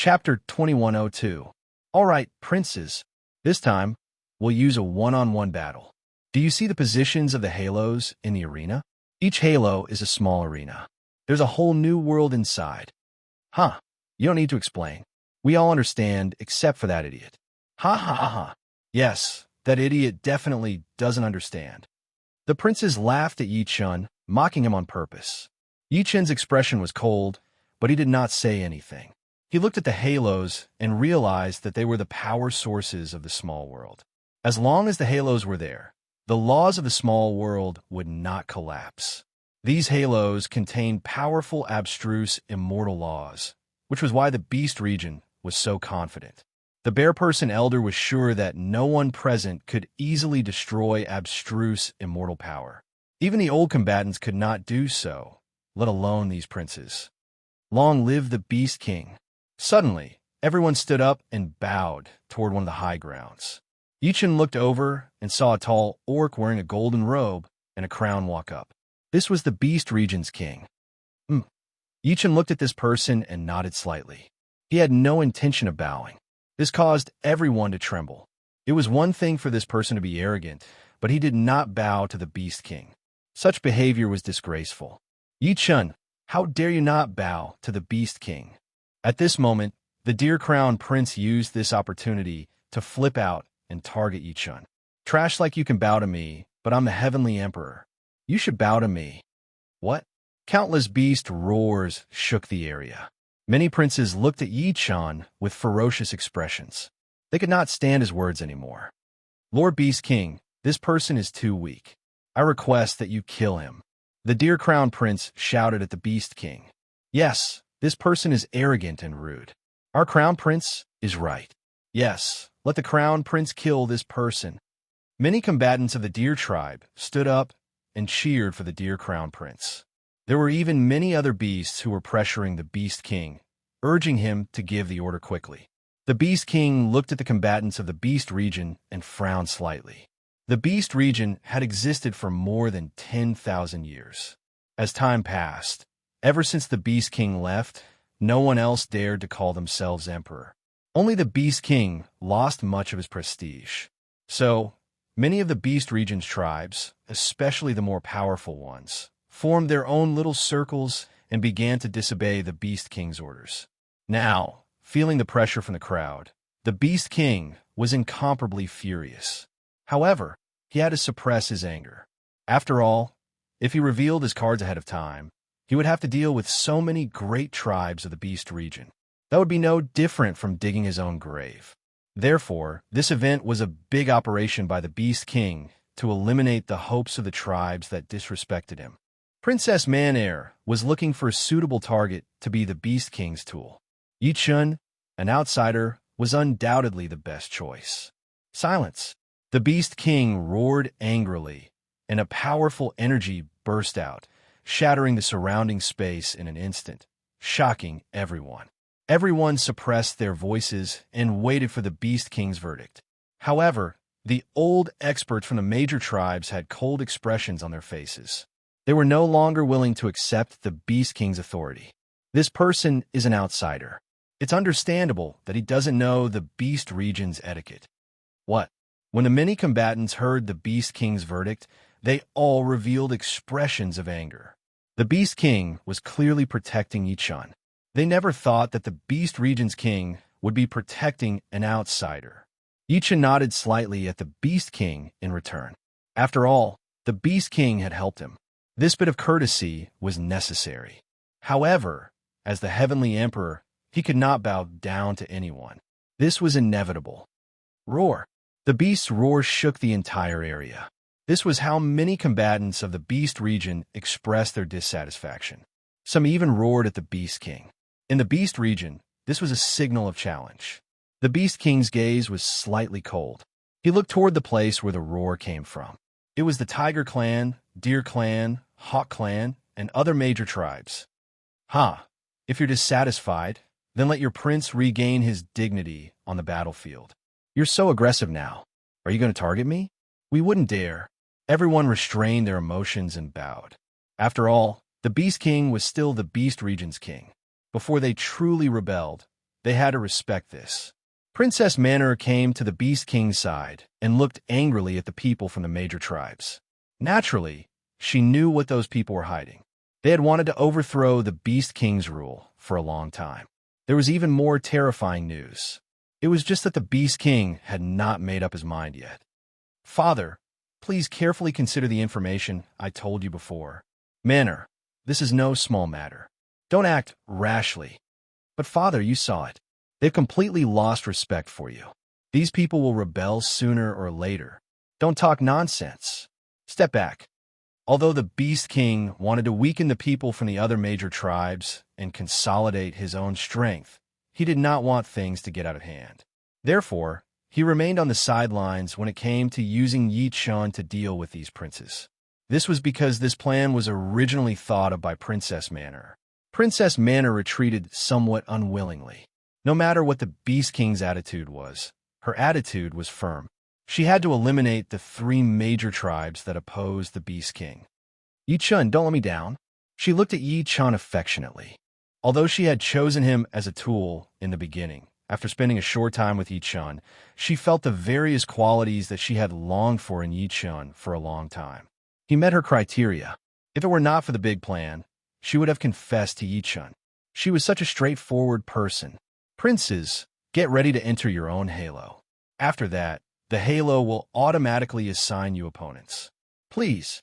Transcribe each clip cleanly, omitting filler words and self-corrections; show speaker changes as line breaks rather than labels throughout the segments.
Chapter 2102. All right, princes. This time, we'll use a one-on-one battle. Do you see the positions of the halos in the arena? Each halo is a small arena. There's a whole new world inside. Huh. You don't need to explain. We all understand except for that idiot. Ha ha ha ha. Yes, that idiot definitely doesn't understand. The princes laughed at Yi Chun, mocking him on purpose. Yi Chun's expression was cold, but he did not say anything. He looked at the halos and realized that they were the power sources of the small world. As long as the halos were there, the laws of the small world would not collapse. These halos contained powerful, abstruse, immortal laws, which was why the Beast region was so confident. The Bear Person Elder was sure that no one present could easily destroy abstruse, immortal power. Even the old combatants could not do so, let alone these princes. Long live the Beast King! Suddenly, everyone stood up and bowed toward one of the high grounds. Yi Chun looked over and saw a tall orc wearing a golden robe and a crown walk up. This was the Beast region's king. Yi Chun looked at this person and nodded slightly. He had no intention of bowing. This caused everyone to tremble. It was one thing for this person to be arrogant, but he did not bow to the Beast King. Such behavior was disgraceful. Yi Chun, how dare you not bow to the Beast King? At this moment, the Deer Crown Prince used this opportunity to flip out and target Yi Chun. Trash like you can bow to me, but I'm the Heavenly Emperor. You should bow to me. What? Countless beast roars shook the area. Many princes looked at Yi Chun with ferocious expressions. They could not stand his words anymore. Lord Beast King, this person is too weak. I request that you kill him. The Deer Crown Prince shouted at the Beast King. Yes, this person is arrogant and rude. Our Crown Prince is right. Yes, let the Crown Prince kill this person. Many combatants of the Deer tribe stood up and cheered for the Deer Crown Prince. There were even many other beasts who were pressuring the Beast King, urging him to give the order quickly. The Beast King looked at the combatants of the Beast region and frowned slightly. The Beast region had existed for more than 10,000 years. As time passed, ever since the Beast King left, no one else dared to call themselves emperor. Only the Beast King lost much of his prestige. So, many of the Beast region's tribes, especially the more powerful ones, formed their own little circles and began to disobey the Beast King's orders. Now, feeling the pressure from the crowd, the Beast King was incomparably furious. However, he had to suppress his anger. After all, if he revealed his cards ahead of time, he would have to deal with so many great tribes of the Beast region. That would be no different from digging his own grave. Therefore, this event was a big operation by the Beast King to eliminate the hopes of the tribes that disrespected him. Princess Manair was looking for a suitable target to be the Beast King's tool. Yi Chun, an outsider, was undoubtedly the best choice. Silence. The Beast King roared angrily, and a powerful energy burst out, shattering the surrounding space in an instant, shocking everyone. Everyone suppressed their voices and waited for the Beast King's verdict. However, the old experts from the major tribes had cold expressions on their faces. They were no longer willing to accept the Beast King's authority. This person is an outsider. It's understandable that he doesn't know the Beast region's etiquette. What? When the many combatants heard the Beast King's verdict, they all revealed expressions of anger. The Beast King was clearly protecting Yi Chun. They never thought that the Beast region's king would be protecting an outsider. Yi Chun nodded slightly at the Beast King in return. After all, the Beast King had helped him. This bit of courtesy was necessary. However, as the Heavenly Emperor, he could not bow down to anyone. This was inevitable. Roar. The beast's roar shook the entire area. This was how many combatants of the Beast region expressed their dissatisfaction. Some even roared at the Beast King. In the Beast region, this was a signal of challenge. The Beast King's gaze was slightly cold. He looked toward the place where the roar came from. It was the Tiger Clan, Deer Clan, Hawk Clan, and other major tribes. If you're dissatisfied, then let your prince regain his dignity on the battlefield. You're so aggressive now. Are you going to target me? We wouldn't dare. Everyone restrained their emotions and bowed. After all, the Beast King was still the Beast region's king. Before they truly rebelled, They had to respect this. Princess Manor came to the Beast King's side and looked angrily at the people from the major tribes. Naturally, she knew what those people were hiding. They had wanted to overthrow the Beast King's rule for a long time. There was even more terrifying news. It was just that the Beast King had not made up his mind yet. Father, please carefully consider the information I told you before. Manor, this is no small matter. Don't act rashly. But father, you saw it. They've completely lost respect for you. These people will rebel sooner or later. Don't talk nonsense. Step back. Although the Beast King wanted to weaken the people from the other major tribes and consolidate his own strength, he did not want things to get out of hand. Therefore, he remained on the sidelines when it came to using Yi Chun to deal with these princes. This was because this plan was originally thought of by Princess Manor. Princess Manor retreated somewhat unwillingly. No matter what the Beast King's attitude was, her attitude was firm. She had to eliminate the 3 major tribes that opposed the Beast King. Yi Chun, don't let me down. She looked at Yi Chun affectionately. Although she had chosen him as a tool in the beginning, after spending a short time with Yi Chun, she felt the various qualities that she had longed for in Yi Chun for a long time. He met her criteria. If it were not for the big plan, she would have confessed to Yi Chun. She was such a straightforward person. Princes, get ready to enter your own halo. After that, the halo will automatically assign you opponents. Please.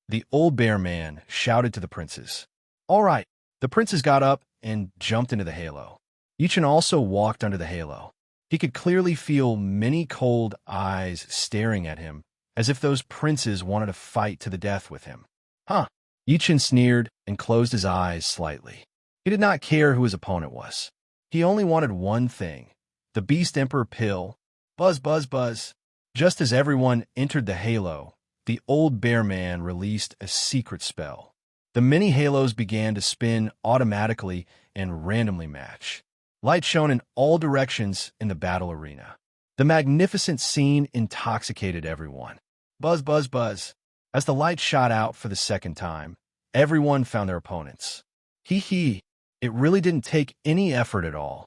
The old bear man shouted to the princes. All right. The princes got up and jumped into the halo. Yi Chun also walked under the halo. He could clearly feel many cold eyes staring at him, as if those princes wanted to fight to the death with him. Huh. Yi Chun sneered and closed his eyes slightly. He did not care who his opponent was. He only wanted one thing, the Beast Emperor pill. Buzz, buzz, buzz. Just as everyone entered the halo, the old bear man released a secret spell. The many halos began to spin automatically and randomly match. Light shone in all directions in the battle arena. The magnificent scene intoxicated everyone. Buzz, buzz, buzz. As the light shot out for the second time, everyone found their opponents. Hee. It really didn't take any effort at all.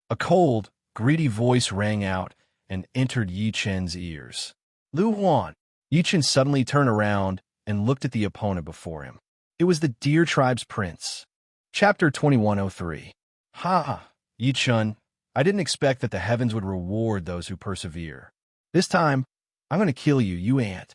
A cold, greedy voice rang out and entered Yi Chun's ears. Lu Huan. Yi Chun suddenly turned around and looked at the opponent before him. It was the Deer Tribe's prince. Chapter 2103. Ha! Yi Chun, I didn't expect that the heavens would reward those who persevere. This time, I'm going to kill you, you ant.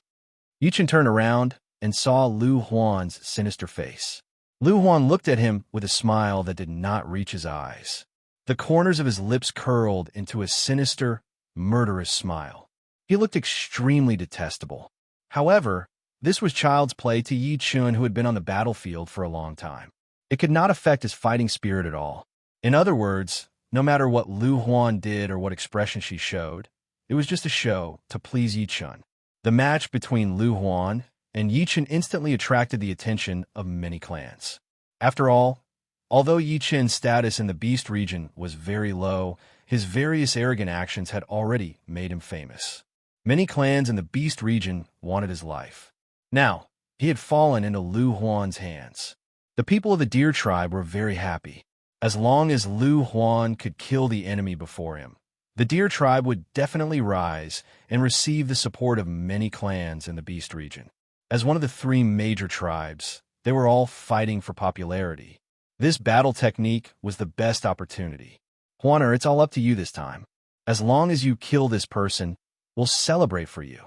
Yi Chun turned around and saw Lu Huan's sinister face. Lu Huan looked at him with a smile that did not reach his eyes. The corners of his lips curled into a sinister, murderous smile. He looked extremely detestable. However, this was child's play to Yi Chun, who had been on the battlefield for a long time. It could not affect his fighting spirit at all. In other words, no matter what Lu Huan did or what expression she showed, it was just a show to please Yi Chun. The match between Lu Huan and Yi Chun instantly attracted the attention of many clans. After all, although Yi Chun's status in the Beast region was very low, his various arrogant actions had already made him famous. Many clans in the Beast region wanted his life. Now, he had fallen into Lu Huan's hands. The people of the Deer Tribe were very happy. As long as Lu Huan could kill the enemy before him, the Deer Tribe would definitely rise and receive the support of many clans in the Beast region. As one of the 3 major tribes, they were all fighting for popularity. This battle technique was the best opportunity. Huaner, it's all up to you this time. As long as you kill this person, we'll celebrate for you.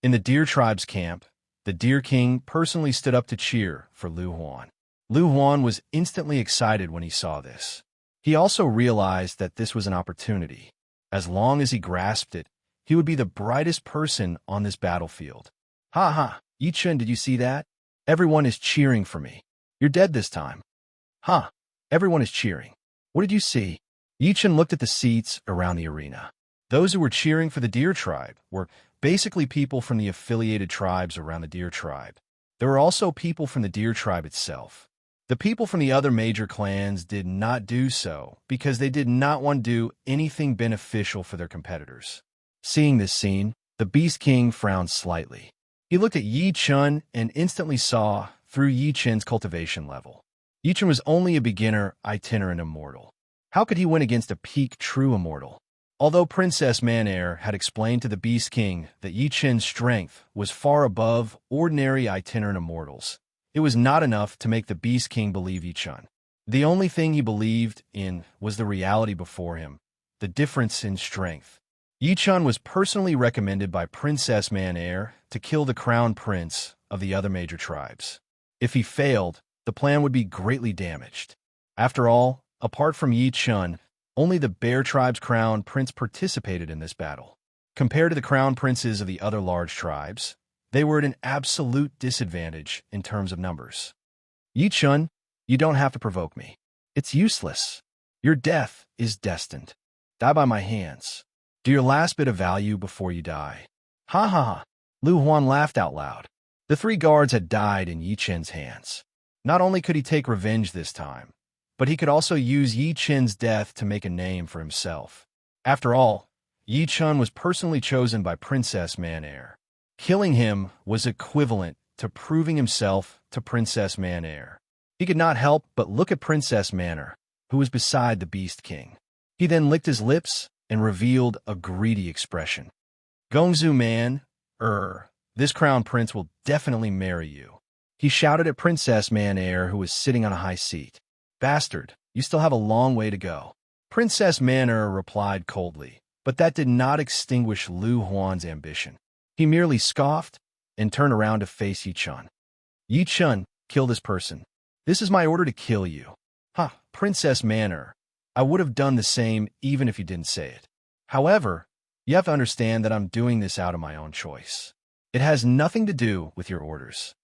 In the Deer Tribe's camp, the Deer King personally stood up to cheer for Lu Huan. Lu Huan was instantly excited when he saw this. He also realized that this was an opportunity. As long as he grasped it, he would be the brightest person on this battlefield. Ha ha, Yi Chun, did you see that? Everyone is cheering for me. You're dead this time. Ha, everyone is cheering. What did you see? Yi Chun looked at the seats around the arena. Those who were cheering for the Deer Tribe were basically people from the affiliated tribes around the Deer Tribe. There were also people from the Deer Tribe itself. The people from the other major clans did not do so because they did not want to do anything beneficial for their competitors. Seeing this scene, the Beast King frowned slightly. He looked at Yi Chun and instantly saw through Yi Chun's cultivation level. Yi Chun was only a beginner itinerant immortal. How could he win against a peak true immortal? Although Princess Manair had explained to the Beast King that Yi Chen's strength was far above ordinary itinerant immortals, it was not enough to make the Beast King believe Yi Chen. The only thing he believed in was the reality before him, the difference in strength. Yi Chen was personally recommended by Princess Manair to kill the crown prince of the other major tribes. If he failed, the plan would be greatly damaged. After all, apart from Yi Chen, only the Bear Tribe's crown prince participated in this battle. Compared to the crown princes of the other large tribes, they were at an absolute disadvantage in terms of numbers. Yi Chen, you don't have to provoke me. It's useless. Your death is destined. Die by my hands. Do your last bit of value before you die. Ha ha ha. Lu Huan laughed out loud. The 3 guards had died in Yi Chen's hands. Not only could he take revenge this time, but he could also use Yi Chen's death to make a name for himself. After all, Yi Chen was personally chosen by Princess Manair. Killing him was equivalent to proving himself to Princess Manair. He could not help but look at Princess Manair, who was beside the Beast King. He then licked his lips and revealed a greedy expression. Gongzu man, this crown prince will definitely marry you. He shouted at Princess Manair, who was sitting on a high seat. Bastard, you still have a long way to go. Princess Manair replied coldly, but that did not extinguish Lu Huan's ambition. He merely scoffed and turned around to face Yi Chen. Yi Chen, kill this person. This is my order to kill you. Ha, Princess Manair. I would have done the same even if you didn't say it. However, you have to understand that I'm doing this out of my own choice. It has nothing to do with your orders.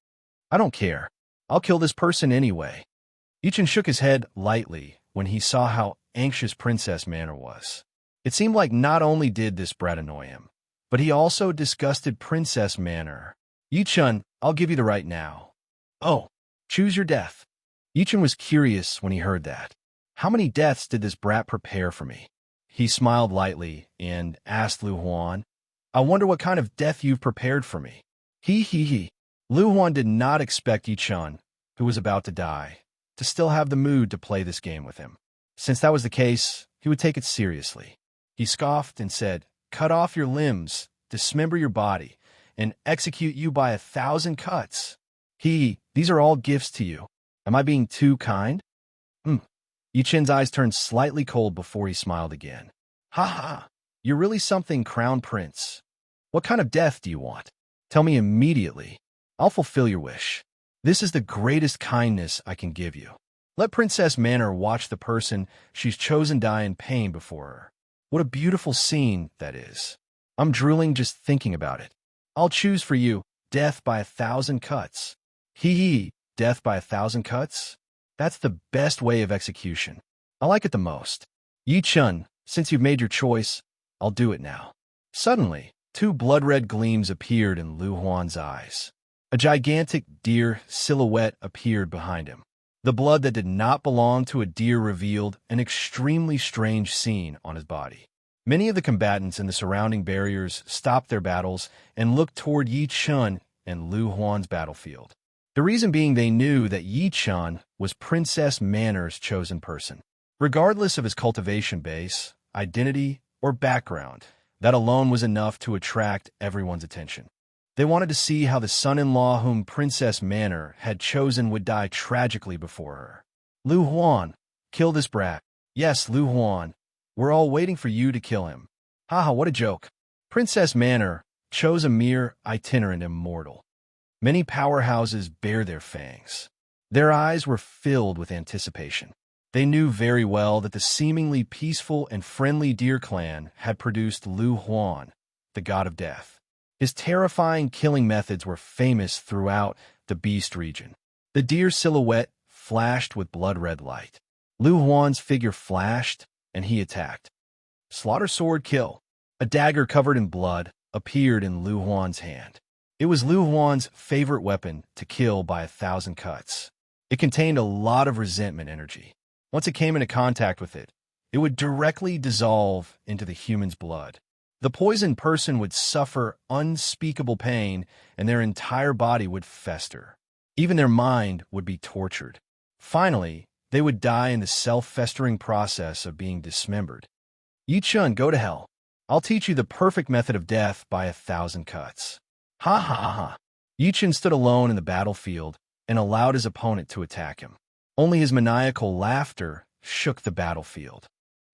I don't care. I'll kill this person anyway. Yi Chen shook his head lightly when he saw how anxious Princess Manair was. It seemed like not only did this brat annoy him, but he also disgusted Princess Manair. Yi Chen, I'll give you the right now. Oh, choose your death. Yi Chen was curious when he heard that. How many deaths did this brat prepare for me? He smiled lightly and asked Lu Huan, I wonder what kind of death you've prepared for me. He. Lu Huan did not expect Yi Chen, who was about to die, to still have the mood to play this game with him. Since that was the case, he would take it seriously. He scoffed and said, cut off your limbs, dismember your body, and execute you by 1,000 cuts. These are all gifts to you. Am I being too kind? Yi Chen's eyes turned slightly cold before he smiled again. Ha ha, you're really something, Crown Prince. What kind of death do you want? Tell me immediately. I'll fulfill your wish. This is the greatest kindness I can give you. Let Princess Manair watch the person she's chosen die in pain before her. What a beautiful scene that is. I'm drooling just thinking about it. I'll choose for you death by 1,000 cuts. Death by 1,000 cuts? That's the best way of execution. I like it the most. Yi Chen, since you've made your choice, I'll do it now. Suddenly, 2 blood-red gleams appeared in Lu Huan's eyes. A gigantic deer silhouette appeared behind him. The blood that did not belong to a deer revealed an extremely strange scene on his body. Many of the combatants in the surrounding barriers stopped their battles and looked toward Yi Chen and Lu Huan's battlefield. The reason being they knew that Yi Chen was Princess Manair's chosen person. Regardless of his cultivation base, identity, or background, that alone was enough to attract everyone's attention. They wanted to see how the son-in-law whom Princess Manair had chosen would die tragically before her. Lu Huan, kill this brat. Yes, Lu Huan. We're all waiting for you to kill him. Haha, what a joke. Princess Manair chose a mere itinerant immortal. Many powerhouses bare their fangs. Their eyes were filled with anticipation. They knew very well that the seemingly peaceful and friendly deer clan had produced Lu Huan, the god of death. His terrifying killing methods were famous throughout the beast region. The deer silhouette flashed with blood-red light. Lu Huan's figure flashed, and he attacked. Slaughter sword kill. A dagger covered in blood appeared in Lu Huan's hand. It was Lu Huan's favorite weapon to kill by 1,000 cuts. It contained a lot of resentment energy. Once it came into contact with it, it would directly dissolve into the human's blood. The poisoned person would suffer unspeakable pain, and their entire body would fester. Even their mind would be tortured. Finally, They would die in the self-festering process of being dismembered. Yi Chun, go to hell. I'll teach you the perfect method of death by 1,000 cuts. Ha ha ha ha. Yi Chun stood alone in the battlefield and allowed his opponent to attack him. Only his maniacal laughter shook the battlefield.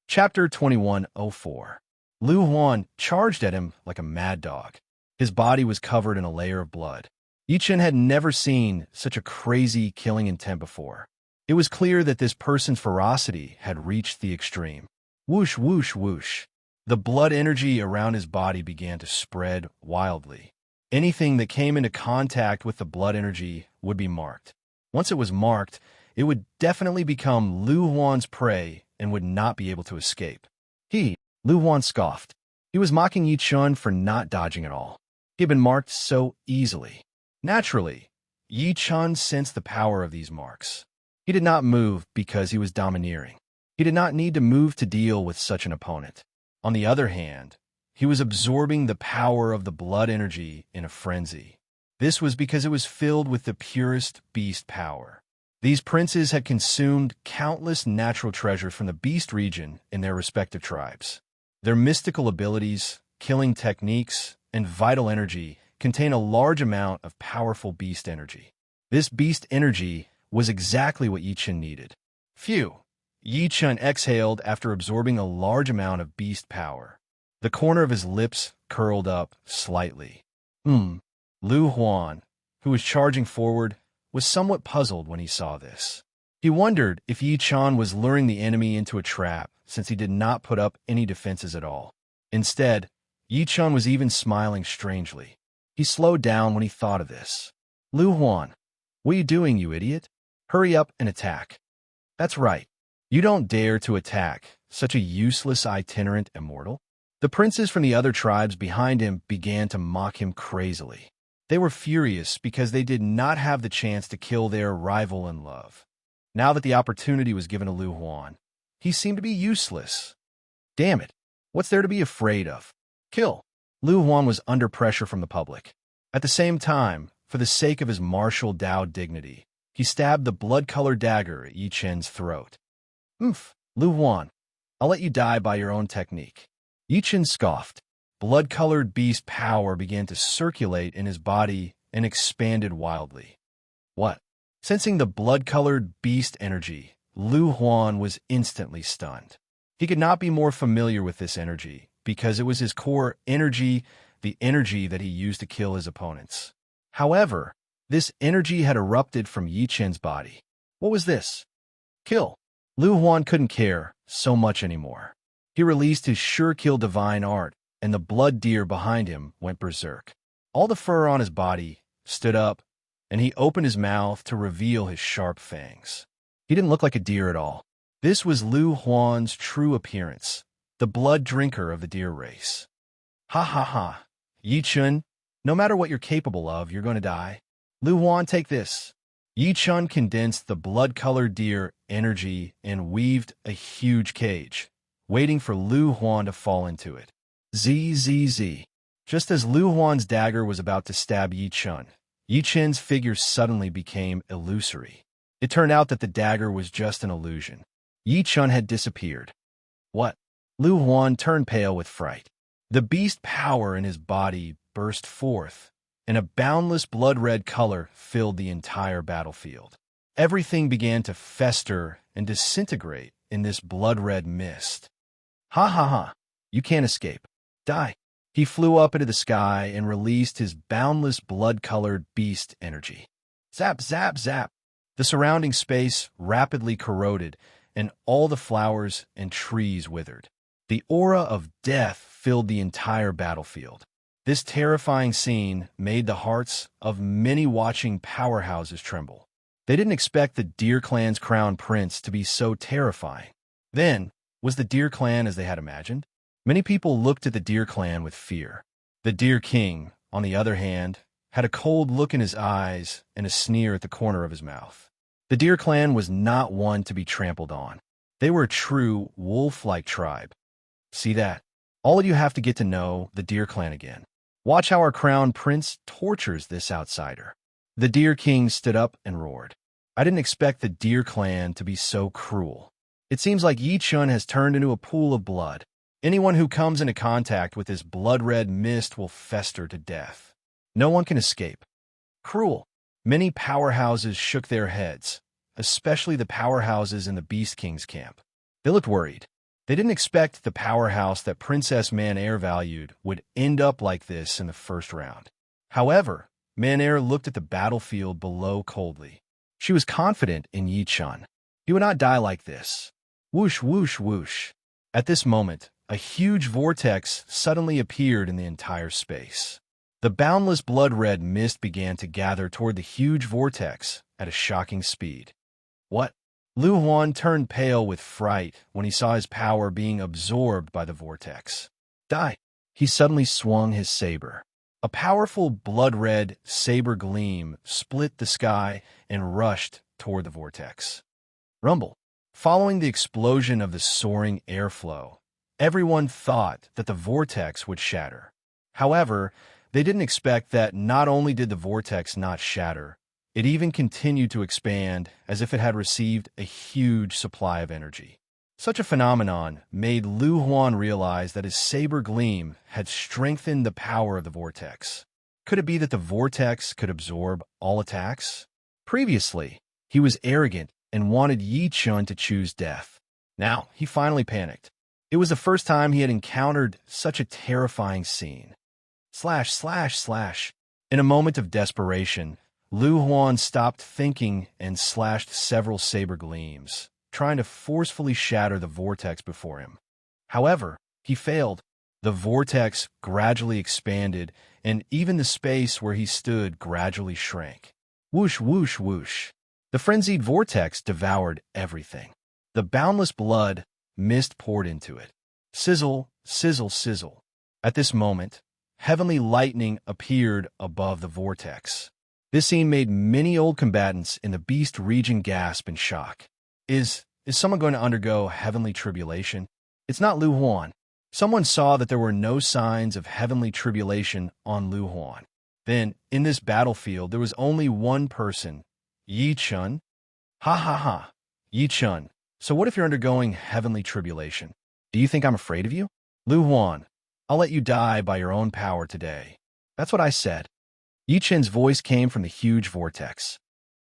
Chapter 2104. Lu Huan charged at him like a mad dog. His body was covered in a layer of blood. Yi Chun had never seen such a crazy killing intent before. It was clear that this person's ferocity had reached the extreme. Whoosh, whoosh, whoosh. The blood energy around his body began to spread wildly. Anything that came into contact with the blood energy would be marked. Once it was marked, it would definitely become Lu Huan's prey and would not be able to escape. Lu Huan scoffed. He was mocking Yi Chun for not dodging at all. He had been marked so easily. Naturally, Yi Chun sensed the power of these marks. He did not move because he was domineering. He did not need to move to deal with such an opponent. On the other hand, he was absorbing the power of the blood energy in a frenzy. This was because it was filled with the purest beast power. These princes had consumed countless natural treasures from the beast region in their respective tribes. Their mystical abilities, killing techniques, and vital energy contain a large amount of powerful beast energy. This beast energy was exactly what Yi Chun needed. Phew! Yi Chun exhaled after absorbing a large amount of beast power. The corner of his lips curled up slightly. Lu Huan, who was charging forward, was somewhat puzzled when he saw this. He wondered if Yi Chun was luring the enemy into a trap since he did not put up any defenses at all. Instead, Yi Chun was even smiling strangely. He slowed down when he thought of this. Lu Huan, what are you doing, you idiot? Hurry up and attack. That's right. You don't dare to attack such a useless itinerant immortal. The princes from the other tribes behind him began to mock him crazily. They were furious because they did not have the chance to kill their rival in love. Now that the opportunity was given to Lu Huan, he seemed to be useless. Damn it. What's there to be afraid of? Kill. Lu Huan was under pressure from the public. At the same time, for the sake of his martial Dao dignity, he stabbed the blood-colored dagger at Yi Chun's throat. Lu Huan, I'll let you die by your own technique. Yi Chun scoffed. Blood-colored beast power began to circulate in his body and expanded wildly. What? Sensing the blood-colored beast energy, Lu Huan was instantly stunned. He could not be more familiar with this energy because it was his core energy, the energy that he used to kill his opponents. However, this energy had erupted from Yi Chun's body. What was this? Kill. Lu Huan couldn't care so much anymore. He released his sure-kill divine art, and the blood deer behind him went berserk. All the fur on his body stood up, and he opened his mouth to reveal his sharp fangs. He didn't look like a deer at all. This was Lu Huan's true appearance, the blood drinker of the deer race. Ha ha ha. Yi Chun, no matter what you're capable of, you're going to die. Lu Huan, take this. Yi Chun condensed the blood-colored deer energy and weaved a huge cage, waiting for Lu Huan to fall into it. Zzz. Just as Lu Huan's dagger was about to stab Yi Chun's figure suddenly became illusory. It turned out that the dagger was just an illusion. Yi Chun had disappeared. What? Lu Huan turned pale with fright. The beast power in his body burst forth, and a boundless blood-red color filled the entire battlefield. Everything began to fester and disintegrate in this blood-red mist. Ha ha ha. You can't escape. Die. He flew up into the sky and released his boundless blood-colored beast energy. Zap, zap, zap. The surrounding space rapidly corroded, and all the flowers and trees withered. The aura of death filled the entire battlefield. This terrifying scene made the hearts of many watching powerhouses tremble. They didn't expect the Deer Clan's crown prince to be so terrifying. Then, was the Deer Clan as they had imagined? Many people looked at the Deer Clan with fear. The Deer King, on the other hand, had a cold look in his eyes and a sneer at the corner of his mouth. The Deer Clan was not one to be trampled on. They were a true wolf-like tribe. See that? All of you have to get to know the Deer Clan again. Watch how our crown prince tortures this outsider. The Deer King stood up and roared. I didn't expect the Deer clan to be so cruel. It seems like Yi Chun has turned into a pool of blood. Anyone who comes into contact with this blood-red mist will fester to death. No one can escape. Cruel. Many powerhouses shook their heads, especially the powerhouses in the Beast King's camp. They looked worried. They didn't expect the powerhouse that Princess Man-Er valued would end up like this in the first round. However, Man-Er looked at the battlefield below coldly. She was confident in Yi Chun. He would not die like this. Whoosh, whoosh, whoosh. At this moment, a huge vortex suddenly appeared in the entire space. The boundless blood-red mist began to gather toward the huge vortex at a shocking speed. What? Lu Huan turned pale with fright when he saw his power being absorbed by the vortex. Die! He suddenly swung his saber. A powerful blood-red saber gleam split the sky and rushed toward the vortex. Rumble. Following the explosion of the soaring airflow, everyone thought that the vortex would shatter. However, they didn't expect that not only did the vortex not shatter, it even continued to expand as if it had received a huge supply of energy. Such a phenomenon made Lu Huan realize that his saber gleam had strengthened the power of the vortex. Could it be that the vortex could absorb all attacks? Previously, he was arrogant and wanted Yi Chun to choose death. Now, he finally panicked. It was the first time he had encountered such a terrifying scene. Slash, slash, slash. In a moment of desperation, Lu Huan stopped thinking and slashed several saber gleams, trying to forcefully shatter the vortex before him. However, he failed. The vortex gradually expanded, and even the space where he stood gradually shrank. Whoosh, whoosh, whoosh. The frenzied vortex devoured everything. The boundless blood mist poured into it. Sizzle, sizzle, sizzle. At this moment, heavenly lightning appeared above the vortex. This scene made many old combatants in the Beast region gasp in shock. Is someone going to undergo heavenly tribulation? It's not Lu Huan. Someone saw that there were no signs of heavenly tribulation on Lu Huan. Then, in this battlefield, there was only one person, Yi Chun. Ha ha ha. Yi Chun. So what if you're undergoing heavenly tribulation? Do you think I'm afraid of you? Lu Huan, I'll let you die by your own power today. That's what I said. Yi Chun's voice came from the huge vortex.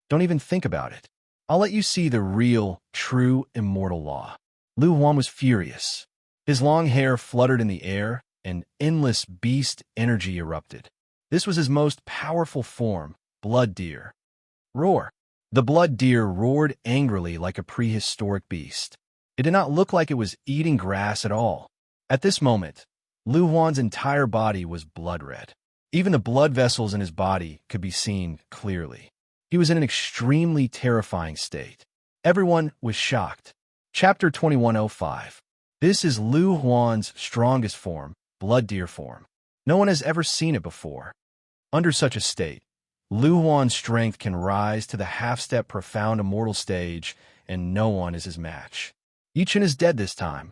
Don't even think about it. I'll let you see the real, true, immortal law. Lu Huan was furious. His long hair fluttered in the air, and endless beast energy erupted. This was his most powerful form, Blood Deer. Roar. The Blood Deer roared angrily like a prehistoric beast. It did not look like it was eating grass at all. At this moment, Lu Huan's entire body was blood-red. Even the blood vessels in his body could be seen clearly. He was in an extremely terrifying state. Everyone was shocked. Chapter 2105. This is Lu Huan's strongest form, Blood Deer form. No one has ever seen it before. Under such a state, Lu Huan's strength can rise to the half-step profound immortal stage, and no one is his match. Yi Chun is dead this time.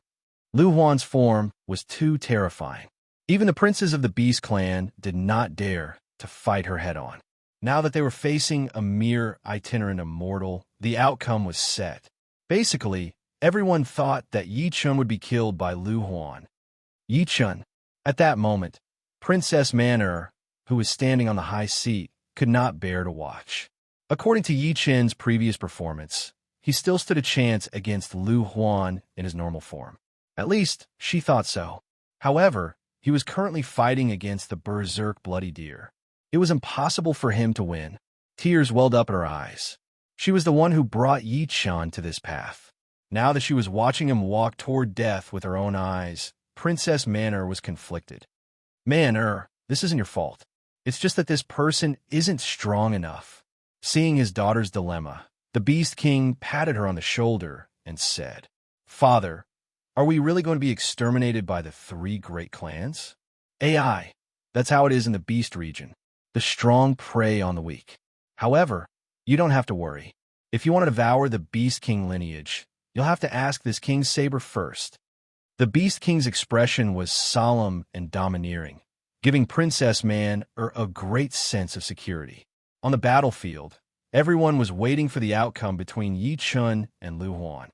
Lu Huan's form was too terrifying. Even the princes of the Beast clan did not dare to fight her head-on. Now that they were facing a mere itinerant immortal, the outcome was set. Basically, everyone thought that Yi Chun would be killed by Lu Huan. Yi Chun. At that moment, Princess Man-Er, who was standing on the high seat, could not bear to watch. According to Yi Chun's previous performance, he still stood a chance against Lu Huan in his normal form. At least, she thought so. However, he was currently fighting against the berserk Bloody Deer. It was impossible for him to win. Tears welled up in her eyes. She was the one who brought Yi Chun to this path. Now that she was watching him walk toward death with her own eyes, Princess Man-Er was conflicted. Man-Er, this isn't your fault. It's just that this person isn't strong enough. Seeing his daughter's dilemma, the Beast King patted her on the shoulder and said, Father, are we really going to be exterminated by the 3 great clans? AI. That's how it is in the Beast region. The strong prey on the weak. However, you don't have to worry. If you want to devour the Beast King lineage, you'll have to ask this King's saber first. The Beast King's expression was solemn and domineering, giving Princess Man-Er a great sense of security. On the battlefield, Everyone was waiting for the outcome between Yi Chun and Lu Huan.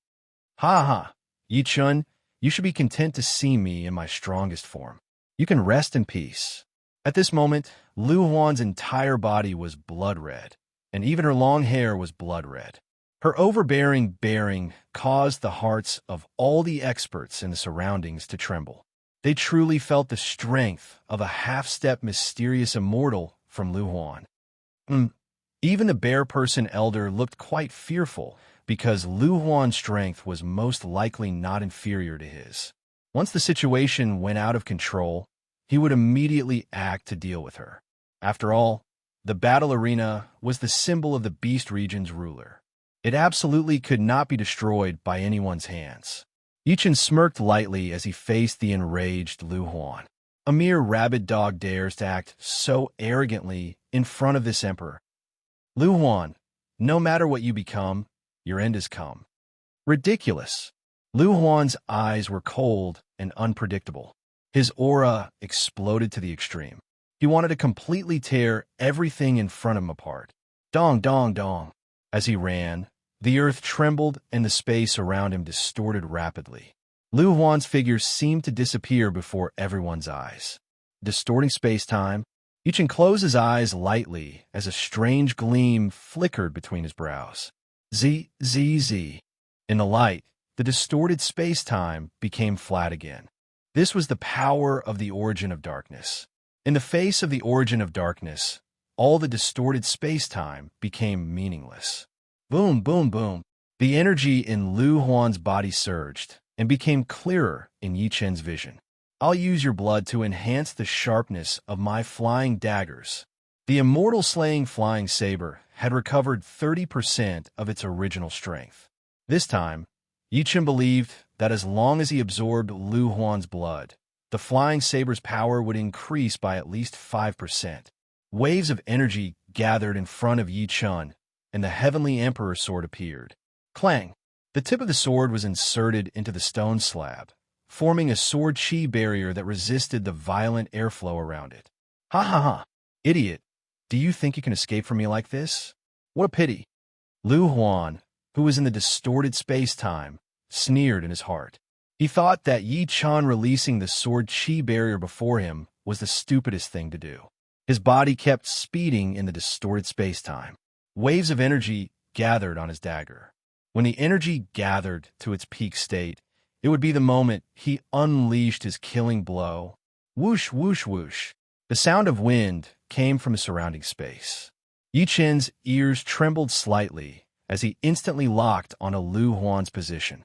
Ha ha! Yi Chun, you should be content to see me in my strongest form. You can rest in peace. At this moment, Lu Huan's entire body was blood red, and even her long hair was blood red. Her overbearing bearing caused the hearts of all the experts in the surroundings to tremble. They truly felt the strength of a half-step mysterious immortal from Lu Huan. Even the bear person elder looked quite fearful because Lu Huan's strength was most likely not inferior to his. Once the situation went out of control, he would immediately act to deal with her. After all, the battle arena was the symbol of the Beast Region's ruler. It absolutely could not be destroyed by anyone's hands. Yichen smirked lightly as he faced the enraged Lu Huan. A mere rabid dog dares to act so arrogantly in front of this emperor. Lu Huan, no matter what you become, your end has come. Ridiculous. Lu Huan's eyes were cold and unpredictable. His aura exploded to the extreme. He wanted to completely tear everything in front of him apart. Dong, dong, dong. As he ran, the earth trembled and the space around him distorted rapidly. Lu Huan's figure seemed to disappear before everyone's eyes. Distorting space-time, Yichen closed his eyes lightly as a strange gleam flickered between his brows. Z. In the light, the distorted space-time became flat again. This was the power of the origin of darkness. In the face of the origin of darkness, all the distorted space-time became meaningless. Boom, boom, boom. The energy in Lu Huan's body surged and became clearer in Yi Chen's vision. I'll use your blood to enhance the sharpness of my flying daggers. The immortal slaying flying saber had recovered 30% of its original strength. This time, Yi Chen believed that as long as he absorbed Lu Huan's blood, the flying saber's power would increase by at least 5%. Waves of energy gathered in front of Yi Chen, and the Heavenly Emperor's sword appeared. Clang! The tip of the sword was inserted into the stone slab, forming a sword chi barrier that resisted the violent airflow around it. Ha ha ha! Idiot! Do you think you can escape from me like this? What a pity! Lu Huan, who was in the distorted space-time, sneered in his heart. He thought that Yi Chen releasing the sword chi barrier before him was the stupidest thing to do. His body kept speeding in the distorted space-time. Waves of energy gathered on his dagger. When the energy gathered to its peak state, it would be the moment he unleashed his killing blow. Whoosh, whoosh, whoosh. The sound of wind came from the surrounding space. Yi Chen's ears trembled slightly as he instantly locked onto Lu Huan's position.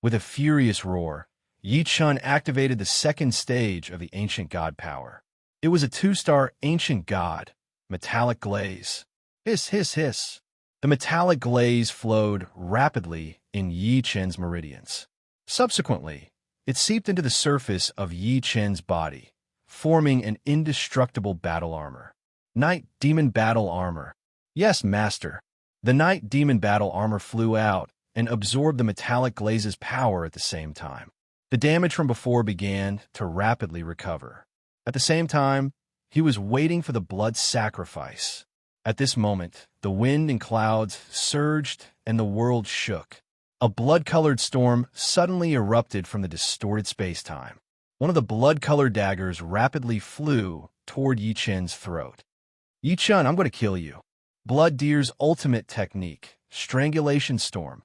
With a furious roar, Yi Chen activated the second stage of the Ancient God power. It was a 2-star Ancient God, metallic glaze. Hiss, hiss, hiss. The metallic glaze flowed rapidly in Yi Chen's meridians. Subsequently, it seeped into the surface of Yi Chen's body, forming an indestructible battle armor. Night Demon Battle Armor. Yes, Master. The Night Demon Battle Armor flew out and absorbed the metallic glaze's power at the same time. The damage from before began to rapidly recover. At the same time, he was waiting for the blood sacrifice. At this moment, the wind and clouds surged and the world shook. A blood-colored storm suddenly erupted from the distorted space-time. One of the blood-colored daggers rapidly flew toward Yi Chen's throat. Yi Chen, I'm going to kill you. Blood Deer's ultimate technique, Strangulation Storm.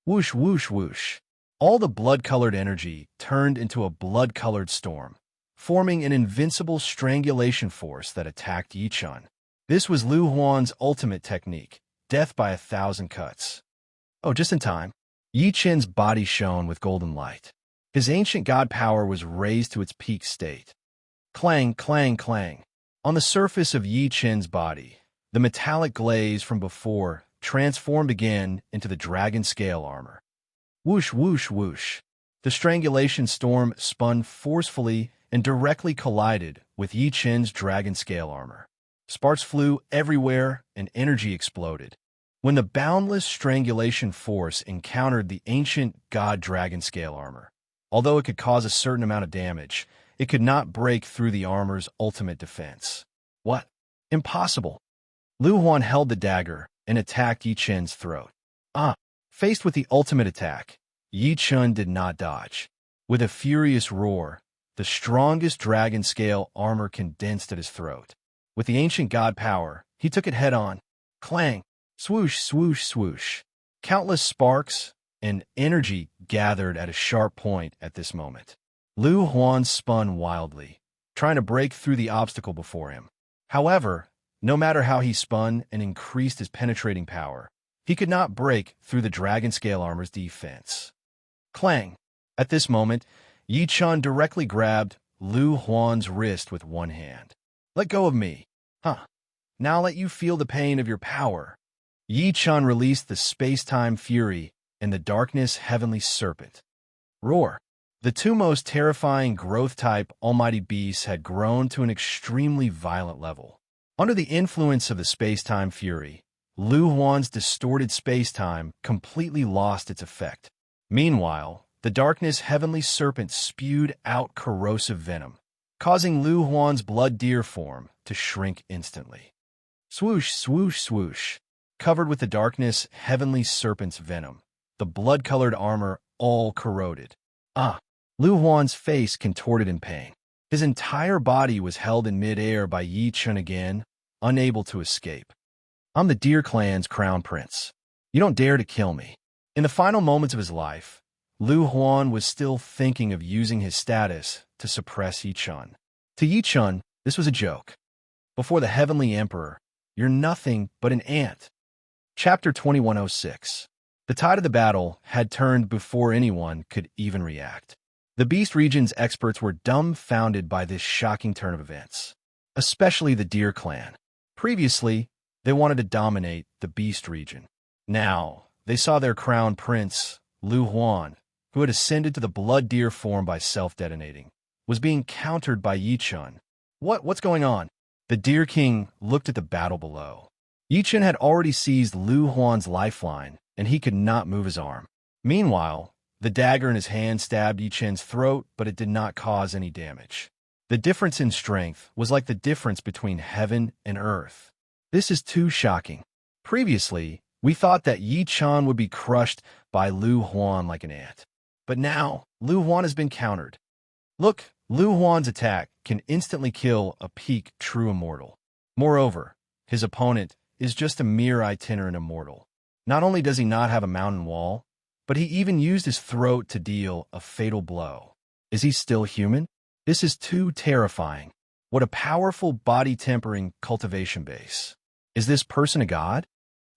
Whoosh, whoosh, whoosh. All the blood-colored energy turned into a blood-colored storm, forming an invincible strangulation force that attacked Yi Chen. This was Lu Huan's ultimate technique, death by 1,000 cuts. Oh, just in time. Yi Chen's body shone with golden light. His ancient god power was raised to its peak state. Clang, clang, clang. On the surface of Yi Chen's body, the metallic glaze from before transformed again into the dragon scale armor. Whoosh, whoosh, whoosh. The strangulation storm spun forcefully and directly collided with Yi Chen's dragon scale armor. Sparks flew everywhere and energy exploded. When the boundless strangulation force encountered the ancient god dragon scale armor, although it could cause a certain amount of damage, it could not break through the armor's ultimate defense. What? Impossible. Lu Huan held the dagger, and attacked Yi Chen's throat. Faced with the ultimate attack, Yi Chen did not dodge. With a furious roar, the strongest dragon scale armor condensed at his throat. With the ancient god power, he took it head-on. Clang! Swoosh, swoosh, swoosh. Countless sparks and energy gathered at a sharp point at this moment. Lu Huan spun wildly, trying to break through the obstacle before him. However, no matter how he spun and increased his penetrating power, he could not break through the dragon scale armor's defense. Clang! At this moment, Yi Chen directly grabbed Lu Huan's wrist with one hand. Let go of me. Now I'll let you feel the pain of your power. Yi Chen released the space-time fury and the darkness heavenly serpent. Roar! The two most terrifying growth-type almighty beasts had grown to an extremely violent level. Under the influence of the space-time fury, Lu Huan's distorted space-time completely lost its effect. Meanwhile, the darkness heavenly serpent spewed out corrosive venom, causing Lu Huan's blood deer form to shrink instantly. Swoosh, swoosh, swoosh. Covered with the darkness heavenly serpent's venom, the blood-colored armor all corroded. Lu Huan's face contorted in pain. His entire body was held in mid-air by Yi Chen again, unable to escape. I'm the Deer Clan's crown prince. You don't dare to kill me. In the final moments of his life, Lu Huan was still thinking of using his status to suppress Yi Chen. To Yi Chen, this was a joke. Before the Heavenly Emperor, you're nothing but an ant. Chapter 2106. The tide of the battle had turned before anyone could even react. The Beast Region's experts were dumbfounded by this shocking turn of events, especially the Deer Clan. Previously, they wanted to dominate the Beast Region. Now, they saw their crown prince, Lu Huan, who had ascended to the blood deer form by self-detonating, was being countered by Yi Chen. What's going on? The Deer King looked at the battle below. Yi Chen had already seized Lu Huan's lifeline, and he could not move his arm. Meanwhile, the dagger in his hand stabbed Yi Chen's throat, but it did not cause any damage. The difference in strength was like the difference between heaven and earth. This is too shocking. Previously, we thought that Yi Chen would be crushed by Lu Huan like an ant. But now, Lu Huan has been countered. Look, Lu Huan's attack can instantly kill a peak true immortal. Moreover, his opponent is just a mere itinerant immortal. Not only does he not have a mountain wall, but he even used his throat to deal a fatal blow. Is he still human? This is too terrifying. What a powerful body-tempering cultivation base. Is this person a god?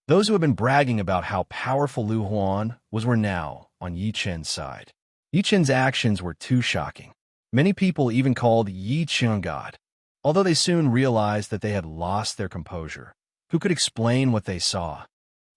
Those who have been bragging about how powerful Lu Huan was were now on Yi Chen's side. Yi Chen's actions were too shocking. Many people even called Yi Chen God, although they soon realized that they had lost their composure. Who could explain what they saw?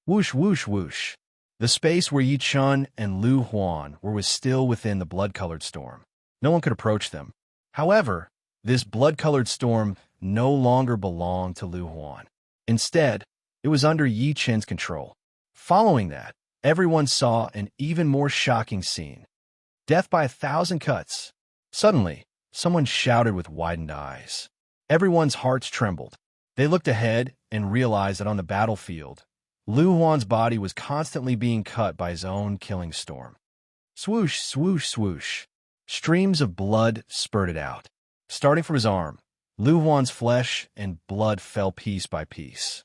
Whoosh, whoosh, whoosh. The space where Yi Chen and Lu Huan were was still within the blood-colored storm. No one could approach them. However, this blood-colored storm no longer belonged to Lu Huan. Instead, it was under Yi Chen's control. Following that, everyone saw an even more shocking scene. Death by 1,000 cuts. Suddenly, someone shouted with widened eyes. Everyone's hearts trembled. They looked ahead and realized that on the battlefield, Lu Huan's body was constantly being cut by his own killing storm. Swoosh, swoosh, swoosh. Streams of blood spurted out. Starting from his arm, Lu Huan's flesh and blood fell piece by piece.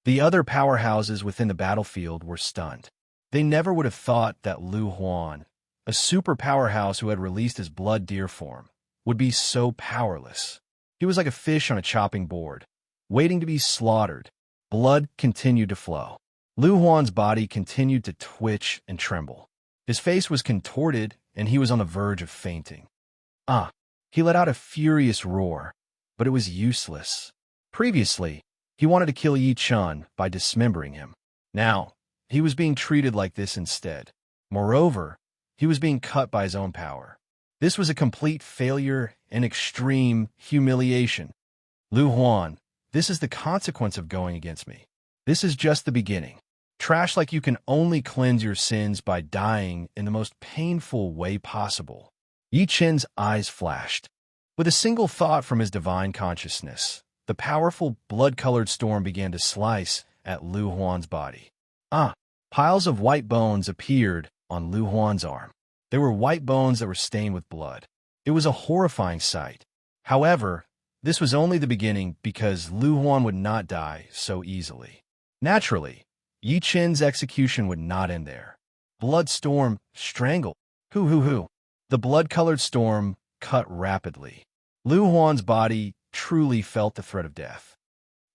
The other powerhouses within the battlefield were stunned. They never would have thought that Lu Huan, a super powerhouse who had released his blood deer form, would be so powerless. He was like a fish on a chopping board, waiting to be slaughtered. Blood continued to flow. Lu Huan's body continued to twitch and tremble. His face was contorted, and he was on the verge of fainting. He let out a furious roar, but it was useless. Previously, he wanted to kill Yi Chen by dismembering him. Now, he was being treated like this instead. Moreover, he was being cut by his own power. This was a complete failure and extreme humiliation. Lu Huan, this is the consequence of going against me. This is just the beginning. Trash like you can only cleanse your sins by dying in the most painful way possible. Yi Chen's eyes flashed. With a single thought from his divine consciousness, the powerful blood-colored storm began to slice at Lu Huan's body. Piles of white bones appeared on Lu Huan's arm. They were white bones that were stained with blood. It was a horrifying sight. However, this was only the beginning because Lu Huan would not die so easily. Naturally, Yi Chen's execution would not end there. Blood storm strangled. Hoo. The blood-colored storm cut rapidly. Lu Huan's body truly felt the threat of death.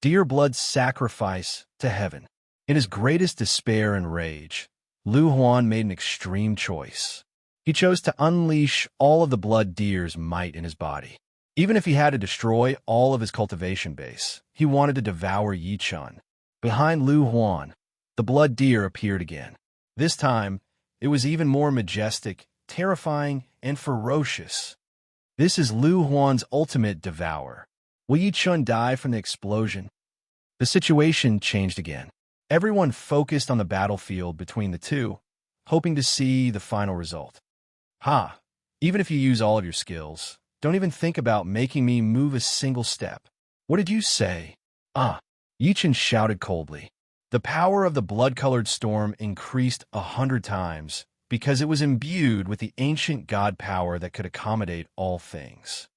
Dear blood sacrifice to heaven. In his greatest despair and rage, Lu Huan made an extreme choice. He chose to unleash all of the blood deer's might in his body. Even if he had to destroy all of his cultivation base, he wanted to devour Yi Chen. Behind Lu Huan, the blood deer appeared again. This time, it was even more majestic, terrifying, and ferocious. This is Lu Huan's ultimate devour. Will Yi Chen die from the explosion? The situation changed again. Everyone focused on the battlefield between the two, hoping to see the final result. Even if you use all of your skills, don't even think about making me move a single step. What did you say? Yi Chen shouted coldly. The power of the blood-colored storm increased 100 times because it was imbued with the ancient god power that could accommodate all things.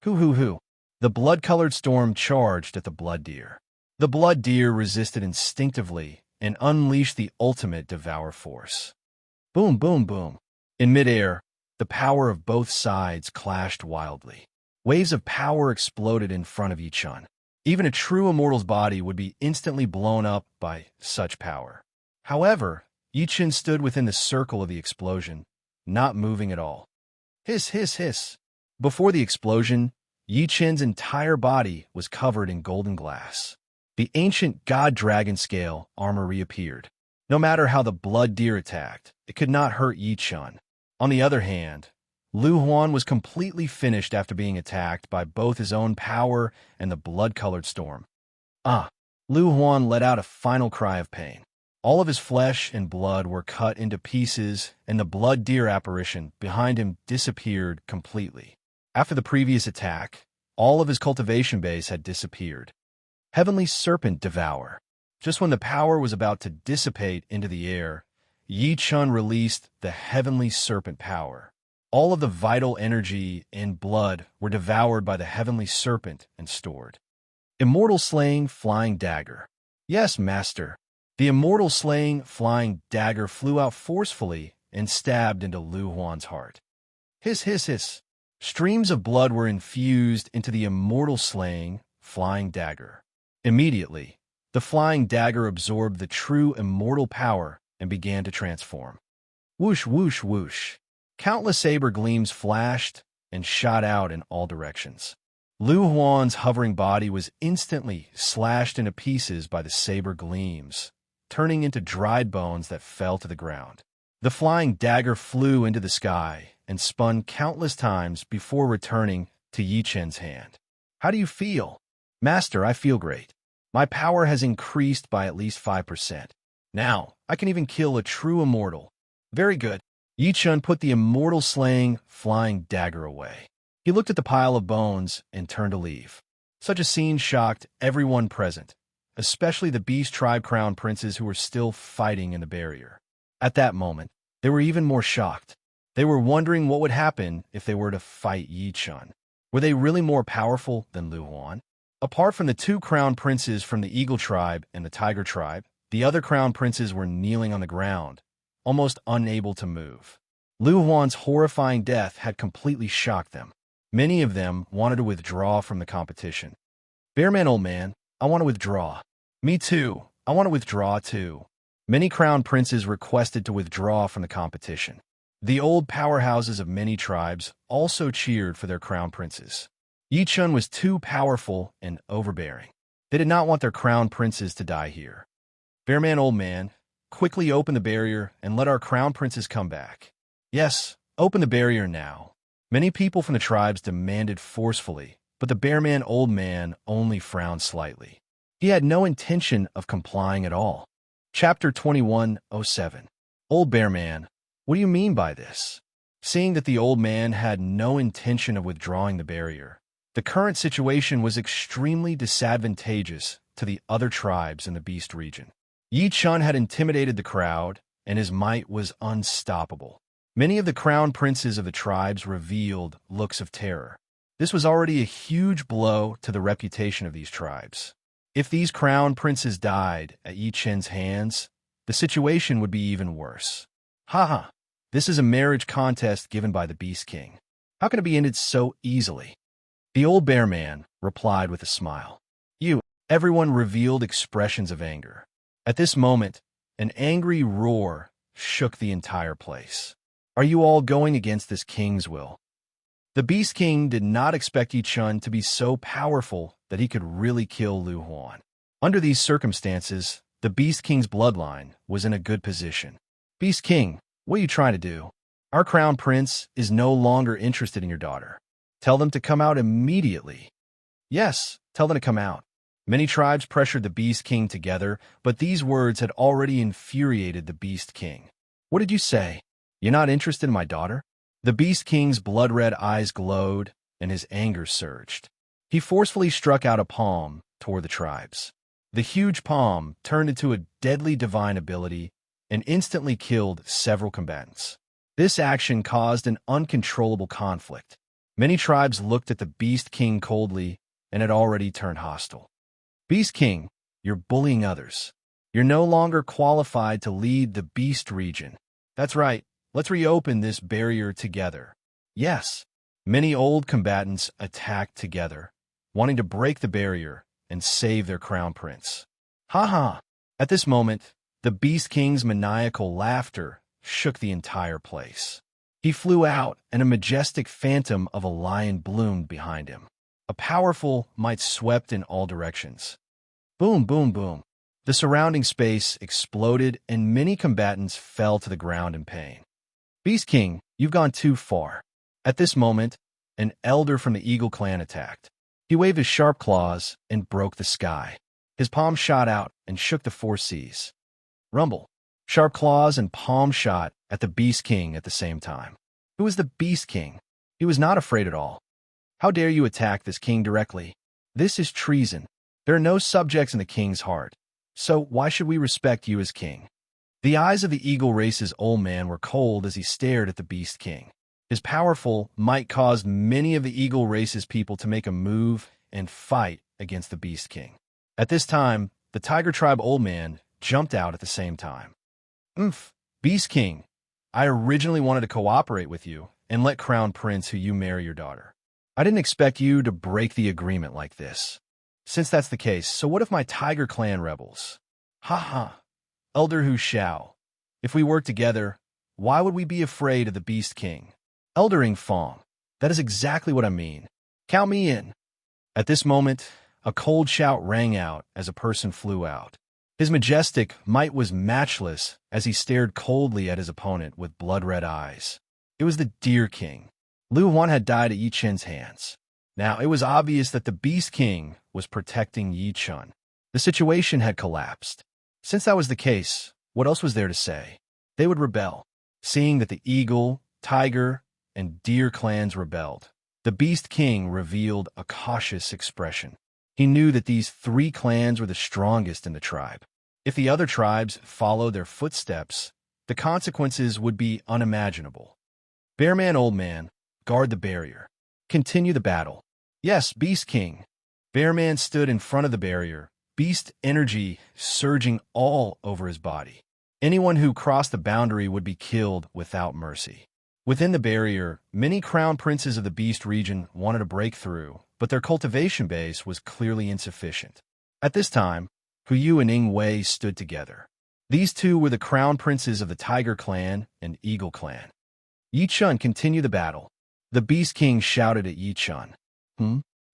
Hoo. The blood-colored storm charged at the blood deer. The blood deer resisted instinctively and unleashed the ultimate devour force. Boom. In midair, the power of both sides clashed wildly. Waves of power exploded in front of Yi Chen. Even a true immortal's body would be instantly blown up by such power. However, Yi Chen stood within the circle of the explosion, not moving at all. Hiss. Before the explosion, Yi Chen's entire body was covered in golden glass. The ancient god-dragon scale armor reappeared. No matter how the blood deer attacked, it could not hurt Yi Chen. On the other hand, Lu Huan was completely finished after being attacked by both his own power and the blood-colored storm. Lu Huan let out a final cry of pain. All of his flesh and blood were cut into pieces, and the blood deer apparition behind him disappeared completely. After the previous attack, all of his cultivation base had disappeared. Heavenly Serpent Devour. Just when the power was about to dissipate into the air, Yi Chen released the Heavenly Serpent power. All of the vital energy and blood were devoured by the Heavenly Serpent and stored. Immortal Slaying Flying Dagger. Yes, Master. The Immortal Slaying Flying Dagger flew out forcefully and stabbed into Lu Huan's heart. Hiss. Streams of blood were infused into the Immortal Slaying Flying Dagger. Immediately, the flying dagger absorbed the true immortal power and began to transform. Whoosh. Countless saber gleams flashed and shot out in all directions. Lu Huan's hovering body was instantly slashed into pieces by the saber gleams, turning into dried bones that fell to the ground. The flying dagger flew into the sky and spun countless times before returning to Yi Chen's hand. How do you feel? Master, I feel great. My power has increased by at least 5%. Now, I can even kill a true immortal. Very good. Yi Chen put the immortal slaying flying dagger away. He looked at the pile of bones and turned to leave. Such a scene shocked everyone present, especially the Beast Tribe Crown Princes who were still fighting in the barrier. At that moment, they were even more shocked. They were wondering what would happen if they were to fight Yi Chen. Were they really more powerful than Lu Huan? Apart from the two crown princes from the Eagle Tribe and the Tiger Tribe, the other crown princes were kneeling on the ground, almost unable to move. Lu Huan's horrifying death had completely shocked them. Many of them wanted to withdraw from the competition. Bearman, old man, I want to withdraw. Me too. I want to withdraw too. Many crown princes requested to withdraw from the competition. The old powerhouses of many tribes also cheered for their crown princes. Yi Chen was too powerful and overbearing. They did not want their crown princes to die here. Bearman, old man, quickly open the barrier and let our crown princes come back. Yes, open the barrier now. Many people from the tribes demanded forcefully, but the Bearman old man only frowned slightly. He had no intention of complying at all. Chapter 21:07. Old Bearman, what do you mean by this? Seeing that the old man had no intention of withdrawing the barrier, the current situation was extremely disadvantageous to the other tribes in the Beast region. Yi Chun had intimidated the crowd, and his might was unstoppable. Many of the crown princes of the tribes revealed looks of terror. This was already a huge blow to the reputation of these tribes. If these crown princes died at Yi Chun's hands, the situation would be even worse. Haha, this is a marriage contest given by the Beast King. How can it be ended so easily? The old bear man replied with a smile. Everyone revealed expressions of anger. At this moment, an angry roar shook the entire place. Are you all going against this king's will? The Beast King did not expect Yi Chun to be so powerful that he could really kill Lu Huan. Under these circumstances, the Beast King's bloodline was in a good position. Beast King, what are you trying to do? Our crown prince is no longer interested in your daughter. Tell them to come out immediately. Yes, tell them to come out. Many tribes pressured the Beast King together, but these words had already infuriated the Beast King. What did you say? You're not interested in my daughter? The Beast King's blood-red eyes glowed, and his anger surged. He forcefully struck out a palm toward the tribes. The huge palm turned into a deadly divine ability and instantly killed several combatants. This action caused an uncontrollable conflict. Many tribes looked at the Beast King coldly and had already turned hostile. Beast King, you're bullying others. You're no longer qualified to lead the Beast region. That's right, let's reopen this barrier together. Yes, many old combatants attacked together, wanting to break the barrier and save their crown prince. Ha! At this moment, the Beast King's maniacal laughter shook the entire place. He flew out, and a majestic phantom of a lion bloomed behind him. A powerful might swept in all directions. Boom, boom, boom. The surrounding space exploded, and many combatants fell to the ground in pain. Beast King, you've gone too far. At this moment, an elder from the Eagle clan attacked. He waved his sharp claws and broke the sky. His palm shot out and shook the four seas. Rumble. Sharp claws and palm shot at the Beast King at the same time. Who is the Beast King? He was not afraid at all. How dare you attack this king directly? This is treason. There are no subjects in the king's heart. So why should we respect you as king? The eyes of the Eagle race's old man were cold as he stared at the Beast King. His powerful might caused many of the Eagle race's people to make a move and fight against the Beast King. At this time, the Tiger Tribe old man jumped out at the same time. Beast King, I originally wanted to cooperate with you and let Crown Prince who you marry your daughter. I didn't expect you to break the agreement like this. Since that's the case, so what if my Tiger Clan rebels? Elder Hu Shao, if we work together, why would we be afraid of the Beast King? Eldering Fong, that is exactly what I mean. Count me in. At this moment, a cold shout rang out as a person flew out. His majestic might was matchless as he stared coldly at his opponent with blood-red eyes. It was the Deer King. Lu Huan had died at Yi Chun's hands. Now, it was obvious that the Beast King was protecting Yi Chun. The situation had collapsed. Since that was the case, what else was there to say? They would rebel. Seeing that the Eagle, Tiger, and Deer clans rebelled, the Beast King revealed a cautious expression. He knew that these three clans were the strongest in the tribe. If the other tribes followed their footsteps, the consequences would be unimaginable. Bearman Old Man, guard the barrier. Continue the battle. Yes, Beast King. Bearman stood in front of the barrier, beast energy surging all over his body. Anyone who crossed the boundary would be killed without mercy. Within the barrier, many crown princes of the Beast region wanted to break through, but their cultivation base was clearly insufficient. At this time, Huyu and Ing Wei stood together. These two were the crown princes of the Tiger clan and Eagle clan. Yi Chun continued the battle. The Beast King shouted at Yi Chun.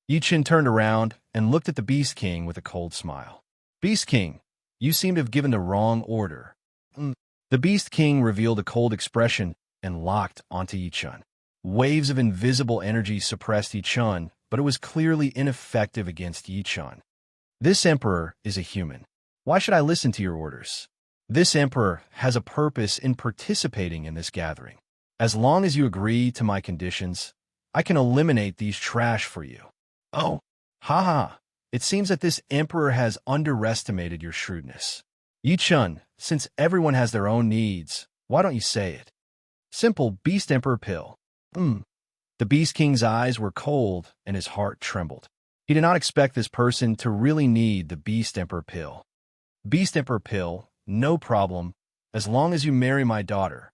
Yi Chun turned around and looked at the Beast King with a cold smile. Beast King, you seem to have given the wrong order. The Beast King revealed a cold expression and locked onto Yi Chun. Waves of invisible energy suppressed Yi Chun, but it was clearly ineffective against Yi Chun. This emperor is a human. Why should I listen to your orders? This emperor has a purpose in participating in this gathering. As long as you agree to my conditions, I can eliminate these trash for you. Oh, It seems that this emperor has underestimated your shrewdness. Yi-chun, since everyone has their own needs, why don't you say it? Simple Beast Emperor pill. The Beast King's eyes were cold and his heart trembled. He did not expect this person to really need the Beast Emperor pill. Beast Emperor pill, no problem, as long as you marry my daughter.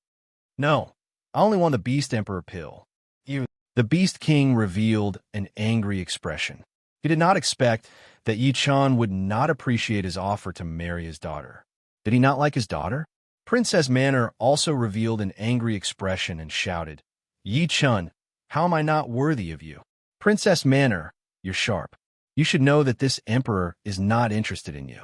No, I only want the Beast Emperor pill. The Beast King revealed an angry expression. He did not expect that Yi-chan would not appreciate his offer to marry his daughter. Did he not like his daughter? Princess Manor also revealed an angry expression and shouted, Yi-chun, how am I not worthy of you? Princess Manor, you're sharp. You should know that this emperor is not interested in you.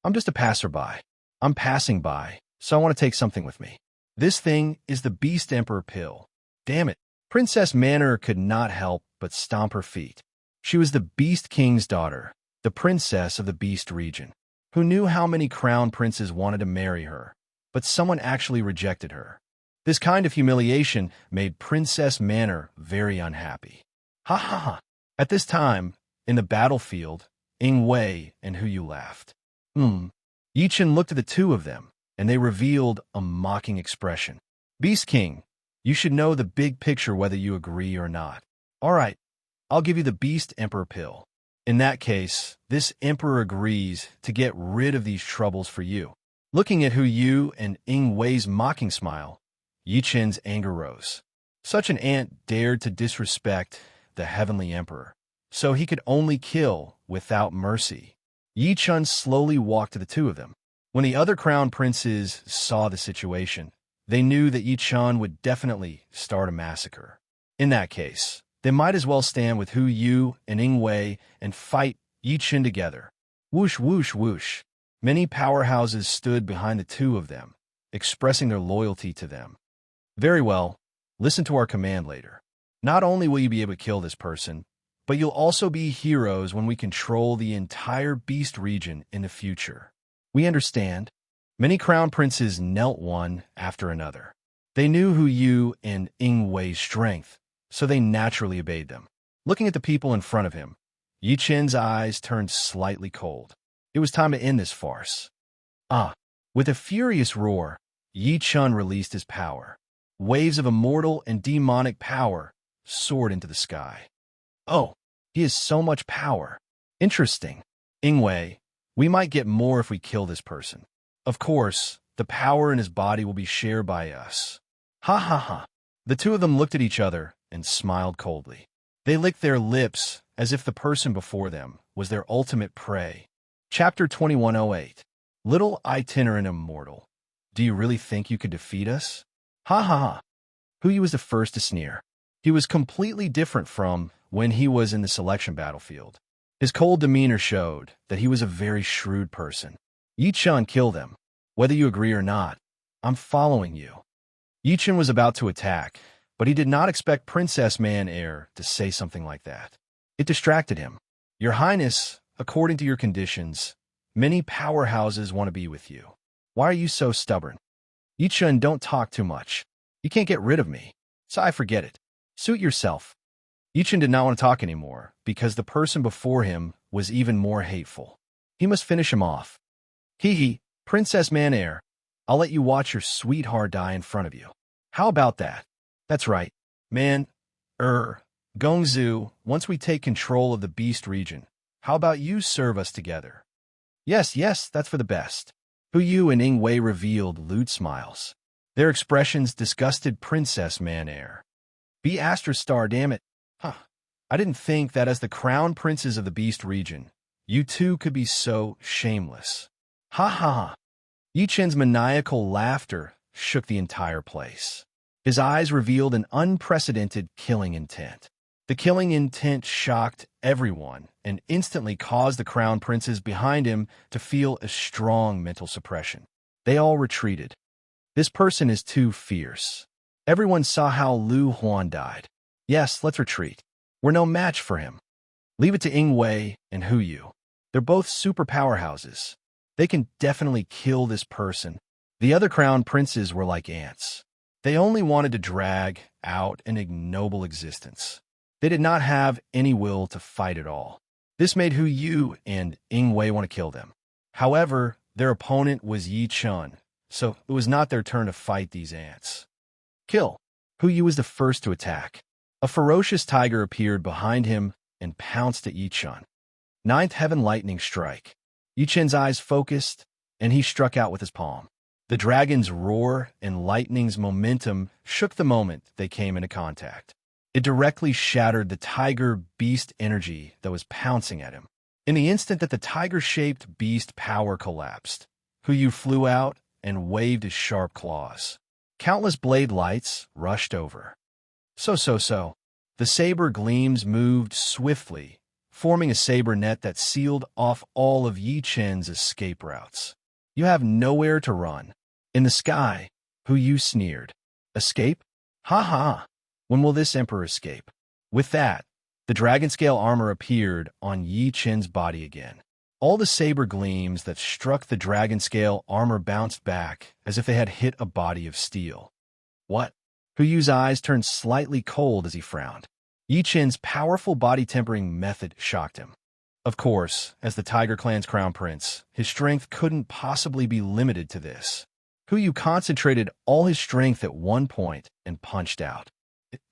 I'm just a passerby. I'm passing by, so I want to take something with me. This thing is the Beast Emperor pill. Damn it. Princess Manor could not help but stomp her feet. She was the Beast King's daughter, the princess of the Beast region, who knew how many crown princes wanted to marry her, but someone actually rejected her. This kind of humiliation made Princess Manor very unhappy. Ha ha ha. At this time, in the battlefield, Wei and Yu laughed. Yi-chun looked at the two of them, and they revealed a mocking expression. Beast King, you should know the big picture whether you agree or not. All right, I'll give you the Beast Emperor pill. In that case, this emperor agrees to get rid of these troubles for you. Looking at Yu and Wei's mocking smile, Yi-chun's anger rose. Such an ant dared to disrespect the heavenly emperor, so he could only kill without mercy. Yi-chun slowly walked to the two of them. When the other crown princes saw the situation, they knew that Yi-chun would definitely start a massacre. In that case, they might as well stand with Yu and Wei and fight Yi-chun together. Whoosh, whoosh, whoosh. Many powerhouses stood behind the two of them, expressing their loyalty to them. Very well, listen to our command later. Not only will you be able to kill this person, but you'll also be heroes when we control the entire Beast region in the future. We understand. Many crown princes knelt one after another. They knew Yu and Wei's strength, so they naturally obeyed them. Looking at the people in front of him, Yi-chun's eyes turned slightly cold. It was time to end this farce. With a furious roar, Yi-chun released his power. Waves of immortal and demonic power soared into the sky. Oh, he has so much power. Interesting. Wei, we might get more if we kill this person. Of course, the power in his body will be shared by us. Ha ha ha. The two of them looked at each other and smiled coldly. They licked their lips as if the person before them was their ultimate prey. Chapter 2108. Little itinerant immortal. Do you really think you could defeat us? Ha ha ha. Yu was the first to sneer. He was completely different from when he was in the selection battlefield. His cold demeanor showed that he was a very shrewd person. Yi-chun killed them. Whether you agree or not, I'm following you. Yi-chun was about to attack, but he did not expect Princess Man-Air to say something like that. It distracted him. Your Highness, according to your conditions, many powerhouses want to be with you. Why are you so stubborn? Yi-chun, don't talk too much. You can't get rid of me, so I forget it. Suit yourself. Yi-chun did not want to talk anymore because the person before him was even more hateful. He must finish him off. Hee, Princess Man-Air, I'll let you watch your sweetheart die in front of you. How about that? That's right. Gongzu, once we take control of the Beast region, how about you serve us together? Yes, that's for the best. Yu and Wei revealed lewd smiles. Their expressions disgusted Princess Man-Air. Be Astra Star, damn it. I didn't think that as the crown princes of the Beast region, you two could be so shameless. Ha ha ha. Yi-chun's maniacal laughter shook the entire place. His eyes revealed an unprecedented killing intent. The killing intent shocked everyone and instantly caused the crown princes behind him to feel a strong mental suppression. They all retreated. This person is too fierce. Everyone saw how Lu Huan died. Yes, let's retreat. We're no match for him. Leave it to Wei and Yu. They're both super powerhouses. They can definitely kill this person. The other crown princes were like ants. They only wanted to drag out an ignoble existence. They did not have any will to fight at all. This made Hu Yu and Ying Wei want to kill them. However, their opponent was Yi Chun, so it was not their turn to fight these ants. Kill. Hu Yu was the first to attack. A ferocious tiger appeared behind him and pounced at Yi Chun. Ninth Heaven Lightning Strike. Yi Chun's eyes focused, and he struck out with his palm. The dragon's roar and lightning's momentum shook the moment they came into contact. It directly shattered the tiger beast energy that was pouncing at him. In the instant that the tiger-shaped beast power collapsed, Hu Yu flew out and waved his sharp claws. Countless blade lights rushed over. So. The saber gleams moved swiftly, forming a saber net that sealed off all of Yi Chen's escape routes. You have nowhere to run. In the sky, Hu Yu sneered. Escape? Ha ha! When will this emperor escape? With that, the dragon scale armor appeared on Yi Chen's body again. All the saber gleams that struck the dragon scale armor bounced back as if they had hit a body of steel. What? Hu Yu's eyes turned slightly cold as he frowned. Yi Chen's powerful body tempering method shocked him. Of course, as the Tiger Clan's crown prince, his strength couldn't possibly be limited to this. Hu Yu concentrated all his strength at one point and punched out.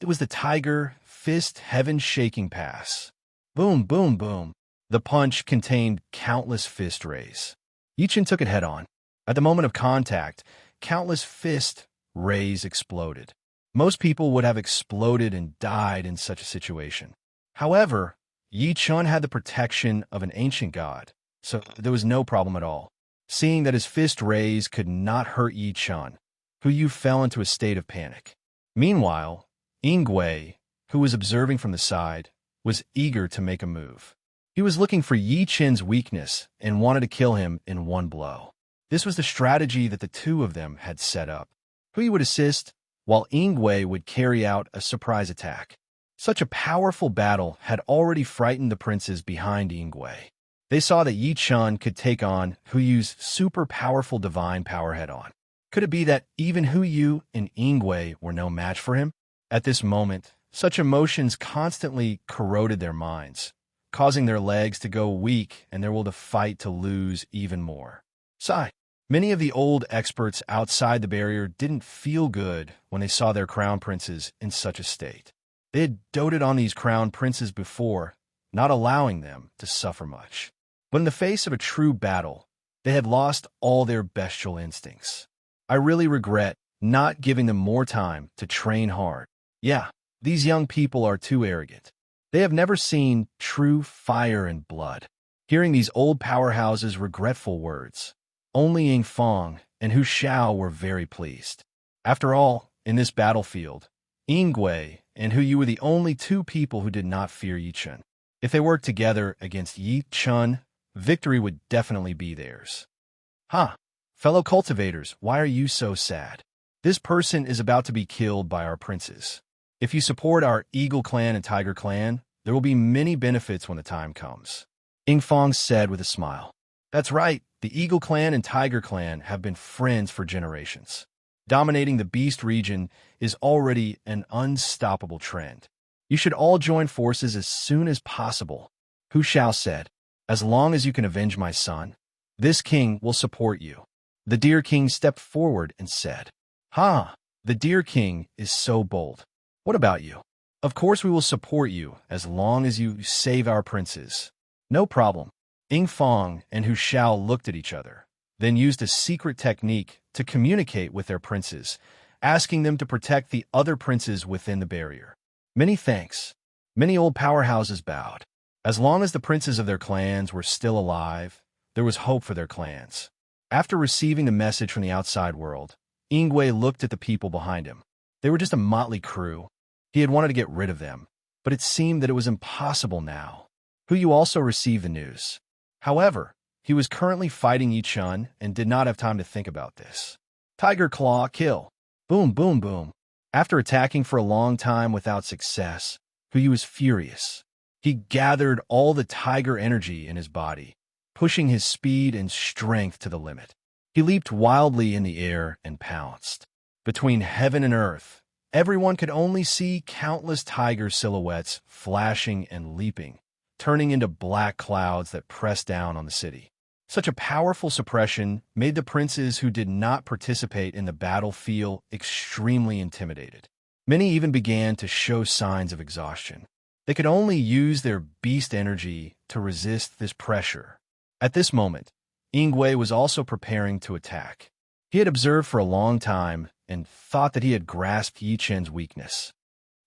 It was the Tiger Fist Heaven-Shaking Pass. Boom, boom, boom. The punch contained countless fist rays. Yi Chen took it head-on. At the moment of contact, countless fist rays exploded. Most people would have exploded and died in such a situation. However, Yi Chun had the protection of an ancient god, so there was no problem at all. Seeing that his fist rays could not hurt Yi Chun, Hu Yu fell into a state of panic. Meanwhile, Ying Wei, who was observing from the side, was eager to make a move. He was looking for Yi Chen's weakness and wanted to kill him in one blow. This was the strategy that the two of them had set up. Hu Yu would assist, while Ying Wei would carry out a surprise attack. Such a powerful battle had already frightened the princes behind Ying Wei. They saw that Yi Chun could take on Hu Yu's super powerful divine power head-on. Could it be that even Hu Yu and Ying Wei were no match for him? At this moment, such emotions constantly corroded their minds, causing their legs to go weak and their will to fight to lose even more. Sigh. Many of the old experts outside the barrier didn't feel good when they saw their crown princes in such a state. They had doted on these crown princes before, not allowing them to suffer much. But in the face of a true battle, they had lost all their bestial instincts. I really regret not giving them more time to train hard. Yeah, these young people are too arrogant. They have never seen true fire and blood. Hearing these old powerhouses' regretful words, only Ying Fong and Hu Xiao were very pleased. After all, in this battlefield, Ying Wei and Hu Yu were the only two people who did not fear Yi Chun. If they worked together against Yi Chun, victory would definitely be theirs. Fellow cultivators, why are you so sad? This person is about to be killed by our princes. If you support our Eagle Clan and Tiger Clan, there will be many benefits when the time comes. Ying Fong said with a smile. That's right, the Eagle Clan and Tiger Clan have been friends for generations. Dominating the Beast region is already an unstoppable trend. You should all join forces as soon as possible. Hu Xiao said, as long as you can avenge my son, this king will support you. The Deer King stepped forward and said, the Deer King is so bold. What about you? Of course we will support you as long as you save our princes. No problem. Ying Fong and Hu Xiao looked at each other, then used a secret technique to communicate with their princes, asking them to protect the other princes within the barrier. Many thanks. Many old powerhouses bowed. As long as the princes of their clans were still alive, there was hope for their clans. After receiving the message from the outside world, Ying Wei looked at the people behind him. They were just a motley crew. He had wanted to get rid of them, but it seemed that it was impossible now. Hu Yu also received the news. However, he was currently fighting Yi Chun and did not have time to think about this. Tiger Claw, kill. Boom, boom, boom. After attacking for a long time without success, Hu Yu was furious. He gathered all the tiger energy in his body, pushing his speed and strength to the limit. He leaped wildly in the air and pounced. Between heaven and earth, everyone could only see countless tiger silhouettes flashing and leaping, turning into black clouds that pressed down on the city. Such a powerful suppression made the princes who did not participate in the battle feel extremely intimidated. Many even began to show signs of exhaustion. They could only use their beast energy to resist this pressure. At this moment, Ingwe was also preparing to attack. He had observed for a long time and thought that he had grasped Yi Chen's weakness.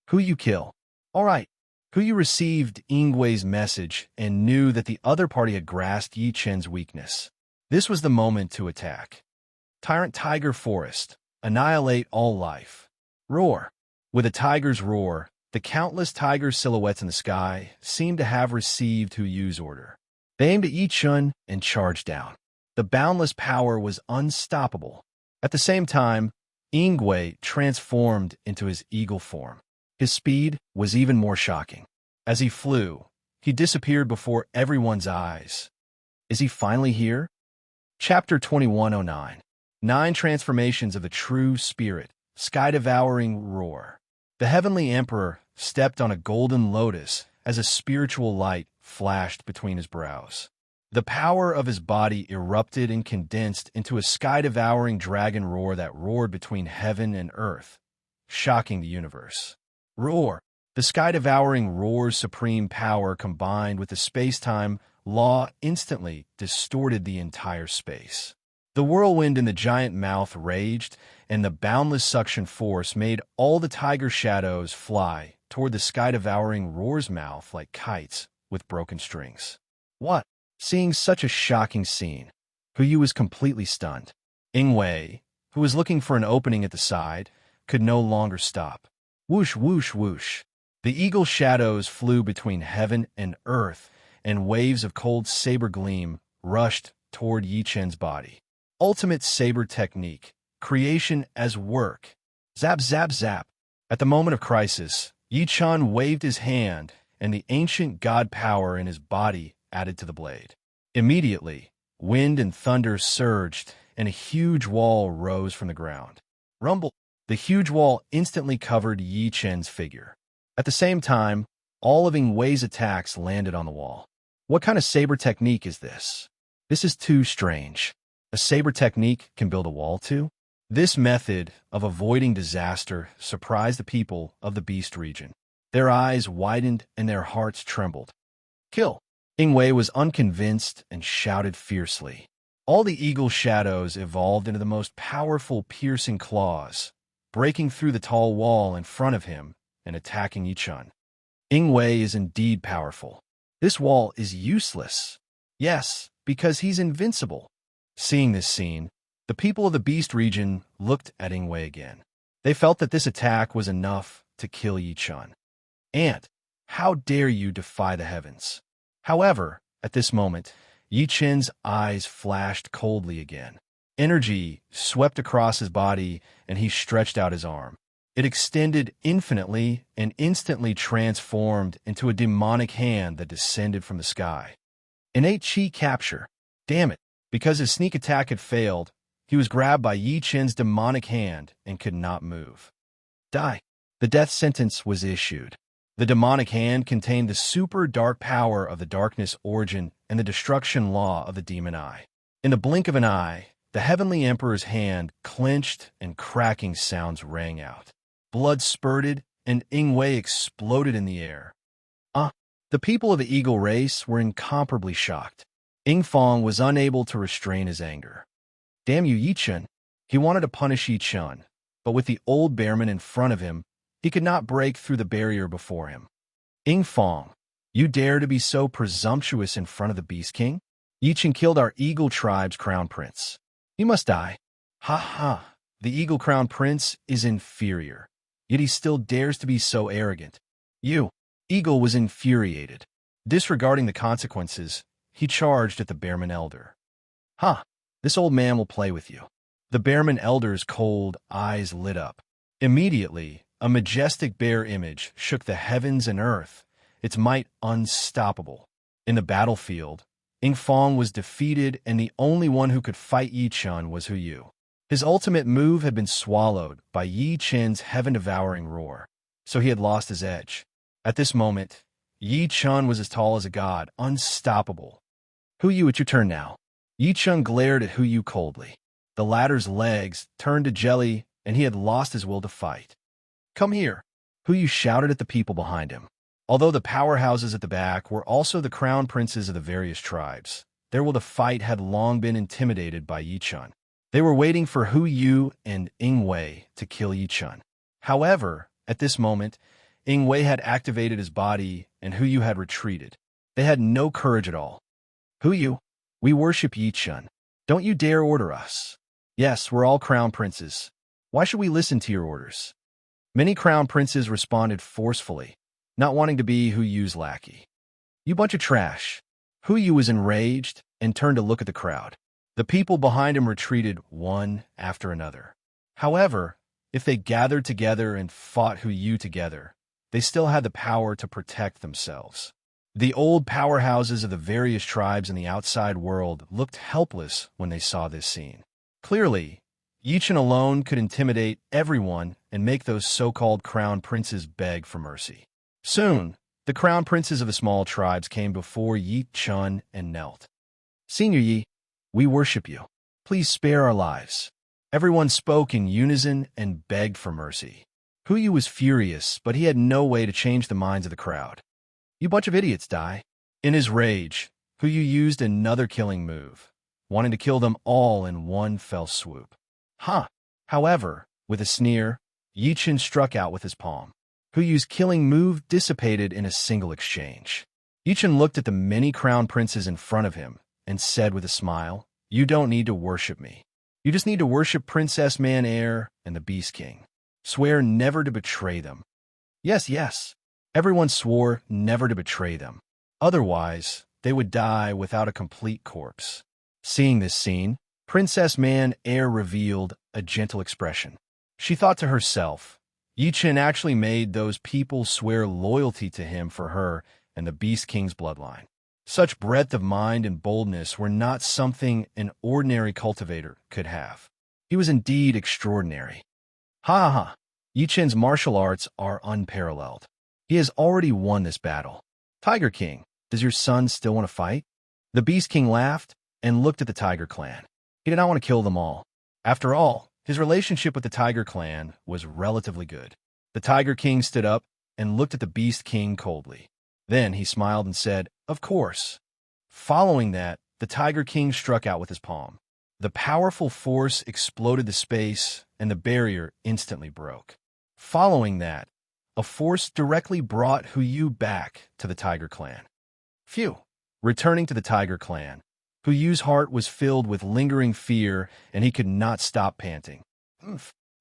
Who you kill? All right. Who you received Ingwe's message and knew that the other party had grasped Yi Chen's weakness. This was the moment to attack. Tyrant Tiger Forest. Annihilate all life. Roar. With a tiger's roar, the countless tiger silhouettes in the sky seemed to have received Hu Yu's order. They aimed at Yi Chen and charged down. The boundless power was unstoppable. At the same time, Ingwe transformed into his eagle form. His speed was even more shocking. As he flew, he disappeared before everyone's eyes. Is he finally here? Chapter 2109. 9 Transformations of the True Spirit. Sky-devouring roar. The Heavenly Emperor stepped on a golden lotus as a spiritual light flashed between his brows. The power of his body erupted and condensed into a sky-devouring dragon roar that roared between heaven and earth, shocking the universe. Roar. The sky-devouring roar's supreme power combined with the space-time law instantly distorted the entire space. The whirlwind in the giant mouth raged, and the boundless suction force made all the tiger shadows fly toward the sky-devouring roar's mouth like kites with broken strings. What? Seeing such a shocking scene, Hu Yu was completely stunned. Ingwe, who was looking for an opening at the side, could no longer stop. Whoosh, whoosh, whoosh. The eagle shadows flew between heaven and earth, and waves of cold saber gleam rushed toward Yi Chen's body. Ultimate saber technique. Creation as work. Zap, zap, zap. At the moment of crisis, Yi Chen waved his hand, and the ancient god power in his body added to the blade. Immediately, wind and thunder surged, and a huge wall rose from the ground. Rumble. The huge wall instantly covered Yi Chen's figure. At the same time, all of Ingwe's attacks landed on the wall. What kind of saber technique is this? This is too strange. A saber technique can build a wall too? This method of avoiding disaster surprised the people of the Beast region. Their eyes widened and their hearts trembled. Kill! Ingwe was unconvinced and shouted fiercely. All the eagle shadows evolved into the most powerful piercing claws, breaking through the tall wall in front of him and attacking Yi Chen. Ingwe is indeed powerful. This wall is useless. Yes, because he's invincible. Seeing this scene, the people of the Beast region looked at Ingwe again. They felt that this attack was enough to kill Yi Chen. Ant, how dare you defy the heavens? However, at this moment, Yi Chen's eyes flashed coldly again. Energy swept across his body, and he stretched out his arm. It extended infinitely and instantly transformed into a demonic hand that descended from the sky. Innate chi capture. Damn it. Because his sneak attack had failed, he was grabbed by Yi Chen's demonic hand and could not move. Die. The death sentence was issued. The demonic hand contained the super dark power of the darkness origin and the destruction law of the demon eye. In the blink of an eye, the Heavenly Emperor's hand clenched and cracking sounds rang out. Blood spurted and Ingwe exploded in the air. The people of the eagle race were incomparably shocked. Ingfang was unable to restrain his anger. Damn you, Yi Chen. He wanted to punish Yi Chen, but with the old bearman in front of him, he could not break through the barrier before him. Ingfang, you dare to be so presumptuous in front of the Beast King? Yi Chen killed our Eagle Tribe's crown prince. He must die. Ha ha, the Eagle Crown Prince is inferior, yet he still dares to be so arrogant. You, Eagle was infuriated. Disregarding the consequences, he charged at the Bearman Elder. Ha, this old man will play with you. The Bearman Elder's cold eyes lit up. Immediately, a majestic bear image shook the heavens and earth, its might unstoppable. In the battlefield, Ingfang was defeated, and the only one who could fight Yi Chen was Hu Yu. His ultimate move had been swallowed by Yi Chen's heaven-devouring roar, so he had lost his edge. At this moment, Yi Chun was as tall as a god, unstoppable. Hu Yu, it's your turn now. Yi Chun glared at Hu Yu coldly. The latter's legs turned to jelly, and he had lost his will to fight. Come here. Hu Yu shouted at the people behind him. Although the powerhouses at the back were also the crown princes of the various tribes, their will to fight had long been intimidated by Yi Chun. They were waiting for Hu Yu and Ying Wei to kill Yi Chun. However, at this moment, Ying Wei had activated his body and Hu Yu had retreated. They had no courage at all. Hu Yu, we worship Yi Chun. Don't you dare order us. Yes, we're all crown princes. Why should we listen to your orders? Many crown princes responded forcefully, not wanting to be Hu Yu's lackey. You bunch of trash. Hu Yu was enraged and turned to look at the crowd. The people behind him retreated one after another. However, if they gathered together and fought Hu Yu together, they still had the power to protect themselves. The old powerhouses of the various tribes in the outside world looked helpless when they saw this scene. Clearly, Yi Chun alone could intimidate everyone and make those so-called crown princes beg for mercy. Soon, the crown princes of the small tribes came before Yi Chun and knelt. Senior Yi, we worship you. Please spare our lives. Everyone spoke in unison and begged for mercy. Hu Yu was furious, but he had no way to change the minds of the crowd. You bunch of idiots, die. In his rage, Hu Yu used another killing move, wanting to kill them all in one fell swoop. However, with a sneer, Yi Chun struck out with his palm. Hu Yu's killing move dissipated in a single exchange. Yi Chun looked at the many crown princes in front of him and said with a smile, You don't need to worship me. You just need to worship Princess Man Air and the Beast King. Swear never to betray them. Yes. Everyone swore never to betray them. Otherwise, they would die without a complete corpse. Seeing this scene, Princess Man Air revealed a gentle expression. She thought to herself, Yi Chun actually made those people swear loyalty to him for her and the Beast King's bloodline. Such breadth of mind and boldness were not something an ordinary cultivator could have. He was indeed extraordinary. Yi Chun's martial arts are unparalleled. He has already won this battle. Tiger King, does your son still want to fight? The Beast King laughed and looked at the Tiger Clan. He did not want to kill them all. After all, his relationship with the Tiger Clan was relatively good. The Tiger King stood up and looked at the Beast King coldly. Then he smiled and said, Of course. Following that, the Tiger King struck out with his palm. The powerful force exploded the space, and the barrier instantly broke. Following that, a force directly brought Hu Yu back to the Tiger Clan. Phew! Returning to the Tiger Clan, Hu Yu's heart was filled with lingering fear, and he could not stop panting.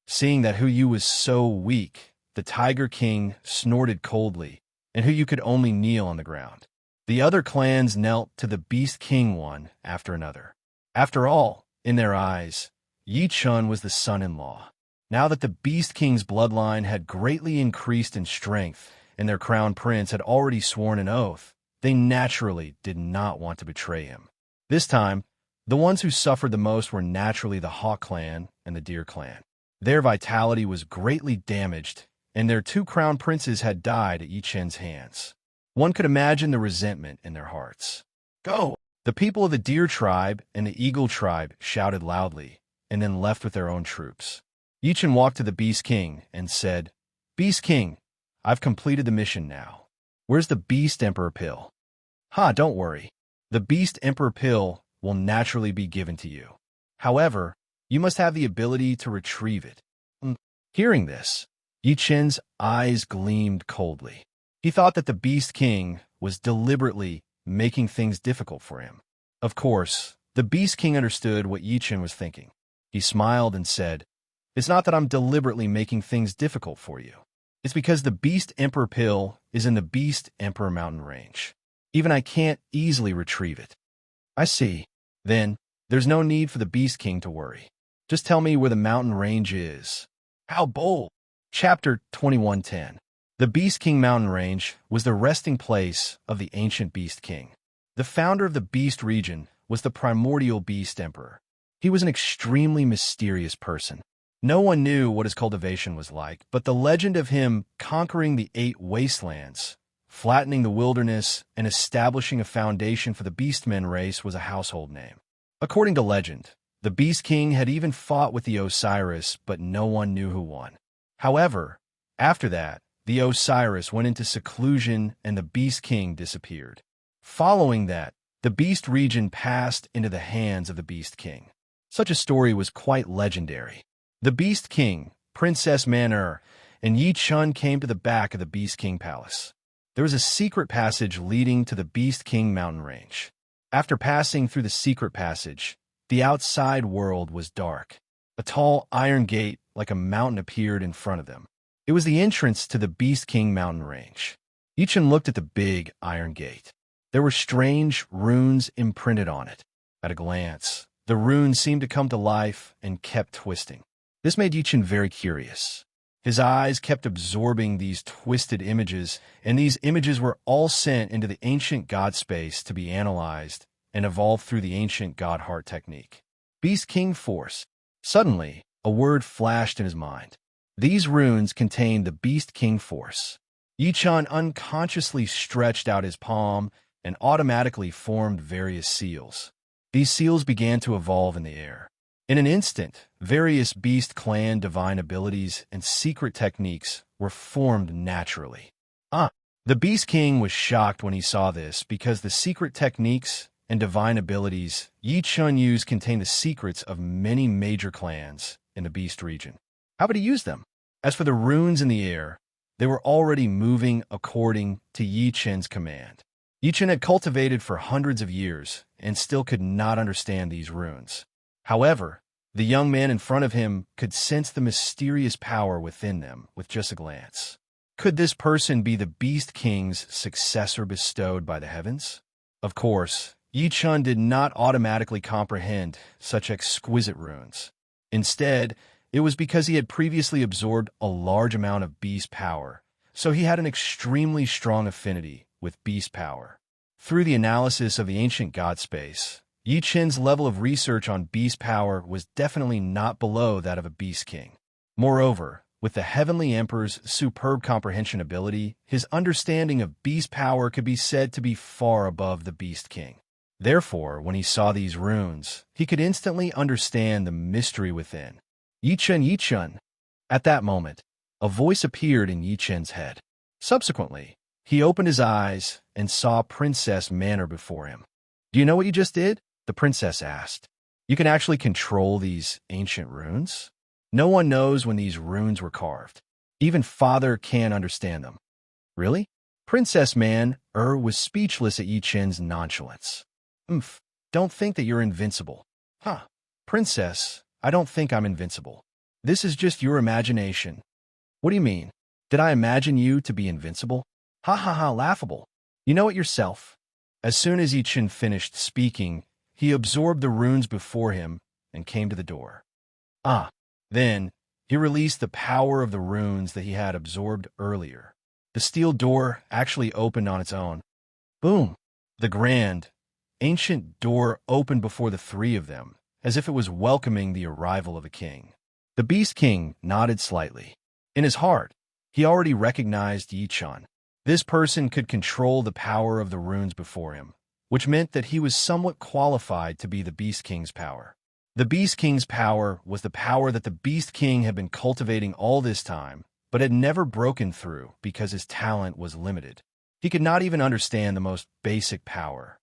Seeing that Hu Yu was so weak, the Tiger King snorted coldly, and Hu Yu could only kneel on the ground. The other clans knelt to the Beast King one after another. After all, in their eyes, Yi Chun was the son-in-law. Now that the Beast King's bloodline had greatly increased in strength and their crown prince had already sworn an oath, they naturally did not want to betray him. This time, the ones who suffered the most were naturally the Hawk clan and the Deer clan. Their vitality was greatly damaged, and their two crown princes had died at Yi Chun's hands. One could imagine the resentment in their hearts. Go! The people of the Deer tribe and the Eagle tribe shouted loudly, and then left with their own troops. Yi Chun walked to the Beast King and said, Beast King, I've completed the mission now. Where's the Beast Emperor pill? Don't worry. The Beast Emperor pill will naturally be given to you. However, you must have the ability to retrieve it. Hearing this, Yi Chun's eyes gleamed coldly. He thought that the Beast King was deliberately making things difficult for him. Of course, the Beast King understood what Yi Chun was thinking. He smiled and said, It's not that I'm deliberately making things difficult for you. It's because the Beast Emperor pill is in the Beast Emperor mountain range. Even I can't easily retrieve it. I see. Then, there's no need for the Beast King to worry. Just tell me where the mountain range is. How bold! Chapter 2110. The Beast King mountain range was the resting place of the ancient Beast King. The founder of the Beast region was the primordial Beast Emperor. He was an extremely mysterious person. No one knew what his cultivation was like, but the legend of him conquering the 8 wastelands flattening the wilderness and establishing a foundation for the Beastmen race was a household name. According to legend, the Beast King had even fought with the Osiris, but no one knew who won. However, after that, the Osiris went into seclusion and the Beast King disappeared. Following that, the Beast region passed into the hands of the Beast King. Such a story was quite legendary. The Beast King, Princess Manur, and Yi Chun came to the back of the Beast King palace. There was a secret passage leading to the Beast King mountain range. After passing through the secret passage, the outside world was dark. A tall iron gate like a mountain appeared in front of them. It was the entrance to the Beast King mountain range. Yi Chun looked at the big iron gate. There were strange runes imprinted on it. At a glance, the runes seemed to come to life and kept twisting. This made Yi Chun very curious. His eyes kept absorbing these twisted images, and these images were all sent into the ancient god space to be analyzed and evolved through the ancient god heart technique. Beast King Force. Suddenly, a word flashed in his mind. These runes contained the Beast King Force. Yi Chun unconsciously stretched out his palm and automatically formed various seals. These seals began to evolve in the air. In an instant, various Beast Clan divine abilities and secret techniques were formed naturally. The Beast King was shocked when he saw this because the secret techniques and divine abilities Yi Chun used contained the secrets of many major clans in the Beast region. How would he use them? As for the runes in the air, they were already moving according to Yi Chun's command. Yi Chun had cultivated for hundreds of years and still could not understand these runes. However, the young man in front of him could sense the mysterious power within them with just a glance. Could this person be the Beast King's successor bestowed by the heavens? Of course, Yi Chun did not automatically comprehend such exquisite runes. Instead, it was because he had previously absorbed a large amount of beast power, so he had an extremely strong affinity with beast power. Through the analysis of the ancient god space, Yi Chun's level of research on beast power was definitely not below that of a Beast King. Moreover, with the Heavenly Emperor's superb comprehension ability, his understanding of beast power could be said to be far above the Beast King. Therefore, when he saw these runes, he could instantly understand the mystery within. Yi Chun, Yi Chun. At that moment, a voice appeared in Yi Chun's head. Subsequently, he opened his eyes and saw Princess Manor before him. Do you know what you just did? The princess asked. You can actually control these ancient runes? No one knows when these runes were carved. Even Father can't understand them. Really? Princess Manor was speechless at Yi Chun's nonchalance. Don't think that you're invincible. Princess, I don't think I'm invincible. This is just your imagination. What do you mean? Did I imagine you to be invincible? Laughable. You know it yourself. As soon as Yi Chun finished speaking, he absorbed the runes before him and came to the door. Then, he released the power of the runes that he had absorbed earlier. The steel door actually opened on its own. Boom! The grand, ancient door opened before the three of them, as if it was welcoming the arrival of a king. The Beast King nodded slightly. In his heart, he already recognized Yi Chun. This person could control the power of the runes before him, which meant that he was somewhat qualified to be the Beast King's power. The Beast King's power was the power that the Beast King had been cultivating all this time, but had never broken through because his talent was limited. He could not even understand the most basic power.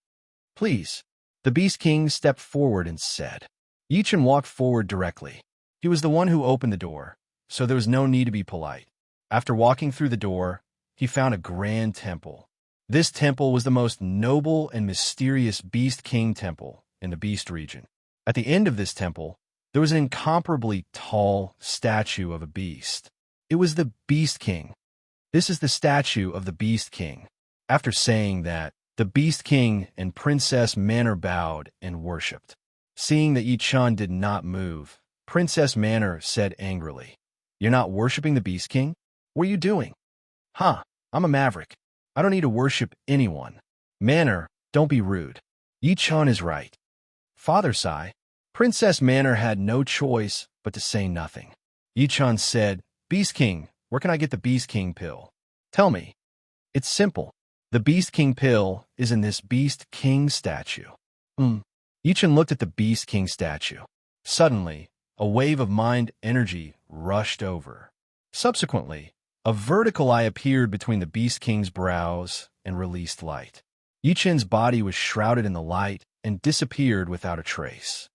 Please, the Beast King stepped forward and said. Yi Chun walked forward directly. He was the one who opened the door, so there was no need to be polite. After walking through the door, he found a grand temple. This temple was the most noble and mysterious Beast King temple in the Beast region. At the end of this temple, there was an incomparably tall statue of a beast. It was the Beast King. This is the statue of the Beast King. After saying that, the Beast King and Princess Manor bowed and worshipped. Seeing that Yi Chun did not move, Princess Manor said angrily, You're not worshipping the Beast King? What are you doing? I'm a maverick. I don't need to worship anyone. Manor, don't be rude. Yi Chun is right. Father sigh. Princess Manor had no choice but to say nothing. Yi Chun said, Beast King, where can I get the Beast King pill? Tell me. It's simple. The Beast King pill is in this Beast King statue. Yichen looked at the Beast King statue. Suddenly, a wave of mind energy rushed over. Subsequently, a vertical eye appeared between the Beast King's brows and released light. Yichen's body was shrouded in the light and disappeared without a trace.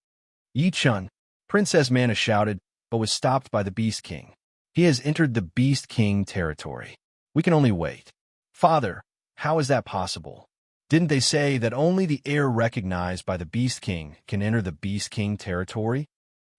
Yichen, Princess Mana shouted, but was stopped by the Beast King. He has entered the Beast King territory. We can only wait. Father, how is that possible? Didn't they say that only the heir recognized by the Beast King can enter the Beast King territory?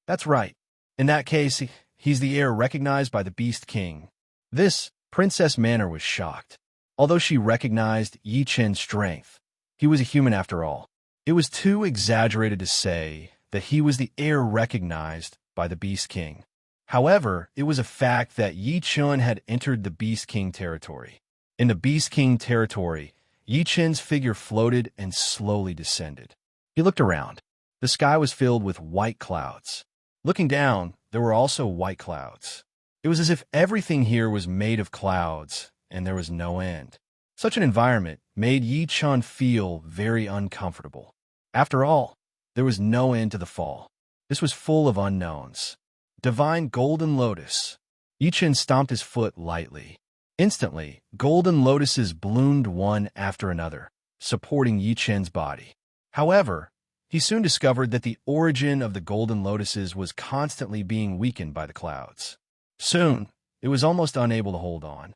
That's right. In that case, he's the heir recognized by the Beast King. This, Princess Manor was shocked. Although she recognized Yichen's strength, he was a human after all. It was too exaggerated to say that he was the heir recognized by the Beast King. However, it was a fact that Yichen had entered the Beast King territory. In the Beast King territory, Yichen's figure floated and slowly descended. He looked around. The sky was filled with white clouds. Looking down, there were also white clouds. It was as if everything here was made of clouds, and there was no end. Such an environment made Yichen feel very uncomfortable. After all, there was no end to the fall. This was full of unknowns. Divine Golden Lotus. Yichen stomped his foot lightly. Instantly, golden lotuses bloomed one after another, supporting Yichen's body. However, he soon discovered that the origin of the golden lotuses was constantly being weakened by the clouds. Soon, it was almost unable to hold on.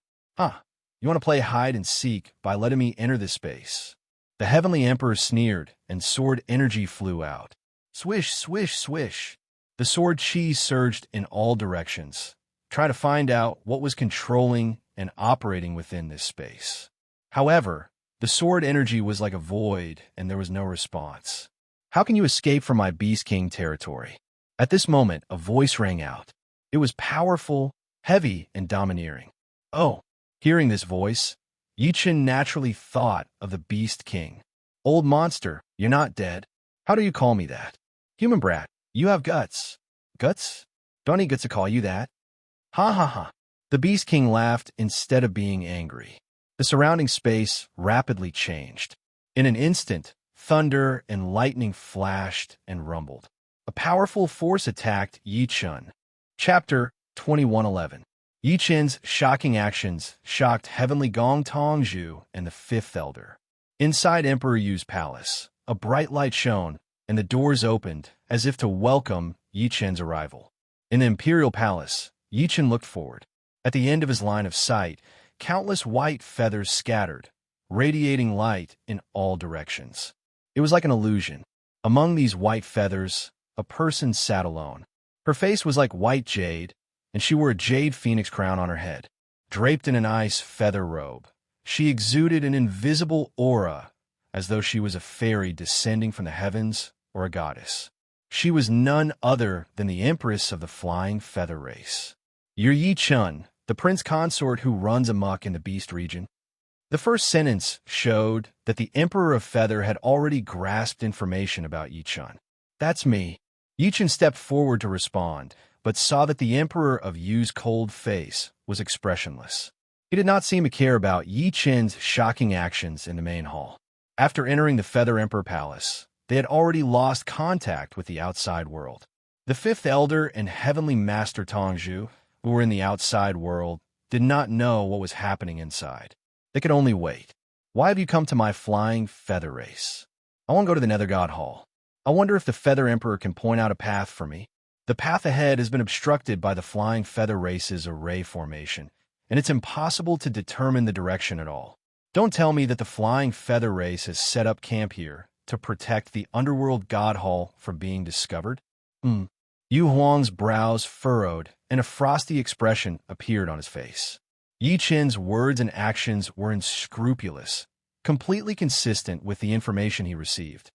You want to play hide and seek by letting me enter this space? The Heavenly Emperor sneered, and sword energy flew out. Swish, swish, swish. The sword chi surged in all directions, trying to find out what was controlling and operating within this space. However, the sword energy was like a void, and there was no response. How can you escape from my Beast King territory? At this moment, a voice rang out. It was powerful, heavy, and domineering. Oh, hearing this voice, Yichen naturally thought of the Beast King. Old monster, you're not dead. How do you call me that? Human brat, you have guts. Guts? Don't he get to call you that? Ha ha ha. The Beast King laughed instead of being angry. The surrounding space rapidly changed. In an instant, thunder and lightning flashed and rumbled. A powerful force attacked Yichen. Chapter 2111. Yichen's shocking actions shocked Heavenly Gong Tongzhu and the Fifth Elder. Inside Emperor Yu's palace, a bright light shone, and the doors opened as if to welcome Yichen's arrival. In the Imperial Palace, Yichen looked forward. At the end of his line of sight, countless white feathers scattered, radiating light in all directions. It was like an illusion. Among these white feathers, a person sat alone. Her face was like white jade, and she wore a jade phoenix crown on her head. Draped in an ice feather robe, she exuded an invisible aura, as though she was a fairy descending from the heavens or a goddess. She was none other than the Empress of the Flying Feather Race. Yichen, the prince consort who runs amok in the Beast region. The first sentence showed that the Emperor of Feather had already grasped information about Yichen. That's me. Yichen stepped forward to respond, but saw that the Emperor of Yu's cold face was expressionless. He did not seem to care about Yichen's shocking actions in the main hall. After entering the Feather Emperor Palace, they had already lost contact with the outside world. The Fifth Elder and Heavenly Master Tongzhu, who were in the outside world, did not know what was happening inside. They could only wait. Why have you come to my Flying Feather Race? I want to go to the Nether God Hall. I wonder if the Feather Emperor can point out a path for me. The path ahead has been obstructed by the Flying Feather Race's array formation, and it's impossible to determine the direction at all. Don't tell me that the Flying Feather Race has set up camp here to protect the Underworld God Hall from being discovered? Yu Huang's brows furrowed, and a frosty expression appeared on his face. Yichen's words and actions were unscrupulous, completely consistent with the information he received.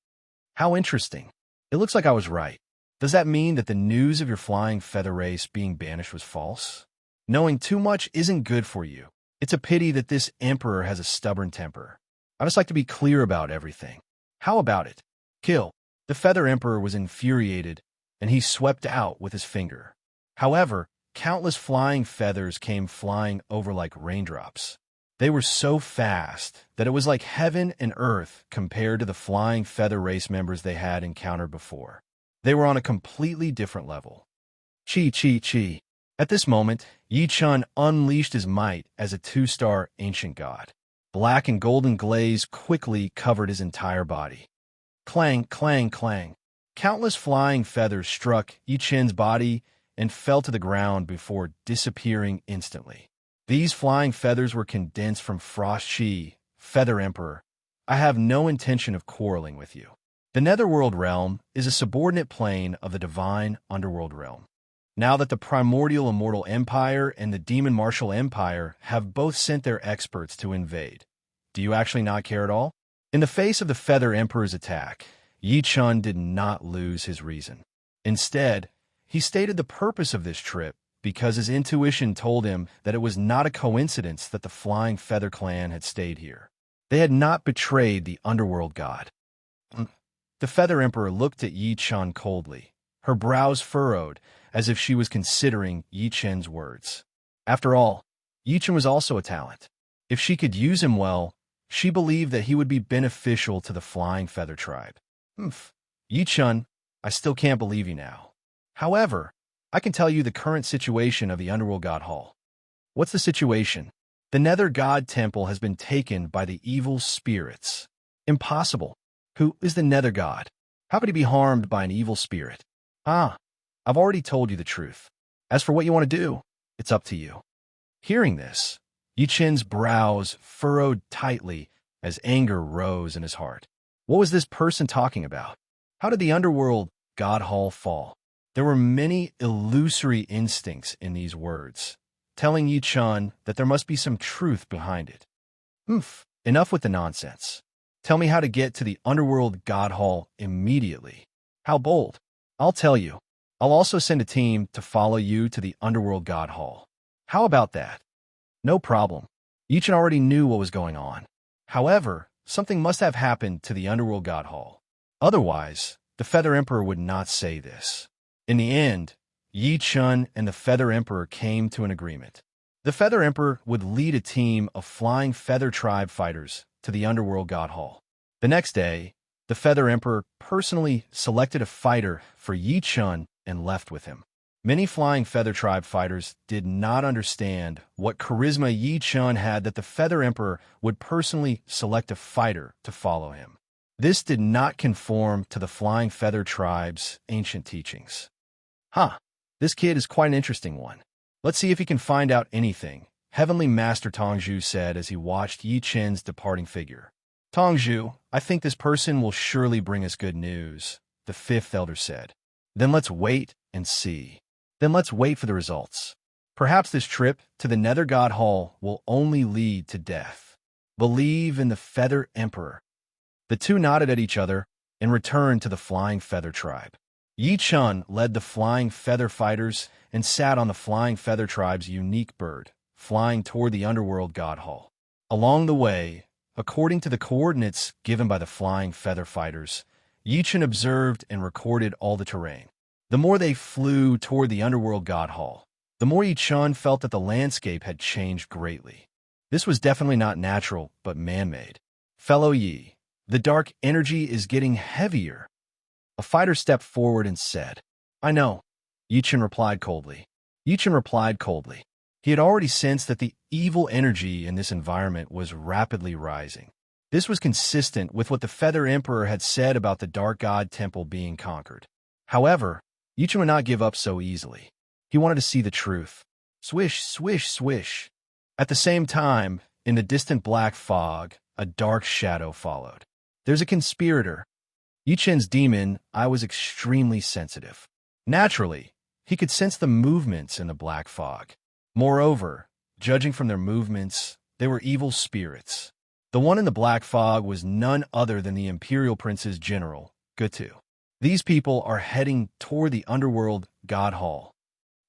How interesting. It looks like I was right. Does that mean that the news of your Flying Feather Race being banished was false? Knowing too much isn't good for you. It's a pity that this emperor has a stubborn temper. I just like to be clear about everything. How about it? Kill. The Feather Emperor was infuriated, and he swept out with his finger. However, countless flying feathers came flying over like raindrops. They were so fast that it was like heaven and earth compared to the flying feather race members they had encountered before. They were on a completely different level. Chi, chi, chi. At this moment, Yi Chun unleashed his might as a two-star ancient god. Black and golden glaze quickly covered his entire body. Clang, clang, clang. Countless flying feathers struck Yi Chun's body and fell to the ground before disappearing instantly. These flying feathers were condensed from Frost Chi, Feather Emperor. I have no intention of quarreling with you. The Netherworld realm is a subordinate plane of the divine underworld realm. Now that the primordial immortal empire and the demon martial empire have both sent their experts to invade, do you actually not care at all? In the face of the Feather Emperor's attack, Yi Chun did not lose his reason. Instead, he stated the purpose of this trip because his intuition told him that it was not a coincidence that the Flying Feather Clan had stayed here. They had not betrayed the underworld god. The Feather Emperor looked at Yi Chun coldly, her brows furrowed, as if she was considering Yi Chun's words. After all, Yi Chun was also a talent. If she could use him well, she believed that he would be beneficial to the Flying Feather tribe. Yi Chun, I still can't believe you now. However, I can tell you the current situation of the Underworld God Hall. What's the situation? The Nether God Temple has been taken by the evil spirits. Impossible. Who is the Nether God? How could he be harmed by an evil spirit? I've already told you the truth. As for what you want to do, it's up to you. Hearing this, Yi Chun's brows furrowed tightly as anger rose in his heart. What was this person talking about? How did the Underworld God Hall fall? There were many illusory instincts in these words, telling Yi Chun that there must be some truth behind it. Enough with the nonsense. Tell me how to get to the Underworld God Hall immediately. How bold. I'll tell you. I'll also send a team to follow you to the Underworld God Hall. How about that? No problem. Yi Chun already knew what was going on. However, something must have happened to the Underworld God Hall. Otherwise, the Feather Emperor would not say this. In the end, Yi Chun and the Feather Emperor came to an agreement. The Feather Emperor would lead a team of flying feather tribe fighters to the Underworld God Hall. The next day, the Feather Emperor personally selected a fighter for Yi Chun and left with him. Many flying feather tribe fighters did not understand what charisma Yi Chun had that the Feather Emperor would personally select a fighter to follow him. This did not conform to the flying feather tribe's ancient teachings. This kid is quite an interesting one. Let's see if he can find out anything, Heavenly Master Tongzhu said as he watched Yi Chun's departing figure. Tongzhu, I think this person will surely bring us good news, the fifth elder said. Then let's wait and see. Then let's wait for the results. Perhaps this trip to the Nether God Hall will only lead to death. Believe in the Feather Emperor. The two nodded at each other and returned to the Flying Feather tribe. Yi Chun led the Flying Feather fighters and sat on the Flying Feather tribe's unique bird, flying toward the Underworld God Hall. Along the way, according to the coordinates given by the Flying Feather fighters, Yi Chun observed and recorded all the terrain. The more they flew toward the Underworld God Hall, the more Yi Chun felt that the landscape had changed greatly. This was definitely not natural, but man-made. Fellow Yi, the dark energy is getting heavier. A fighter stepped forward and said, I know, Yi Chun replied coldly. He had already sensed that the evil energy in this environment was rapidly rising. This was consistent with what the Feather Emperor had said about the Dark God Temple being conquered. However, Yi Chun would not give up so easily. He wanted to see the truth. Swish, swish, swish. At the same time, in the distant black fog, a dark shadow followed. There's a conspirator. Yi Chun's demon eye was extremely sensitive. Naturally, he could sense the movements in the black fog. Moreover, judging from their movements, they were evil spirits. The one in the black fog was none other than the Imperial Prince's general, Gutu. These people are heading toward the Underworld God Hall.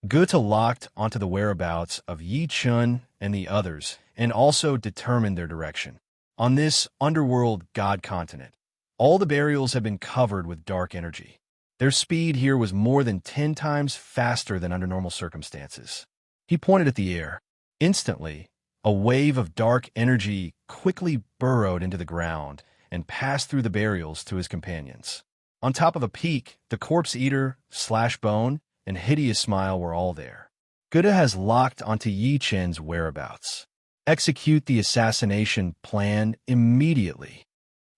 Gutu locked onto the whereabouts of Yi Chun and the others and also determined their direction. On this Underworld God continent, all the burials have been covered with dark energy. Their speed here was more than 10 times faster than under normal circumstances. He pointed at the air. Instantly, A wave of dark energy quickly burrowed into the ground and passed through the burials to his companions. On top of a peak, the corpse eater, Slash Bone, and Hideous Smile were all there. Gouda has locked onto Yi Chen's whereabouts. Execute the assassination plan immediately.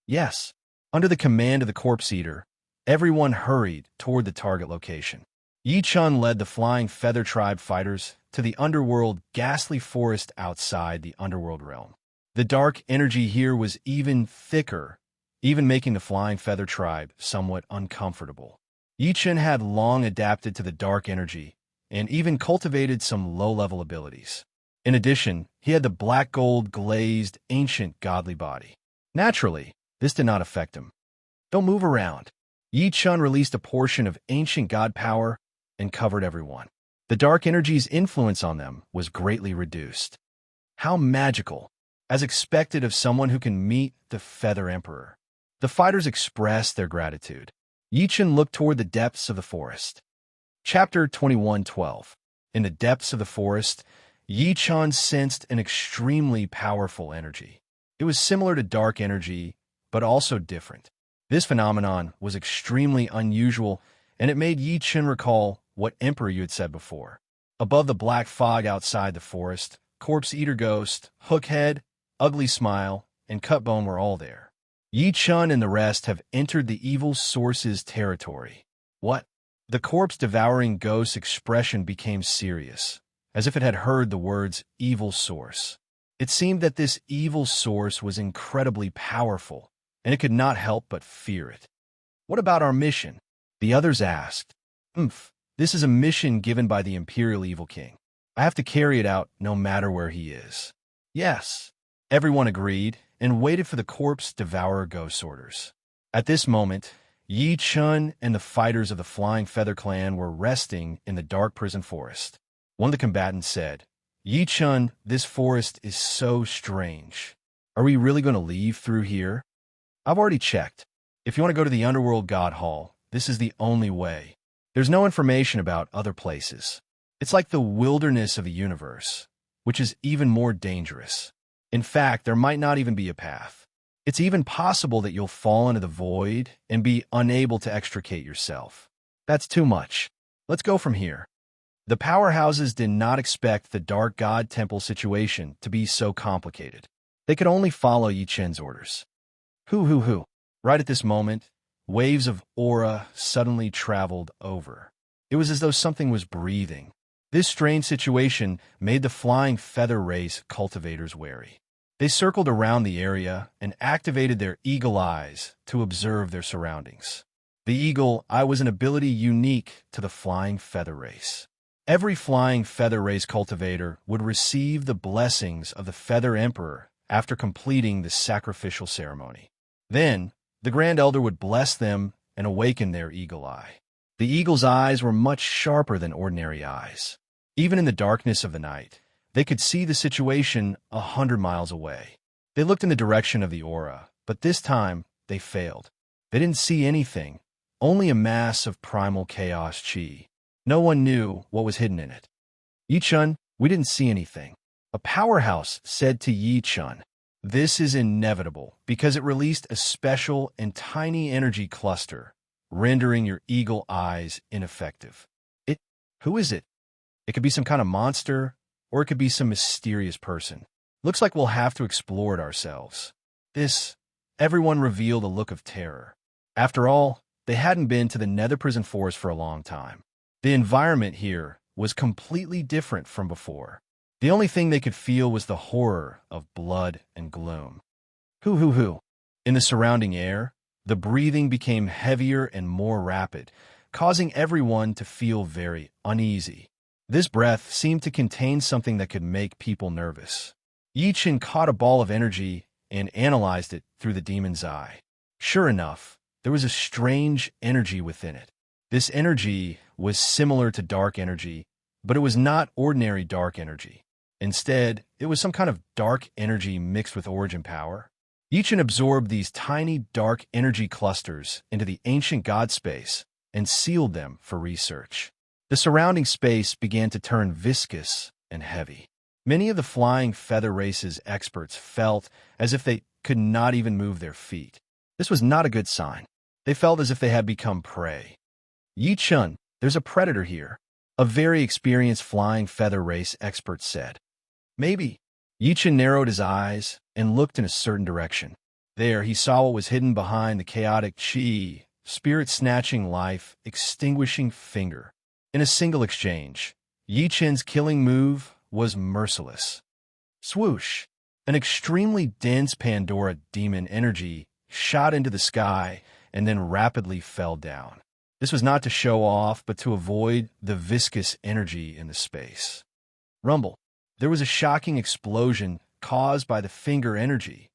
Yes. Under the command of the corpse eater, everyone hurried toward the target location. Yi Chen led the Flying Feather Tribe fighters to the underworld ghastly forest outside the underworld realm. The dark energy here was even thicker, even making the Flying Feather Tribe somewhat uncomfortable. Yi Chen had long adapted to the dark energy and even cultivated some low-level abilities. In addition, he had the black gold glazed ancient godly body. Naturally, this did not affect him. Don't move around. Yi Chen released a portion of ancient god power and covered everyone. The dark energy's influence on them was greatly reduced. How magical, as expected of someone who can meet the Feather Emperor. The fighters expressed their gratitude. Yi Chen looked toward the depths of the forest. Chapter 21:12. In the depths of the forest, Yi Chen sensed an extremely powerful energy. It was similar to dark energy, but also different. This phenomenon was extremely unusual, and it made Yi Chen recall what Emperor you had said before. Above the black fog outside the forest, Corpse Eater Ghost, Hookhead, Ugly Smile, and Cutbone were all there. Yi Chen and the rest have entered the evil source's territory. What? The corpse-devouring ghost's expression became serious, as if it had heard the words evil source. It seemed that this evil source was incredibly powerful, and it could not help but fear it. What about our mission? The others asked. This is a mission given by the Imperial Evil King. I have to carry it out no matter where he is. Yes. Everyone agreed and waited for the corpse-devourer ghost orders. At this moment, Yi Chen and the fighters of the Flying Feather Clan were resting in the dark prison forest. One of the combatants said, Yi Chen, this forest is so strange. Are we really going to leave through here? I've already checked. If you want to go to the Underworld God Hall, this is the only way. There's no information about other places. It's like the wilderness of the universe, which is even more dangerous. In fact, there might not even be a path. It's even possible that you'll fall into the void and be unable to extricate yourself. That's too much. Let's go from here. The powerhouses did not expect the Dark God Temple situation to be so complicated. They could only follow Yi Chen's orders. Hoo. Right at this moment, waves of aura suddenly traveled over. It was as though something was breathing. This strange situation made the Flying Feather Race cultivators wary. They circled around the area and activated their eagle eyes to observe their surroundings. The eagle eye was an ability unique to the Flying Feather Race. Every Flying Feather Race cultivator would receive the blessings of the Feather Emperor after completing the sacrificial ceremony. Then, the Grand Elder would bless them and awaken their eagle eye. The eagle's eyes were much sharper than ordinary eyes. Even in the darkness of the night, they could see the situation 100 miles away. They looked in the direction of the aura, but this time they failed. They didn't see anything, only a mass of primal chaos chi. No one knew what was hidden in it. Yi Chen, we didn't see anything. A powerhouse said to Yi Chen, this is inevitable because it released a special and tiny energy cluster, rendering your eagle eyes ineffective. Who is it? It could be some kind of monster, or it could be some mysterious person. Looks like we'll have to explore it ourselves. Everyone revealed a look of terror. After all, they hadn't been to the Nether Prison Forest for a long time. The environment here was completely different from before. The only thing they could feel was the horror of blood and gloom. Hoo. In the surrounding air, the breathing became heavier and more rapid, causing everyone to feel very uneasy. This breath seemed to contain something that could make people nervous. Yi Chen caught a ball of energy and analyzed it through the demon's eye. Sure enough, there was a strange energy within it. This energy was similar to dark energy, but it was not ordinary dark energy. Instead, it was some kind of dark energy mixed with origin power. Yi Chen absorbed these tiny dark energy clusters into the ancient god space and sealed them for research. The surrounding space began to turn viscous and heavy. Many of the flying feather race's experts felt as if they could not even move their feet. This was not a good sign. They felt as if they had become prey. Yi-chun, there's a predator here, a very experienced flying feather race expert said. Maybe. Yi-chun narrowed his eyes and looked in a certain direction. There, he saw what was hidden behind the chaotic chi, spirit-snatching life, extinguishing finger. In a single exchange, Yi-chun's killing move was merciless. Swoosh! An extremely dense Pandora demon energy shot into the sky and then rapidly fell down. This was not to show off, but to avoid the viscous energy in the space. Rumble. There was a shocking explosion caused by the finger energy.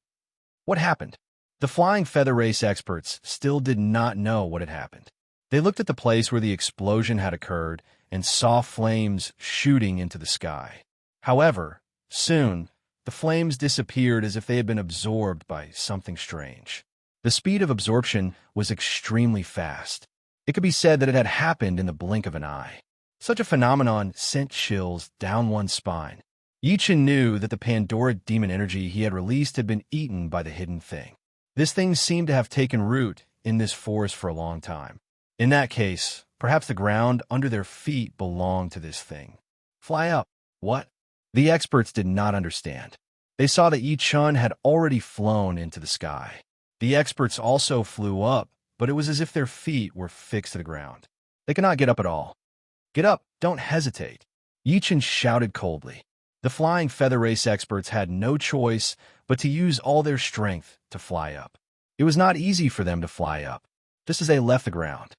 What happened? The flying feather race experts still did not know what had happened. They looked at the place where the explosion had occurred and saw flames shooting into the sky. However, soon, the flames disappeared as if they had been absorbed by something strange. The speed of absorption was extremely fast. It could be said that it had happened in the blink of an eye. Such a phenomenon sent chills down one's spine. Yi-chun knew that the Pandora demon energy he had released had been eaten by the hidden thing. This thing seemed to have taken root in this forest for a long time. In that case, perhaps the ground under their feet belonged to this thing. Fly up. What? The experts did not understand. They saw that Yi-chun had already flown into the sky. The experts also flew up, but it was as if their feet were fixed to the ground. They could not get up at all. Get up, don't hesitate. Yi-chun shouted coldly. The flying feather race experts had no choice but to use all their strength to fly up. It was not easy for them to fly up, just as they left the ground.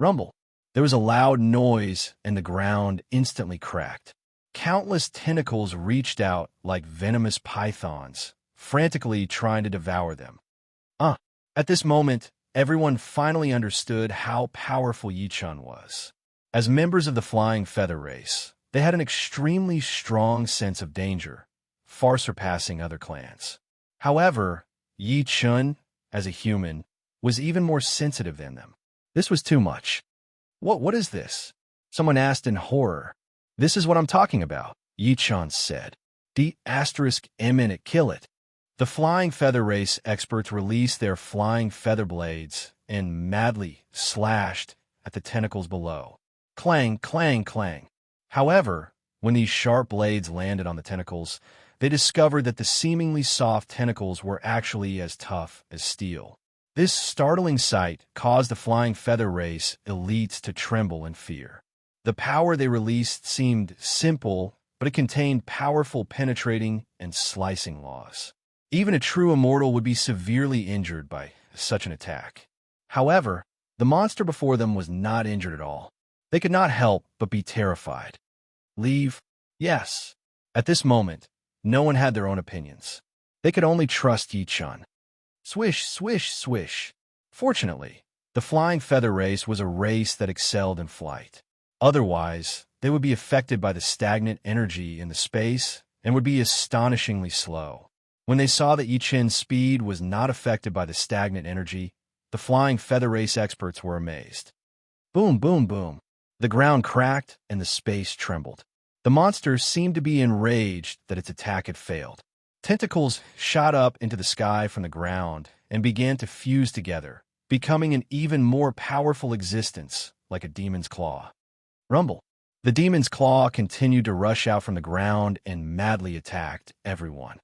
Rumble. There was a loud noise, and the ground instantly cracked. Countless tentacles reached out like venomous pythons, frantically trying to devour them. At this moment, everyone finally understood how powerful Yi-chun was. As members of the flying feather race, they had an extremely strong sense of danger, far surpassing other clans. However, Yi-chun, as a human, was even more sensitive than them. This was too much. What is this? Someone asked in horror. This is what I'm talking about, Yi-chun said. D***M kill it. The flying feather race experts released their flying feather blades and madly slashed at the tentacles below. Clang, clang, clang. However, when these sharp blades landed on the tentacles, they discovered that the seemingly soft tentacles were actually as tough as steel. This startling sight caused the flying feather race elites to tremble in fear. The power they released seemed simple, but it contained powerful penetrating and slicing laws. Even a true immortal would be severely injured by such an attack. However, the monster before them was not injured at all. They could not help but be terrified. Leave? Yes. At this moment, no one had their own opinions. They could only trust Yi-chun. Swish, swish, swish. Fortunately, the flying feather race was a race that excelled in flight. Otherwise, they would be affected by the stagnant energy in the space and would be astonishingly slow. When they saw that Yi-chun's speed was not affected by the stagnant energy, the flying feather race experts were amazed. Boom, boom, boom. The ground cracked and the space trembled. The monster seemed to be enraged that its attack had failed. Tentacles shot up into the sky from the ground and began to fuse together, becoming an even more powerful existence like a demon's claw. Rumble. The demon's claw continued to rush out from the ground and madly attacked everyone.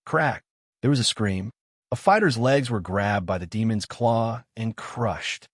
Crack. There was a scream. A fighter's legs were grabbed by the demon's claw and crushed.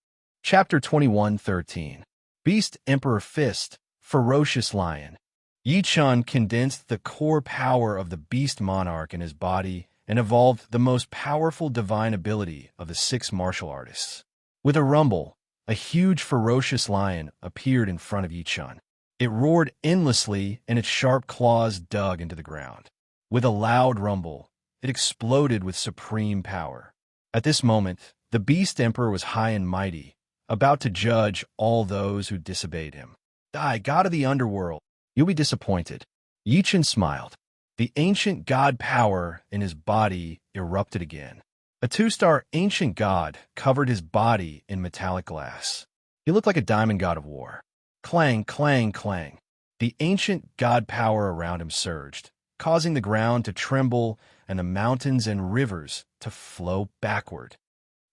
Chapter 21:13. Beast Emperor Fist, Ferocious Lion. Yi-chun condensed the core power of the beast monarch in his body and evolved the most powerful divine ability of the 6 martial artists. With a rumble, a huge ferocious lion appeared in front of Yi-chun. It roared endlessly and its sharp claws dug into the ground. With a loud rumble, it exploded with supreme power. At this moment, the Beast Emperor was high and mighty, about to judge all those who disobeyed him. Die, god of the underworld, you'll be disappointed. Yi-chun smiled. The ancient god power in his body erupted again. A 2-star ancient god covered his body in metallic glass. He looked like a diamond god of war. Clang, clang, clang. The ancient god power around him surged, causing the ground to tremble and the mountains and rivers to flow backward.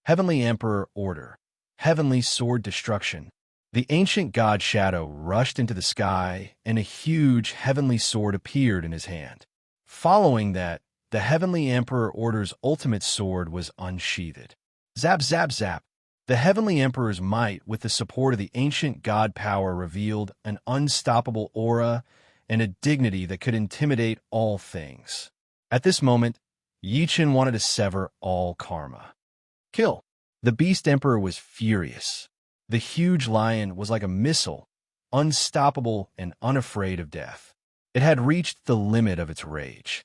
Heavenly Emperor Order. Heavenly Sword Destruction. The ancient god Shadow rushed into the sky, and a huge heavenly sword appeared in his hand. Following that, the Heavenly Emperor Order's ultimate sword was unsheathed. Zap, zap, zap. The Heavenly Emperor's might, with the support of the ancient god power, revealed an unstoppable aura and a dignity that could intimidate all things. At this moment, Yi Chen wanted to sever all karma. Kill. The Beast Emperor was furious. The huge lion was like a missile, unstoppable and unafraid of death. It had reached the limit of its rage.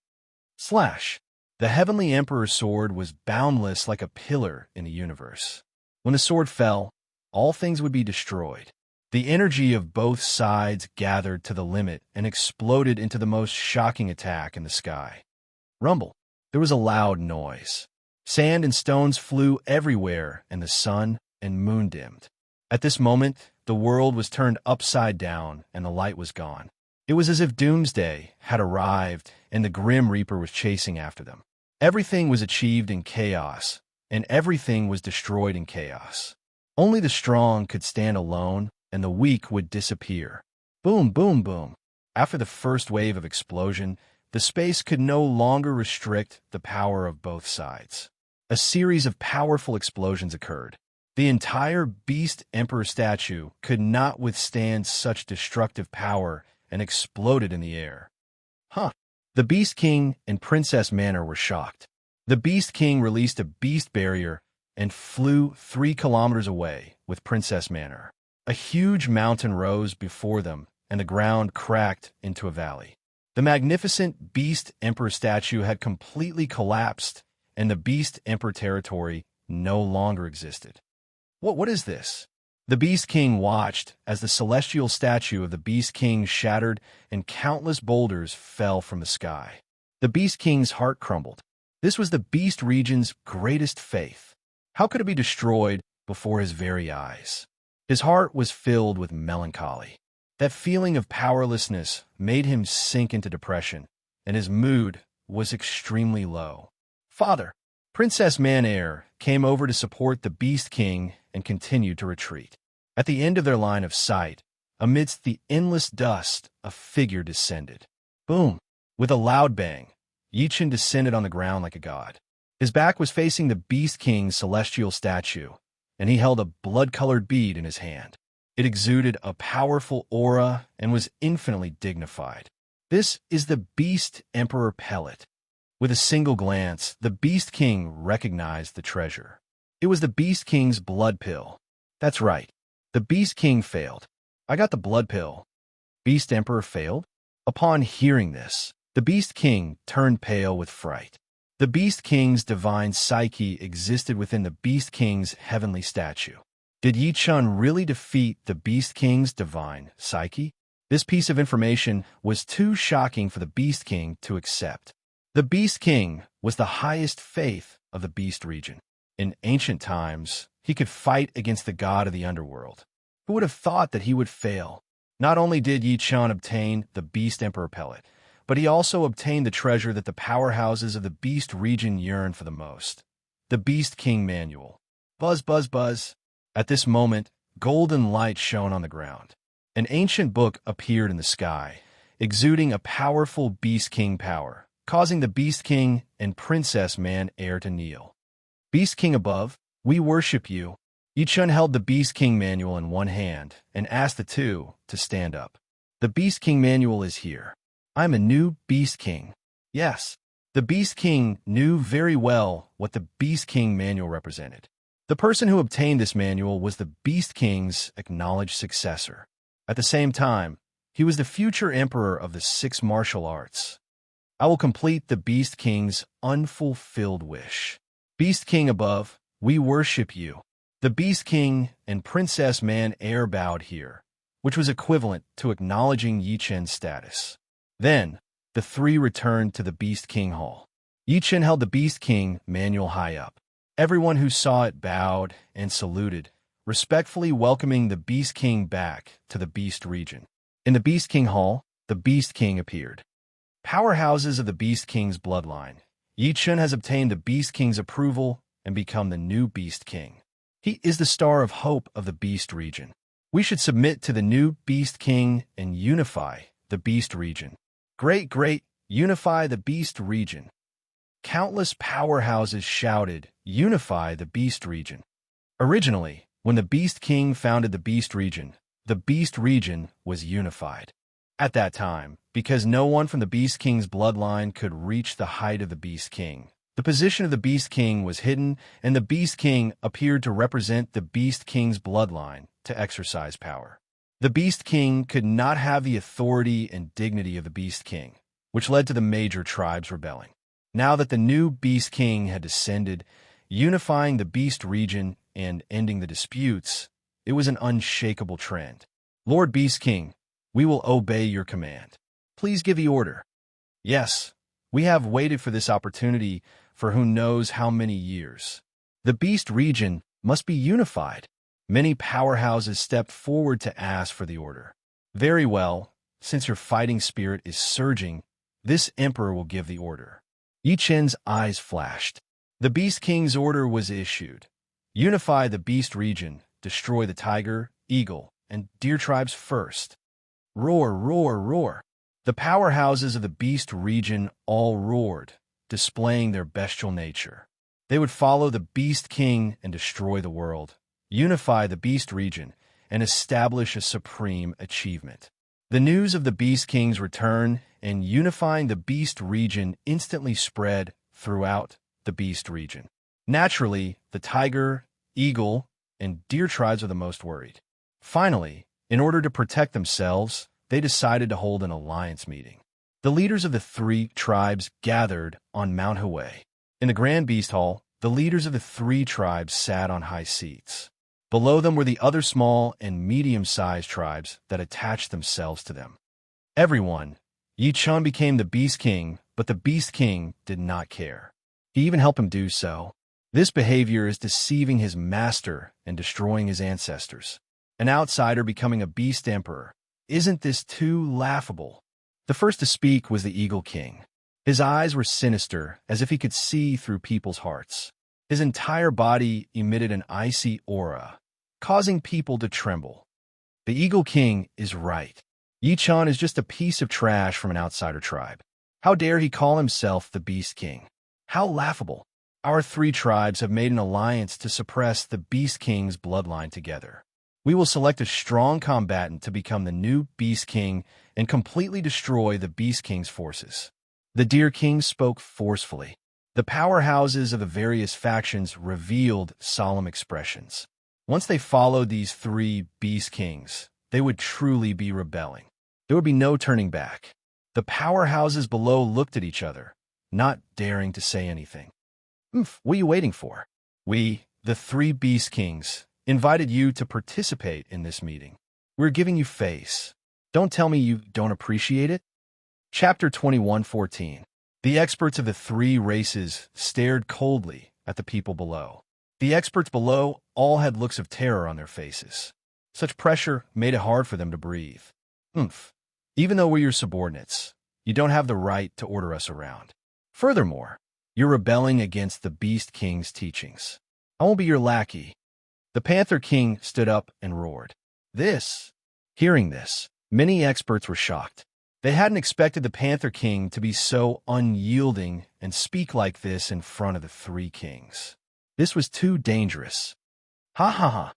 Slash. The Heavenly Emperor's sword was boundless like a pillar in the universe. When the sword fell, all things would be destroyed. The energy of both sides gathered to the limit and exploded into the most shocking attack in the sky. Rumble. There was a loud noise. Sand and stones flew everywhere, and the sun and moon dimmed. At this moment, the world was turned upside down, and the light was gone. It was as if doomsday had arrived, and the Grim Reaper was chasing after them. Everything was achieved in chaos, and everything was destroyed in chaos. Only the strong could stand alone, and the weak would disappear. Boom, boom, boom. After the first wave of explosion, the space could no longer restrict the power of both sides. A series of powerful explosions occurred. The entire Beast Emperor statue could not withstand such destructive power and exploded in the air. The Beast King and Princess Manor were shocked. The Beast King released a beast barrier and flew 3 kilometers away with Princess Manor. A huge mountain rose before them, and the ground cracked into a valley. The magnificent Beast Emperor statue had completely collapsed, and the Beast Emperor territory no longer existed. What is this? The Beast King watched as the celestial statue of the Beast King shattered and countless boulders fell from the sky. The Beast King's heart crumbled. This was the Beast region's greatest faith. How could it be destroyed before his very eyes? His heart was filled with melancholy. That feeling of powerlessness made him sink into depression, and his mood was extremely low. Father, Princess Manair came over to support the Beast King and continued to retreat. At the end of their line of sight, amidst the endless dust, a figure descended. Boom! With a loud bang, Yi Chen descended on the ground like a god. His back was facing the Beast King's celestial statue, and he held a blood-colored bead in his hand. It exuded a powerful aura and was infinitely dignified. This is the Beast Emperor Pellet. With a single glance, the Beast King recognized the treasure. It was the Beast King's blood pill. That's right. The Beast King failed. I got the blood pill. Beast Emperor failed? Upon hearing this, the Beast King turned pale with fright. The Beast King's divine psyche existed within the Beast King's heavenly statue. Did Yi Chen really defeat the Beast King's divine psyche? This piece of information was too shocking for the Beast King to accept. The Beast King was the highest faith of the Beast region. In ancient times, he could fight against the god of the underworld. Who would have thought that he would fail? Not only did Yi Chen obtain the Beast Emperor Pellet, but he also obtained the treasure that the powerhouses of the Beast region yearned for the most. The Beast King Manual. Buzz, buzz, buzz. At this moment, golden light shone on the ground. An ancient book appeared in the sky, exuding a powerful Beast King power, causing the Beast King and Princess Manair to kneel. Beast King above, we worship you. Yi Chen held the Beast King Manual in one hand and asked the two to stand up. The Beast King Manual is here. I'm a new Beast King. Yes, the Beast King knew very well what the Beast King Manual represented. The person who obtained this manual was the Beast King's acknowledged successor. At the same time, he was the future emperor of the 6 martial arts. I will complete the Beast King's unfulfilled wish. Beast King above, we worship you. The Beast King and Princess Manair bowed here, which was equivalent to acknowledging Yi Chen's status. Then, the three returned to the Beast King Hall. Yi Chen held the Beast King Manual high up. Everyone who saw it bowed and saluted, respectfully welcoming the Beast King back to the Beast region. In the Beast King Hall, the Beast King appeared. Powerhouses of the Beast King's bloodline. Yi Chun has obtained the Beast King's approval and become the new Beast King. He is the star of hope of the Beast region. We should submit to the new Beast King and unify the Beast region. Great, unify the Beast region. Countless powerhouses shouted, unify the Beast region. Originally, when the Beast King founded the Beast region was unified. At that time, because no one from the Beast King's bloodline could reach the height of the Beast King, the position of the Beast King was hidden, and the Beast King appeared to represent the Beast King's bloodline to exercise power. The Beast King could not have the authority and dignity of the Beast King, which led to the major tribes rebelling. Now that the new Beast King had descended, unifying the Beast region and ending the disputes, it was an unshakable trend. Lord Beast King, we will obey your command. Please give the order. Yes, we have waited for this opportunity for who knows how many years. The Beast region must be unified. Many powerhouses stepped forward to ask for the order. Very well, since your fighting spirit is surging, this emperor will give the order. Yi Chen's eyes flashed. The Beast King's order was issued. Unify the Beast region, destroy the tiger, eagle, and deer tribes first. Roar, roar, roar. The powerhouses of the Beast region all roared, displaying their bestial nature. They would follow the Beast King and destroy the world, unify the Beast region, and establish a supreme achievement. The news of the Beast King's return and unifying the Beast region instantly spread throughout the Beast region. Naturally, the tiger, eagle, and deer tribes are the most worried. Finally, in order to protect themselves, they decided to hold an alliance meeting. The leaders of the three tribes gathered on Mount Huey. In the Grand Beast Hall, the leaders of the three tribes sat on high seats. Below them were the other small and medium-sized tribes that attached themselves to them. Everyone, Yi Chun became the Beast King, but the Beast King did not care. He even helped him do so. This behavior is deceiving his master and destroying his ancestors. An outsider becoming a Beast Emperor. Isn't this too laughable? The first to speak was the Eagle King. His eyes were sinister, as if he could see through people's hearts. His entire body emitted an icy aura, causing people to tremble. The Eagle King is right. Yi Chun is just a piece of trash from an outsider tribe. How dare he call himself the Beast King? How laughable. Our three tribes have made an alliance to suppress the Beast King's bloodline together. We will select a strong combatant to become the new Beast King and completely destroy the Beast King's forces. The Deer King spoke forcefully. The powerhouses of the various factions revealed solemn expressions. Once they followed these three Beast Kings, they would truly be rebelling. There would be no turning back. The powerhouses below looked at each other, not daring to say anything. What are you waiting for? We, the three Beast Kings, invited you to participate in this meeting. We're giving you face. Don't tell me you don't appreciate it. Chapter 21:14. The experts of the three races stared coldly at the people below. The experts below all had looks of terror on their faces. Such pressure made it hard for them to breathe. Even though we're your subordinates, you don't have the right to order us around. Furthermore, you're rebelling against the Beast King's teachings. I won't be your lackey. The Panther King stood up and roared. Hearing this, many experts were shocked. They hadn't expected the Panther King to be so unyielding and speak like this in front of the three kings. This was too dangerous. Ha ha ha.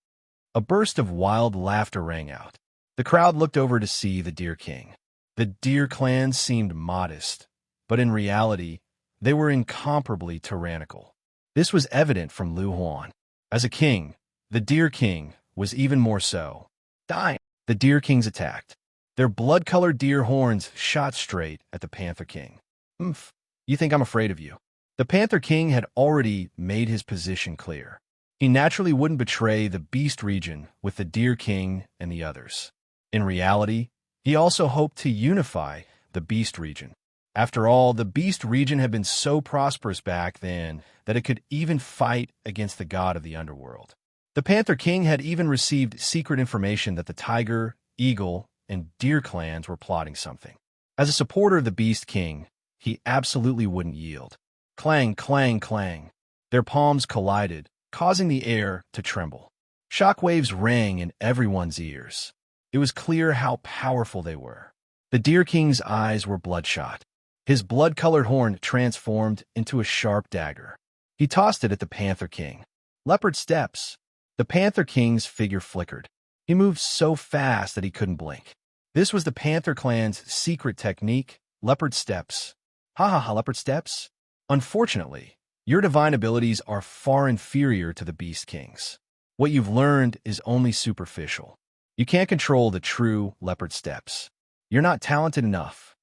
A burst of wild laughter rang out. The crowd looked over to see the Deer King. The Deer clan seemed modest, but in reality, they were incomparably tyrannical. This was evident from Lu Huan. As a king, the Deer King was even more so. Die! The Deer Kings attacked. Their blood-colored deer horns shot straight at the Panther King. You think I'm afraid of you? The Panther King had already made his position clear. He naturally wouldn't betray the Beast region with the Deer King and the others. In reality, he also hoped to unify the Beast region. After all, the Beast region had been so prosperous back then that it could even fight against the god of the underworld. The Panther King had even received secret information that the tiger, eagle, and deer clans were plotting something. As a supporter of the Beast King, he absolutely wouldn't yield. Clang, clang, clang. Their palms collided, causing the air to tremble. Shockwaves rang in everyone's ears. It was clear how powerful they were. The Deer King's eyes were bloodshot. His blood-colored horn transformed into a sharp dagger. He tossed it at the Panther King. Leopard steps. The Panther King's figure flickered. He moved so fast that he couldn't blink. This was the Panther clan's secret technique, leopard steps. Ha ha ha, leopard steps? Unfortunately, your divine abilities are far inferior to the Beast King's. What you've learned is only superficial. You can't control the true leopard steps. You're not talented enough.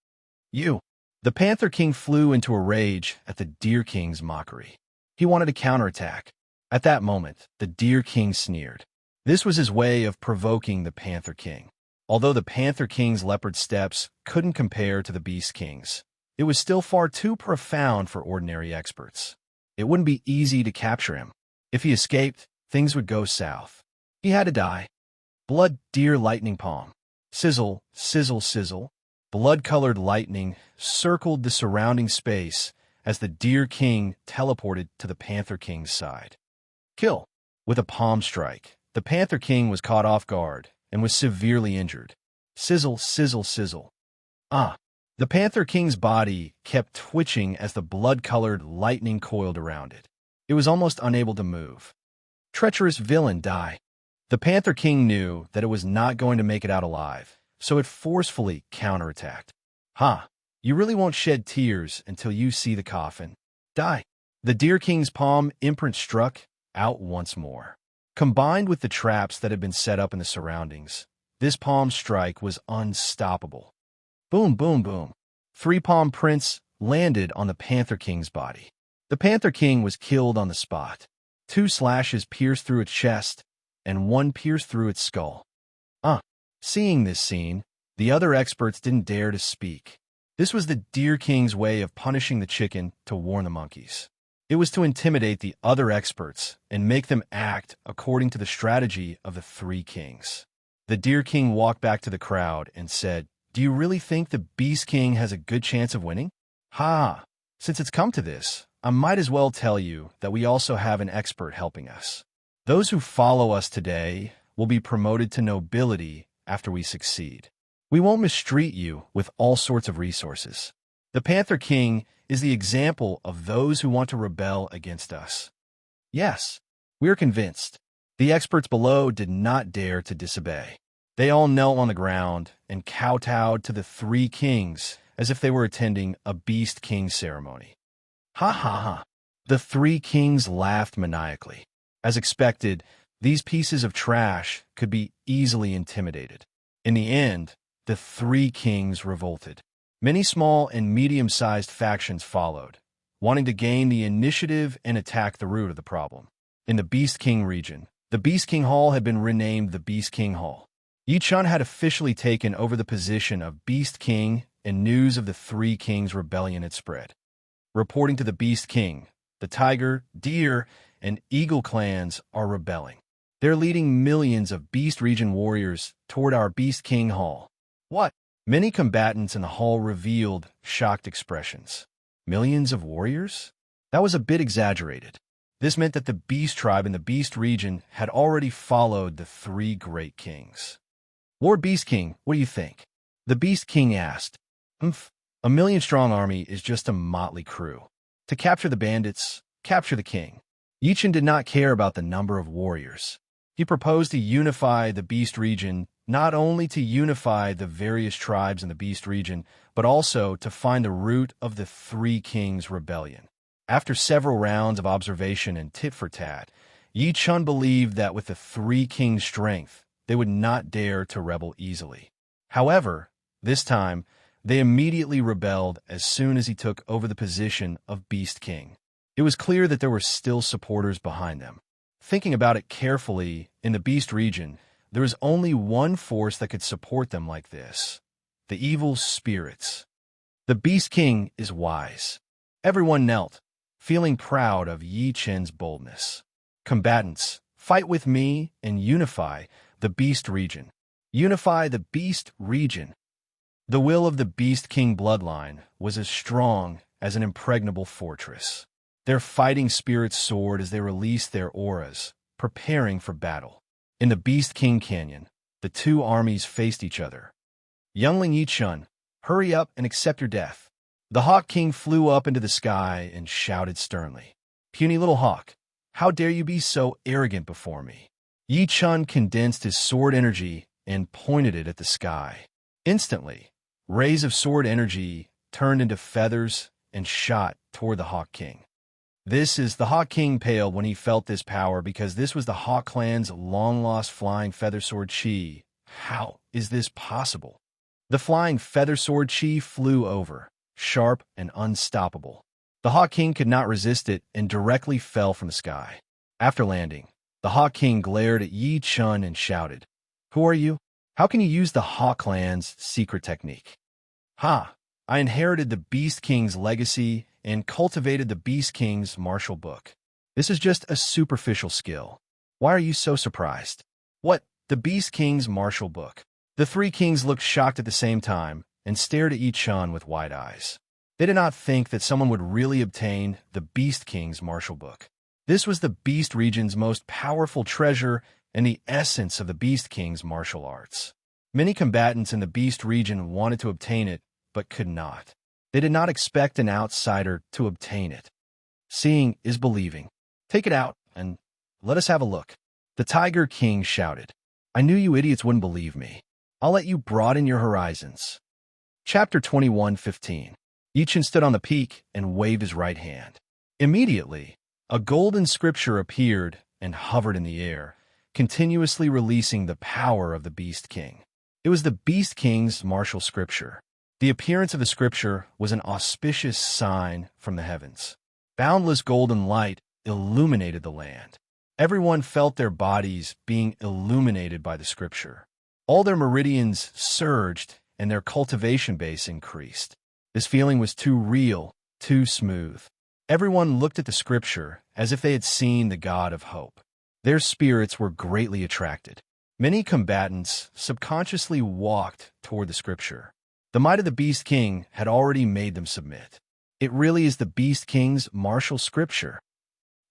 The Panther King flew into a rage at the Deer King's mockery. He wanted to counterattack. At that moment, the Deer King sneered. This was his way of provoking the Panther King. Although the Panther King's leopard steps couldn't compare to the Beast King's, it was still far too profound for ordinary experts. It wouldn't be easy to capture him. If he escaped, things would go south. He had to die. Blood deer lightning palm. Sizzle, sizzle, sizzle. Blood-colored lightning circled the surrounding space as the Deer King teleported to the Panther King's side. Kill. With a palm strike, the Panther King was caught off guard and was severely injured. Sizzle, sizzle, sizzle. The Panther King's body kept twitching as the blood-colored lightning coiled around it. It was almost unable to move. Treacherous villain, die. The Panther King knew that it was not going to make it out alive, so it forcefully counterattacked. You really won't shed tears until you see the coffin. Die. The Deer King's palm imprint struck out once more. Combined with the traps that had been set up in the surroundings, this palm strike was unstoppable. Boom, boom, boom. 3 palm prints landed on the Panther King's body. The Panther King was killed on the spot. 2 slashes pierced through its chest, and 1 pierced through its skull. Seeing this scene, the other experts didn't dare to speak. This was the Deer King's way of punishing the chicken to warn the monkeys. It was to intimidate the other experts and make them act according to the strategy of the 3 kings. The Deer King walked back to the crowd and said, "Do you really think the Beast King has a good chance of winning?" Since it's come to this, I might as well tell you that we also have an expert helping us. Those who follow us today will be promoted to nobility after we succeed. We won't mistreat you with all sorts of resources. The Panther King is the example of those who want to rebel against us. Yes, we're convinced. The experts below did not dare to disobey. They all knelt on the ground and kowtowed to the 3 kings as if they were attending a Beast King ceremony. The 3 kings laughed maniacally. As expected, these pieces of trash could be easily intimidated. In the end, the 3 kings revolted. Many small and medium-sized factions followed, wanting to gain the initiative and attack the root of the problem. In the Beast King region, the Beast King Hall had been renamed the Beast King Hall. Yi Chun had officially taken over the position of Beast King, and news of the 3 kings' rebellion had spread. Reporting to the Beast King, the Tiger, Deer, and Eagle clans are rebelling. They're leading millions of Beast Region warriors toward our Beast King Hall. What? Many combatants in the hall revealed shocked expressions. Millions of warriors? That was a bit exaggerated. This meant that the Beast Tribe in the Beast Region had already followed the 3 great kings. Lord Beast King, what do you think? The Beast King asked. A million-strong army is just a motley crew. To capture the bandits, capture the king. Yi Chun did not care about the number of warriors. He proposed to unify the Beast Region, not only to unify the various tribes in the Beast Region, but also to find the root of the 3 kings' rebellion. After several rounds of observation and tit-for-tat, Yi Chun believed that with the 3 kings' strength, they would not dare to rebel easily. However, this time, they immediately rebelled as soon as he took over the position of Beast King. It was clear that there were still supporters behind them. Thinking about it carefully, in the Beast Region, there is only one force that could support them like this: the evil spirits. The Beast King is wise. Everyone knelt, feeling proud of Yi Chun's boldness. Combatants, fight with me and unify the Beast Region. Unify the Beast region. The will of the Beast King bloodline was as strong as an impregnable fortress. Their fighting spirits soared as they released their auras, preparing for battle. In the Beast King Canyon, the two armies faced each other. Youngling Yichun, hurry up and accept your death. The Hawk King flew up into the sky and shouted sternly, "Puny little hawk, how dare you be so arrogant before me?" Yichun condensed his sword energy and pointed it at the sky. Instantly, rays of sword energy turned into feathers and shot toward the Hawk King. The Hawk King paled when he felt this power because this was the Hawk clan's long-lost flying feather sword chi. How is this possible? The flying feather sword chi flew over, sharp and unstoppable. The Hawk King could not resist it and directly fell from the sky. After landing, the Hawk King glared at Yi Chun and shouted, "Who are you? How can you use the Hawk clan's secret technique?" "Ha! I inherited the Beast King's legacy and cultivated the Beast King's martial book. This is just a superficial skill. Why are you so surprised?" "What? The Beast King's martial book?" The three kings looked shocked at the same time and stared at Yi Chun with wide eyes. They did not think that someone would really obtain the Beast King's martial book. This was the Beast region's most powerful treasure and the essence of the Beast King's martial arts. Many combatants in the Beast region wanted to obtain it, but could not. They did not expect an outsider to obtain it. Seeing is believing. "Take it out and let us have a look." The Tiger King shouted, "I knew you idiots wouldn't believe me. I'll let you broaden your horizons." Chapter 21:15. Yichun stood on the peak and waved his right hand. Immediately, a golden scripture appeared and hovered in the air, continuously releasing the power of the Beast King. It was the Beast King's martial scripture. The appearance of the scripture was an auspicious sign from the heavens. Boundless golden light illuminated the land. Everyone felt their bodies being illuminated by the scripture. All their meridians surged and their cultivation base increased. This feeling was too real, too smooth. Everyone looked at the scripture as if they had seen the God of hope. Their spirits were greatly attracted. Many combatants subconsciously walked toward the scripture. The might of the Beast King had already made them submit. It really is the Beast King's martial scripture.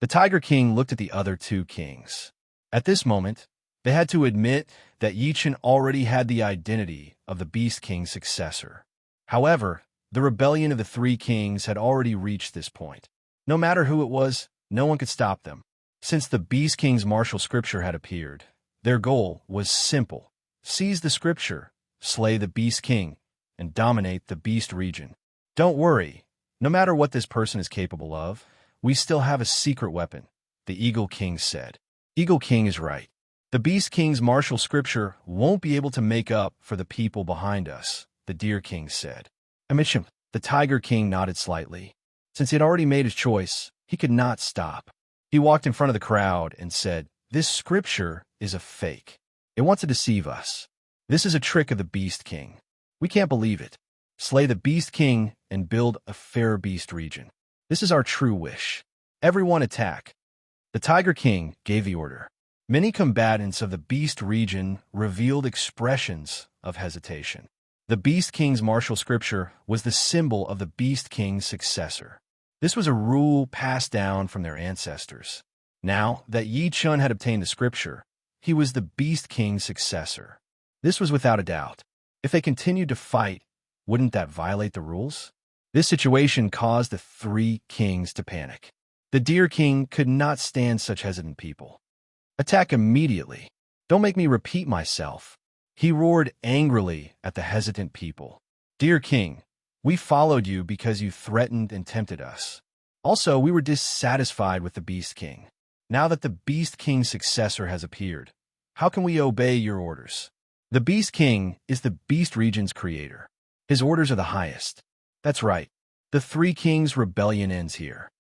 The Tiger King looked at the other two kings. At this moment, they had to admit that Yichun already had the identity of the Beast King's successor. However, the rebellion of the three kings had already reached this point. No matter who it was, no one could stop them. Since the Beast King's martial scripture had appeared, their goal was simple: seize the scripture, slay the Beast King, and dominate the Beast region. "Don't worry, no matter what this person is capable of, we still have a secret weapon," the Eagle King said. Eagle King is right. The Beast King's martial scripture won't be able to make up for the people behind us, the Deer King said. Amichim, the Tiger King nodded slightly. Since he had already made his choice, he could not stop. He walked in front of the crowd and said, "This scripture is a fake. It wants to deceive us. This is a trick of the Beast King. We can't believe it. Slay the Beast King and build a fair beast region. This is our true wish. Everyone attack." The Tiger King gave the order. Many combatants of the Beast region revealed expressions of hesitation. The Beast King's martial scripture was the symbol of the Beast King's successor. This was a rule passed down from their ancestors. Now that Yi Chun had obtained the scripture, he was the Beast King's successor. This was without a doubt. If they continued to fight, wouldn't that violate the rules? This situation caused the three kings to panic. The Deer King could not stand such hesitant people. "Attack immediately. Don't make me repeat myself." He roared angrily at the hesitant people. "Deer King, we followed you because you threatened and tempted us. Also, we were dissatisfied with the Beast King. Now that the Beast King's successor has appeared, how can we obey your orders?" The Beast King is the Beast region's creator. His orders are the highest. That's right. The three kings' rebellion ends here.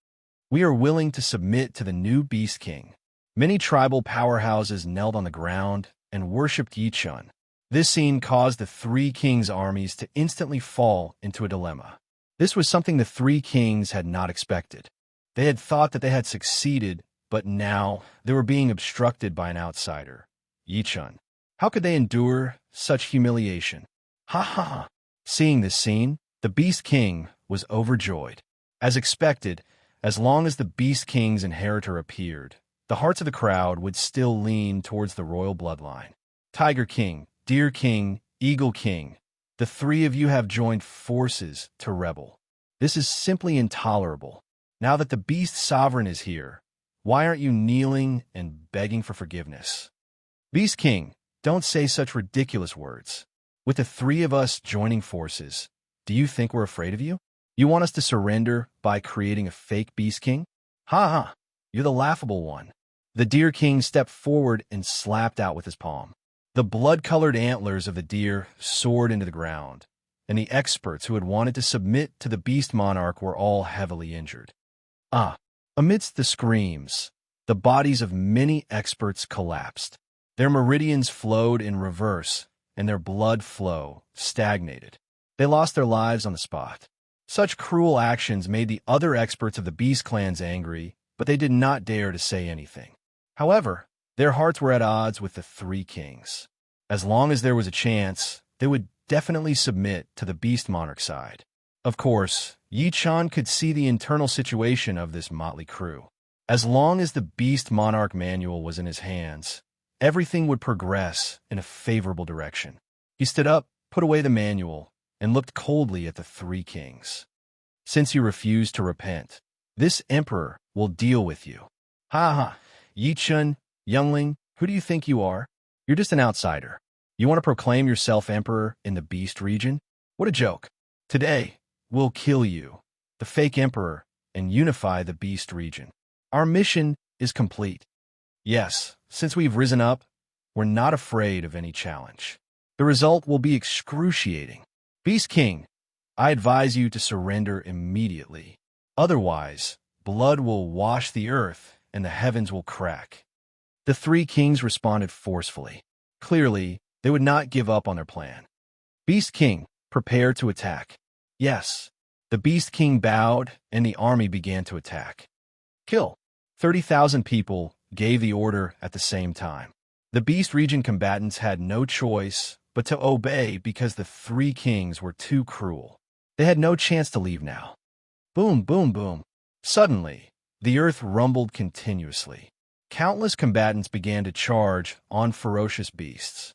We are willing to submit to the new Beast King. Many tribal powerhouses knelt on the ground and worshipped Yi Chun. This scene caused the three kings' armies to instantly fall into a dilemma. This was something the three kings had not expected. They had thought that they had succeeded, but now they were being obstructed by an outsider, Yi Chun. How could they endure such humiliation? Ha ha ha. Seeing this scene, the Beast King was overjoyed. As expected, as long as the Beast King's inheritor appeared, the hearts of the crowd would still lean towards the royal bloodline. Tiger King, Deer King, Eagle King, the three of you have joined forces to rebel. This is simply intolerable. Now that the Beast Sovereign is here, why aren't you kneeling and begging for forgiveness? Beast King, don't say such ridiculous words. With the three of us joining forces, do you think we're afraid of you? You want us to surrender by creating a fake Beast King? Ha ha, you're the laughable one. The Deer King stepped forward and slapped out with his palm. The blood-colored antlers of the deer soared into the ground, and the experts who had wanted to submit to the Beast Monarch were all heavily injured. Amidst the screams, the bodies of many experts collapsed. Their meridians flowed in reverse, and their blood flow stagnated. They lost their lives on the spot. Such cruel actions made the other experts of the Beast clans angry, but they did not dare to say anything. However, their hearts were at odds with the three kings. As long as there was a chance, they would definitely submit to the Beast Monarch side. Of course, Yi Chan could see the internal situation of this motley crew. As long as the Beast Monarch manual was in his hands, everything would progress in a favorable direction. He stood up, put away the manual, and looked coldly at the three kings. Since you refuse to repent, this emperor will deal with you. Ha ha, Yi Chun, youngling, who do you think you are? You're just an outsider. You want to proclaim yourself emperor in the Beast region? What a joke. Today, we'll kill you, the fake emperor, and unify the Beast region. Our mission is complete. Yes, since we've risen up, we're not afraid of any challenge. The result will be excruciating. Beast King, I advise you to surrender immediately. Otherwise, blood will wash the earth and the heavens will crack. The three kings responded forcefully. Clearly, they would not give up on their plan. Beast King, prepare to attack. Yes, the Beast King bowed and the army began to attack. Kill. 30,000 people gave the order at the same time. The Beast region combatants had no choice but to obey because the three kings were too cruel. They had no chance to leave now. Boom, boom, boom. Suddenly, the earth rumbled continuously. Countless combatants began to charge on ferocious beasts.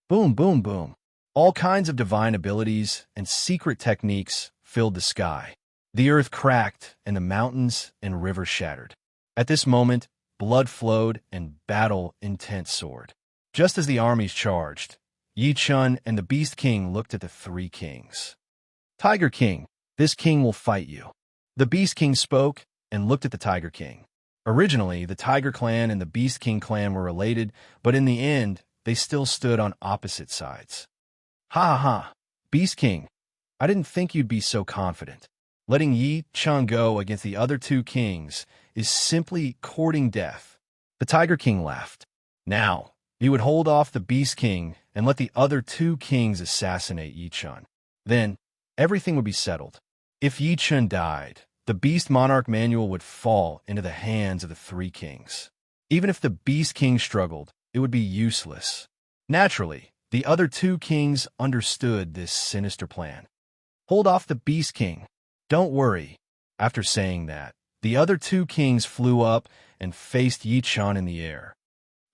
Boom, boom, boom. All kinds of divine abilities and secret techniques filled the sky. The earth cracked and the mountains and rivers shattered. At this moment, blood flowed and battle intent soared. Just as the armies charged, Yi Chun and the Beast King looked at the three kings. Tiger King, this king will fight you. The Beast King spoke and looked at the Tiger King. Originally, the Tiger clan and the Beast King clan were related, but in the end, they still stood on opposite sides. Ha ha ha, Beast King, I didn't think you'd be so confident. Letting Yi Chun go against the other two kings is simply courting death. The Tiger King laughed. Now, he would hold off the Beast King and let the other two kings assassinate Yi Chun. Then, everything would be settled. If Yi Chun died, the Beast Monarch manual would fall into the hands of the three kings. Even if the Beast King struggled, it would be useless. Naturally, the other two kings understood this sinister plan. Hold off the Beast King. Don't worry. After saying that, the other two kings flew up and faced Yi Chun in the air.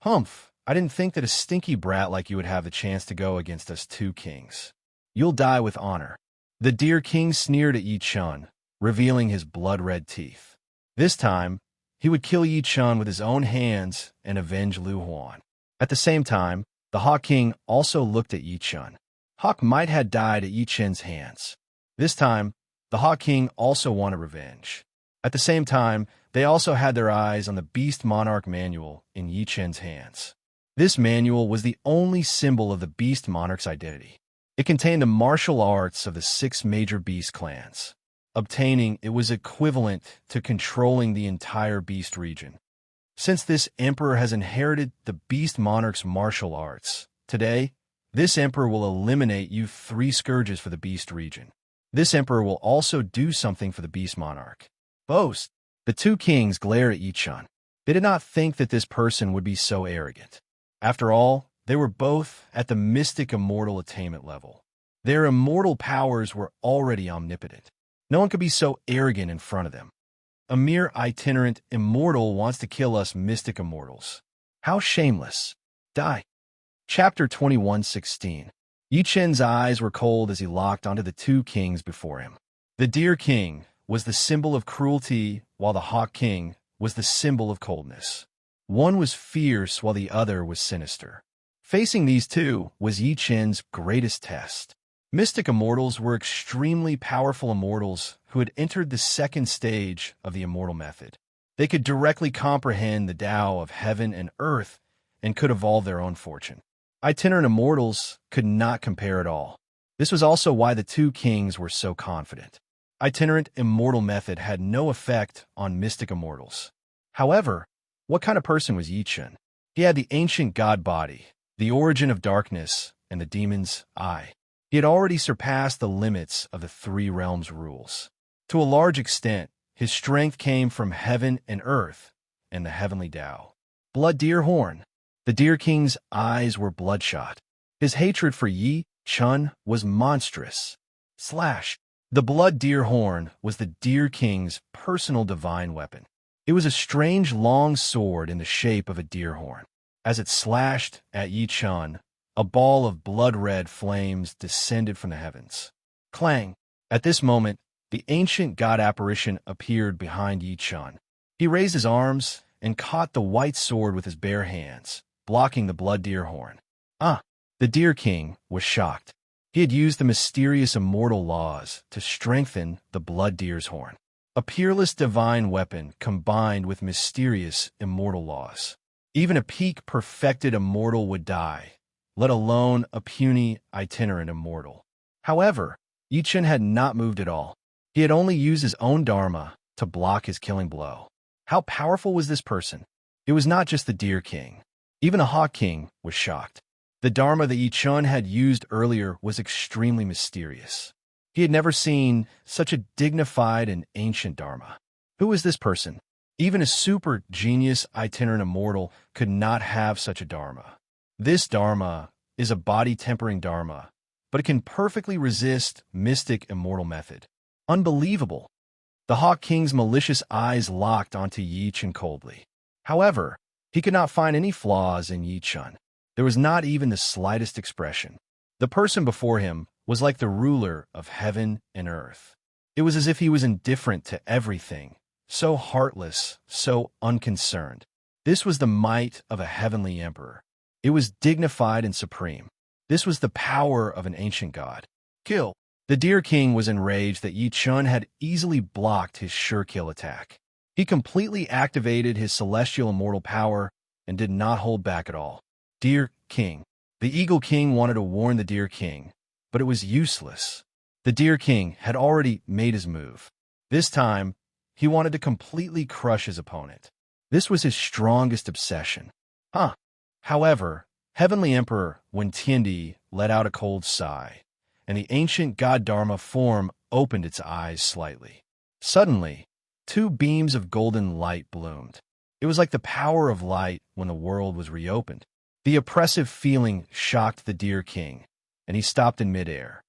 Humph, I didn't think that a stinky brat like you would have the chance to go against us two kings. You'll die with honor. The Deer King sneered at Yi Chun, revealing his blood-red teeth. This time, he would kill Yi Chun with his own hands and avenge Lu Huan. At the same time, the Hawk King also looked at Yi Chun. Hawk might have died at Yi Chun's hands. This time, the Hawk King also wanted revenge. At the same time, they also had their eyes on the Beast Monarch manual in Yi Chun's hands. This manual was the only symbol of the Beast Monarch's identity. It contained the martial arts of the 6 major beast clans. Obtaining it was equivalent to controlling the entire beast region. Since this emperor has inherited the Beast Monarch's martial arts, today, this emperor will eliminate you 3 scourges for the beast region. This emperor will also do something for the Beast Monarch. Boast! The 2 kings glare at Yi Chun. They did not think that this person would be so arrogant. After all, They were both at the mystic immortal attainment level. Their immortal powers were already omnipotent. No one could be so arrogant in front of them. A mere itinerant immortal wants to kill us mystic immortals. How shameless. Die. Chapter 21:16. Yi Chen's eyes were cold as he locked onto the two kings before him. The Deer King was the symbol of cruelty, while the Hawk King was the symbol of coldness. One was fierce while the other was sinister. Facing these two was Yi Chen's greatest test. Mystic immortals were extremely powerful immortals who had entered the second stage of the immortal method. They could directly comprehend the Tao of heaven and earth and could evolve their own fortune. Itinerant immortals could not compare at all. This was also why the two kings were so confident. Itinerant immortal method had no effect on mystic immortals. However, what kind of person was Yi Chen? He had the ancient god body, the origin of darkness, and the demon's eye. He had already surpassed the limits of the three realms' rules. To a large extent, his strength came from heaven and earth and the heavenly Tao. Blood Deer Horn. The Deer King's eyes were bloodshot. His hatred for Yi Chen was monstrous. The Blood Deer Horn was the Deer King's personal divine weapon. It was a strange long sword in the shape of a deer horn. As it slashed at Yi Chen, a ball of blood-red flames descended from the heavens. Clang! At this moment, the ancient god apparition appeared behind Yi Chen. He raised his arms and caught the white sword with his bare hands, blocking the Blood Deer Horn. The Deer King was shocked. He had used the mysterious immortal laws to strengthen the Blood Deer's horn. A peerless divine weapon combined with mysterious immortal laws. Even a peak perfected immortal would die, let alone a puny itinerant immortal. However, Yi Chen had not moved at all. He had only used his own dharma to block his killing blow. How powerful was this person? It was not just the Deer King. Even the Hawk King was shocked. The dharma that Yi Chen had used earlier was extremely mysterious. He had never seen such a dignified and ancient dharma. Who was this person? Even a super genius itinerant immortal could not have such a dharma. This dharma is a body-tempering dharma, but it can perfectly resist mystic immortal method. Unbelievable! The Hawk King's malicious eyes locked onto Yi Chen coldly. However, he could not find any flaws in Yi Chen. There was not even the slightest expression. The person before him was like the ruler of heaven and earth. It was as if he was indifferent to everything, so heartless, so unconcerned. This was the might of a heavenly emperor. It was dignified and supreme. This was the power of an ancient god. Kill! The Deer King was enraged that Yi Chen had easily blocked his sure kill attack. He completely activated his celestial immortal power and did not hold back at all. Deer King. The Eagle King wanted to warn the Deer King, but it was useless. The Deer King had already made his move. This time, he wanted to completely crush his opponent. This was his strongest obsession. However, Heavenly Emperor Wen Tiandi let out a cold sigh, and the ancient god Dharma form opened its eyes slightly. Suddenly, two beams of golden light bloomed. It was like the power of light when the world was reopened. The oppressive feeling shocked the Deer King, and he stopped in midair.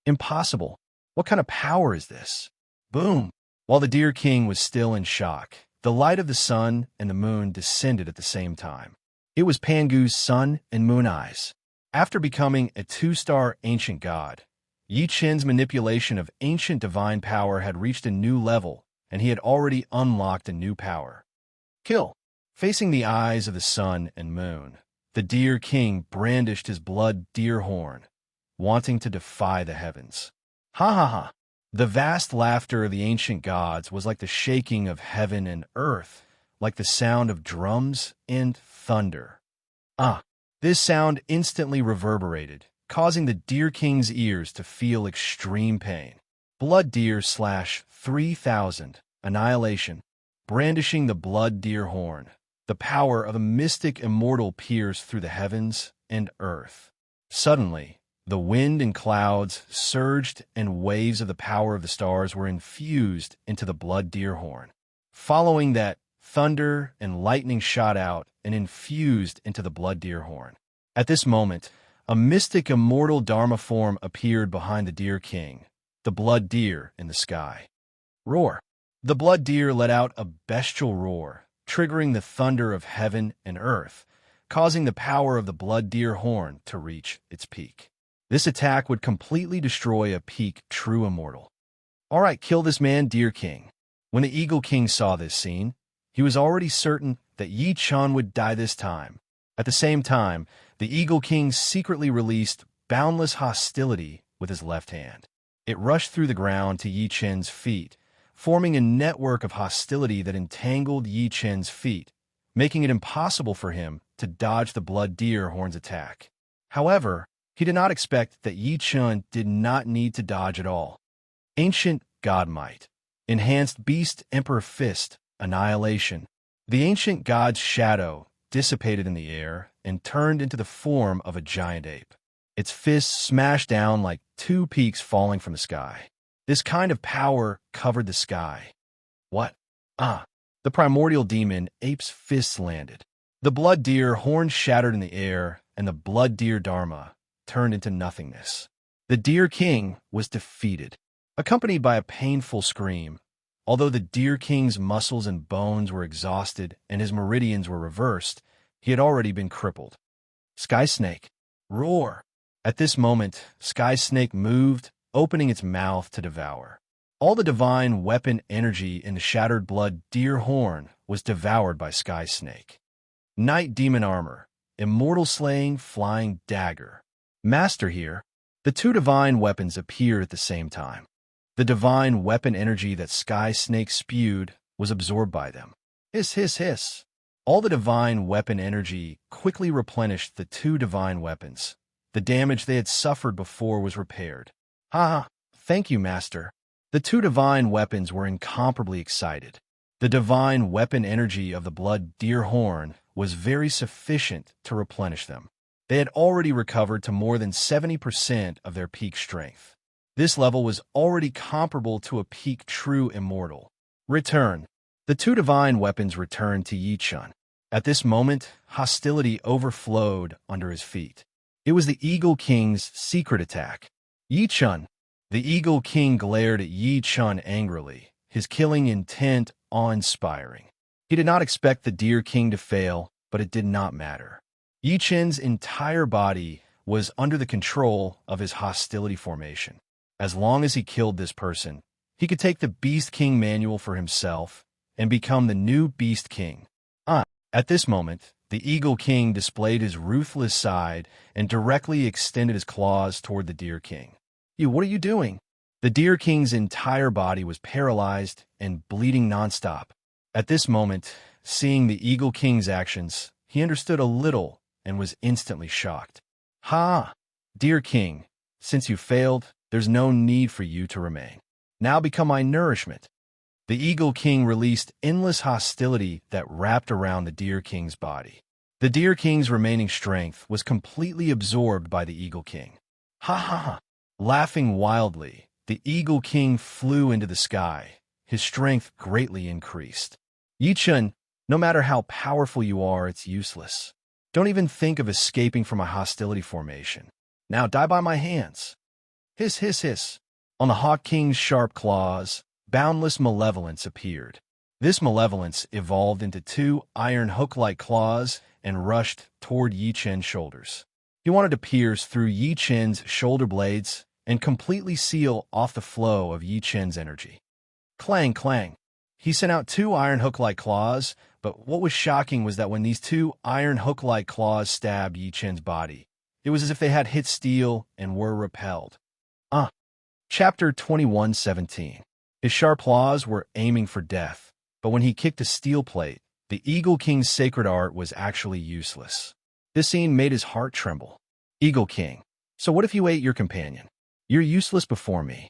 Impossible! What kind of power is this? Boom! While the Deer King was still in shock, the light of the sun and the moon descended at the same time. It was Pangu's sun and moon eyes. After becoming a two-star ancient god, Yi Chen's manipulation of ancient divine power had reached a new level, and he had already unlocked a new power. Kill! Facing the eyes of the sun and moon, the Deer King brandished his blood deer horn, wanting to defy the heavens. Ha ha ha! The vast laughter of the ancient gods was like the shaking of heaven and earth, like the sound of drums and thunder. This sound instantly reverberated, causing the Deer King's ears to feel extreme pain. Blood Deer / 3000, Annihilation, brandishing the blood deer horn. The power of a mystic immortal pierced through the heavens and earth. Suddenly, the wind and clouds surged and waves of the power of the stars were infused into the blood deer horn. Following that, thunder and lightning shot out and infused into the blood deer horn. At this moment, a mystic immortal Dharma form appeared behind the deer king, the blood deer in the sky. Roar! The blood deer let out a bestial roar, triggering the thunder of heaven and earth, causing the power of the blood deer horn to reach its peak. This attack would completely destroy a peak true immortal. All right, kill this man, deer king. When the eagle king saw this scene, he was already certain that Yi Chun would die this time. At the same time, the eagle king secretly released boundless hostility with his left hand. It rushed through the ground to Yi Chun's feet, forming a network of hostility that entangled Yi Chun's feet, making it impossible for him to dodge the blood deer horn's attack. However, he did not expect that Yi Chun did not need to dodge at all. Ancient God Might. Enhanced Beast Emperor Fist. Annihilation. The ancient god's shadow dissipated in the air and turned into the form of a giant ape. Its fists smashed down like two peaks falling from the sky. This kind of power covered the sky. What? The primordial demon ape's fists landed. The blood deer horn shattered in the air, and the blood deer Dharma turned into nothingness. The deer king was defeated, accompanied by a painful scream. Although the deer king's muscles and bones were exhausted and his meridians were reversed, he had already been crippled. Sky Snake. Roar! At this moment, Sky Snake moved, opening its mouth to devour. All the divine weapon energy in the shattered blood deer horn was devoured by Sky Snake. Night Demon Armor. Immortal Slaying Flying Dagger. Master here. The two divine weapons appeared at the same time. The divine weapon energy that Sky Snake spewed was absorbed by them. Hiss, hiss, hiss. All the divine weapon energy quickly replenished the two divine weapons. The damage they had suffered before was repaired. Ha! Thank you, Master. The two divine weapons were incomparably excited. The divine weapon energy of the blood deer horn was very sufficient to replenish them. They had already recovered to more than 70% of their peak strength. This level was already comparable to a peak true immortal. Return. The two divine weapons returned to Yi Chun. At this moment, hostility overflowed under his feet. It was the Eagle King's secret attack. Yi Chun. The Eagle King glared at Yi Chun angrily, his killing intent awe-inspiring. He did not expect the Deer King to fail, but it did not matter. Yi Chun's entire body was under the control of his hostility formation. As long as he killed this person, he could take the Beast King manual for himself and become the new Beast King. At this moment, the Eagle King displayed his ruthless side and directly extended his claws toward the Deer King. What are you doing? The Deer King's entire body was paralyzed and bleeding nonstop. At this moment, seeing the Eagle King's actions, he understood a little and was instantly shocked. Ha! Deer King, since you failed, there's no need for you to remain. Now become my nourishment. The Eagle King released endless hostility that wrapped around the Deer King's body. The Deer King's remaining strength was completely absorbed by the Eagle King. Ha ha ha! Laughing wildly, the Eagle King flew into the sky. His strength greatly increased. Yi Chun, no matter how powerful you are, it's useless. Don't even think of escaping from a hostility formation. Now die by my hands. Hiss, hiss, hiss. On the Hawk King's sharp claws, boundless malevolence appeared. This malevolence evolved into two iron hook-like claws and rushed toward Yi Chun's shoulders. He wanted to pierce through Yi Chun's shoulder blades and completely seal off the flow of Yi Chun's energy. Clang, clang. He sent out two iron hook-like claws, but what was shocking was that when these two iron hook-like claws stabbed Yi Chun's body, it was as if they had hit steel and were repelled. Chapter 21:17. His sharp claws were aiming for death, but when he kicked a steel plate, the Eagle King's sacred art was actually useless. This scene made his heart tremble. Eagle King, so what if you ate your companion? You're useless before me.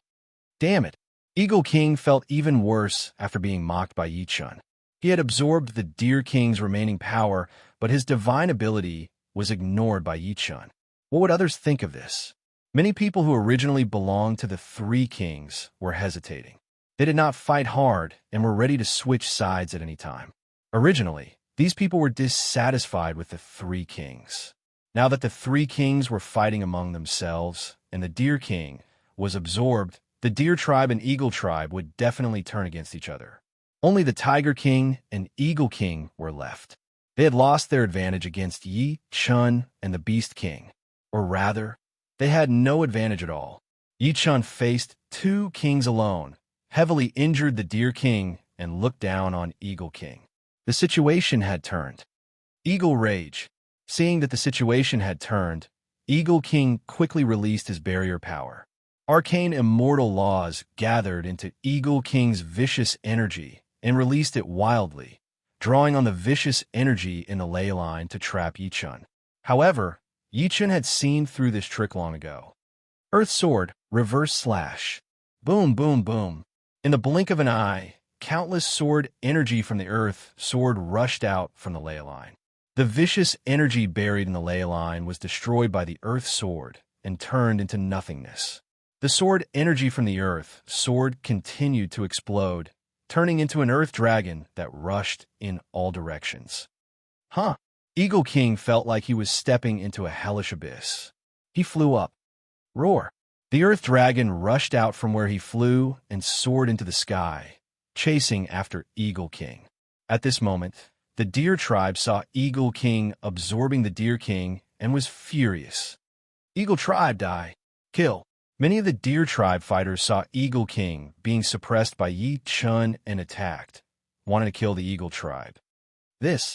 Damn it. Eagle King felt even worse after being mocked by Yi Chun. He had absorbed the Deer King's remaining power, but his divine ability was ignored by Yi Chun. What would others think of this? Many people who originally belonged to the Three Kings were hesitating. They did not fight hard and were ready to switch sides at any time. Originally, these people were dissatisfied with the Three Kings. Now that the three kings were fighting among themselves, and the Deer King was absorbed, the Deer Tribe and Eagle Tribe would definitely turn against each other. Only the Tiger King and Eagle King were left. They had lost their advantage against Yi, Chun, and the Beast King. Or rather, they had no advantage at all. Yi Chun faced two kings alone, heavily injured the Deer King, and looked down on Eagle King. The situation had turned. Eagle Rage. Seeing that the situation had turned, Eagle King quickly released his barrier power. Arcane immortal laws gathered into Eagle King's vicious energy and released it wildly, drawing on the vicious energy in the ley line to trap Yi Chun. However, Yi Chun had seen through this trick long ago. Earth Sword, Reverse Slash. Boom, boom, boom. In the blink of an eye, countless sword energy from the Earth Sword rushed out from the ley line. The vicious energy buried in the ley line was destroyed by the Earth Sword and turned into nothingness. The sword energy from the Earth Sword continued to explode, turning into an Earth Dragon that rushed in all directions. Eagle King felt like he was stepping into a hellish abyss. He flew up. Roar! The Earth Dragon rushed out from where he flew and soared into the sky, chasing after Eagle King. At this moment, the Deer Tribe saw Eagle King absorbing the Deer King and was furious. Eagle Tribe die. Kill. Many of the Deer Tribe fighters saw Eagle King being suppressed by Yi Chun and attacked, wanting to kill the Eagle Tribe. The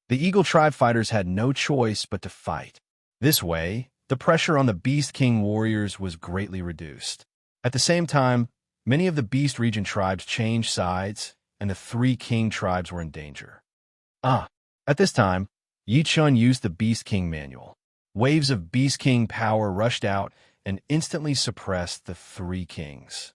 Eagle Tribe fighters had no choice but to fight. This way, the pressure on the Beast King warriors was greatly reduced. At the same time, many of the Beast region tribes changed sides, and the three King tribes were in danger. At this time, Yi Chun used the Beast King manual. Waves of Beast King power rushed out and instantly suppressed the three kings.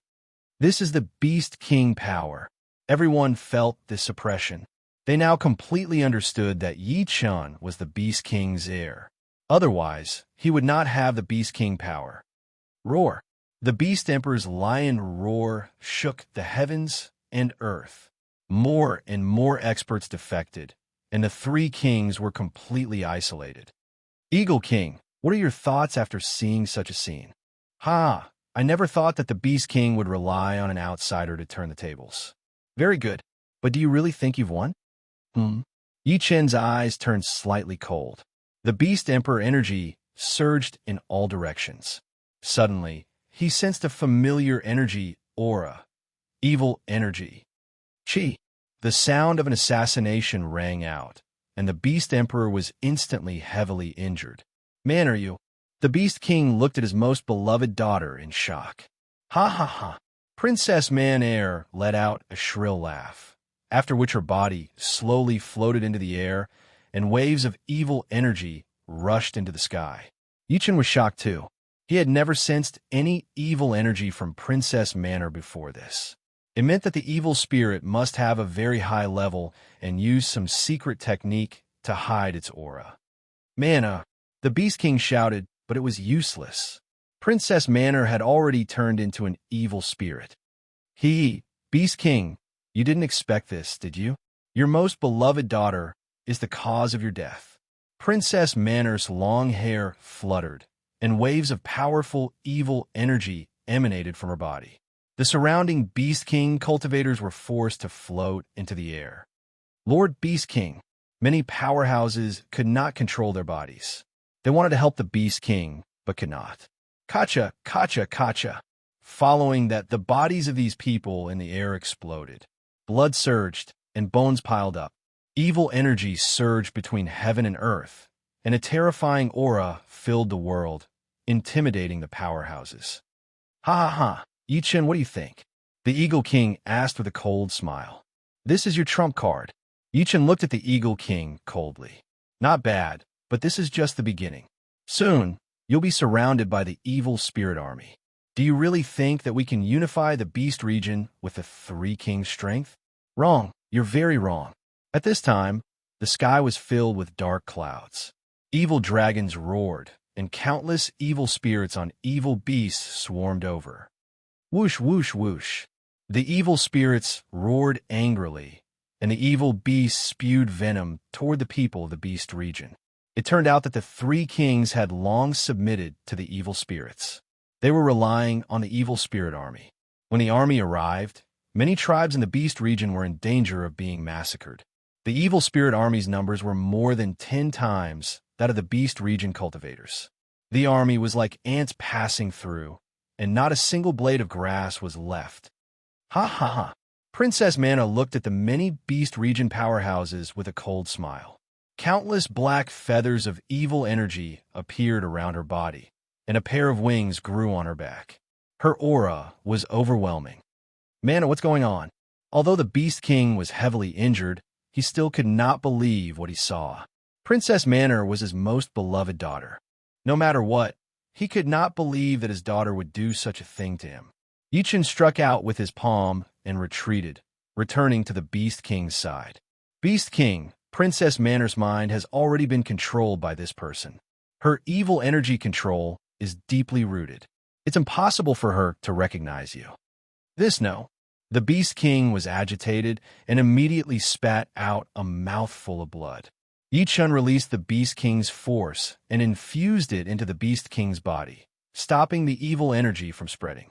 This is the Beast King power. Everyone felt this suppression. They now completely understood that Yi Chun was the Beast King's heir. Otherwise, he would not have the Beast King power. Roar! The Beast Emperor's lion roar shook the heavens and earth. More and more experts defected, and the three kings were completely isolated. Eagle King, what are your thoughts after seeing such a scene? I never thought that the Beast King would rely on an outsider to turn the tables. Very good, but do you really think you've won? Yi Chun's eyes turned slightly cold. The Beast Emperor energy surged in all directions. Suddenly, he sensed a familiar energy aura. Evil energy. The sound of an assassination rang out, and the Beast Emperor was instantly heavily injured. Man, are you? The Beast King looked at his most beloved daughter in shock. Princess Man-Air let out a shrill laugh, after which her body slowly floated into the air, and waves of evil energy rushed into the sky. Yi Chun was shocked too. He had never sensed any evil energy from Princess Man-Air before this. It meant that the evil spirit must have a very high level and use some secret technique to hide its aura. Mana! The Beast King shouted, but it was useless. Princess Man-Air had already turned into an evil spirit. Beast King, you didn't expect this, did you? Your most beloved daughter is the cause of your death. Princess Man-Air's long hair fluttered, and waves of powerful evil energy emanated from her body. The surrounding Beast King cultivators were forced to float into the air. Lord Beast King, many powerhouses could not control their bodies. They wanted to help the Beast King, but could not. Kacha! Following that, the bodies of these people in the air exploded. Blood surged, and bones piled up. Evil energy surged between heaven and earth, and a terrifying aura filled the world, intimidating the powerhouses. Yi Chun, what do you think? The Eagle King asked with a cold smile. This is your trump card. Yi Chun looked at the Eagle King coldly. Not bad, but this is just the beginning. Soon, you'll be surrounded by the evil spirit army. Do you really think that we can unify the Beast region with the Three Kings' strength? Wrong. You're very wrong. At this time, the sky was filled with dark clouds. Evil dragons roared, and countless evil spirits on evil beasts swarmed over. Whoosh, whoosh, whoosh. The evil spirits roared angrily, and the evil beasts spewed venom toward the people of the Beast region. It turned out that the three kings had long submitted to the evil spirits. They were relying on the evil spirit army. When the army arrived, many tribes in the beast region were in danger of being massacred. The evil spirit army's numbers were more than 10 times that of the beast region cultivators. The army was like ants passing through, and not a single blade of grass was left. Ha ha ha. Princess Mana looked at the many beast region powerhouses with a cold smile. Countless black feathers of evil energy appeared around her body, and a pair of wings grew on her back. Her aura was overwhelming. Mana, what's going on? Although the Beast King was heavily injured, he still could not believe what he saw. Princess Mana was his most beloved daughter. No matter what, he could not believe that his daughter would do such a thing to him. Yichen struck out with his palm and retreated, returning to the Beast King's side. Beast King, Princess Mana's mind has already been controlled by this person. Her evil energy control is deeply rooted. It's impossible for her to recognize you. The Beast King was agitated and immediately spat out a mouthful of blood. Yichen released the Beast King's force and infused it into the Beast King's body, stopping the evil energy from spreading.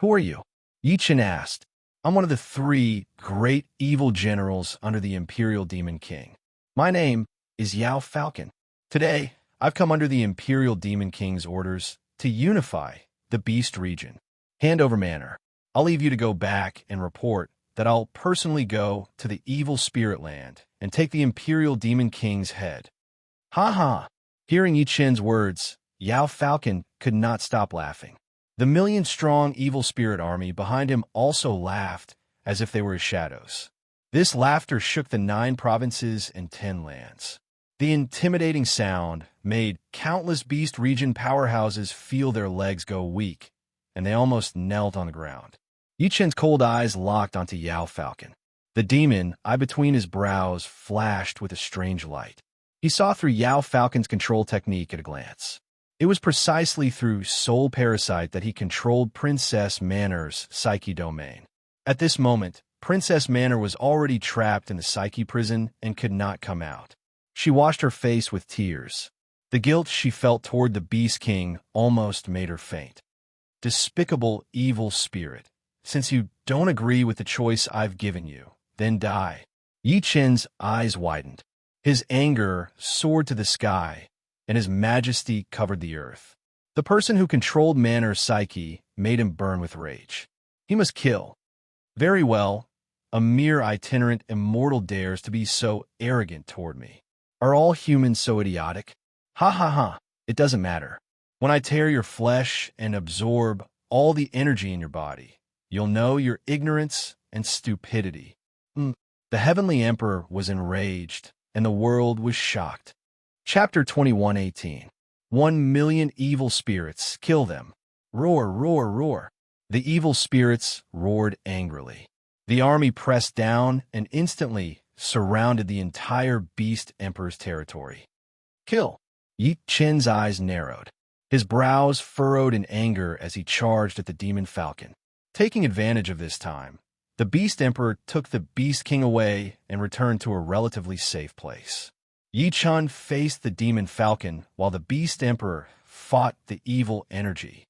Who are you? Yichen asked. I'm one of the 3 great evil generals under the Imperial Demon King. My name is Yao Falcon. Today, I've come under the Imperial Demon King's orders to unify the Beast region. Hand over manner. I'll leave you to go back and report that I'll personally go to the evil spirit land and take the Imperial Demon King's head. Ha ha! Hearing Yichen's words, Yao Falcon could not stop laughing. The million-strong evil spirit army behind him also laughed as if they were his shadows. This laughter shook the 9 provinces and 10 lands. The intimidating sound made countless beast region powerhouses feel their legs go weak, and they almost knelt on the ground. Yichen's cold eyes locked onto Yao Falcon. The demon, eye between his brows, flashed with a strange light. He saw through Yao Falcon's control technique at a glance. It was precisely through Soul Parasite that he controlled Princess Mana's psyche domain. At this moment, Princess Mana was already trapped in the psyche prison and could not come out. She washed her face with tears. The guilt she felt toward the Beast King almost made her faint. Despicable evil spirit. Since you don't agree with the choice I've given you, then die. Yichen's eyes widened. His anger soared to the sky, and his majesty covered the earth. The person who controlled Mana's psyche made him burn with rage. He must kill. Very well, a mere itinerant immortal dares to be so arrogant toward me. Are all humans so idiotic? Ha ha ha, it doesn't matter. When I tear your flesh and absorb all the energy in your body, you'll know your ignorance and stupidity. The Heavenly Emperor was enraged, and the world was shocked. Chapter 21:18. 1,000,000 evil spirits, kill them. Roar, roar, roar. The evil spirits roared angrily. The army pressed down and instantly surrounded the entire Beast Emperor's territory. Kill. Yi Chen's eyes narrowed. His brows furrowed in anger as he charged at the Demon Falcon. Taking advantage of this time, the Beast Emperor took the Beast King away and returned to a relatively safe place. Yi Chen faced the Demon Falcon while the Beast Emperor fought the evil energy.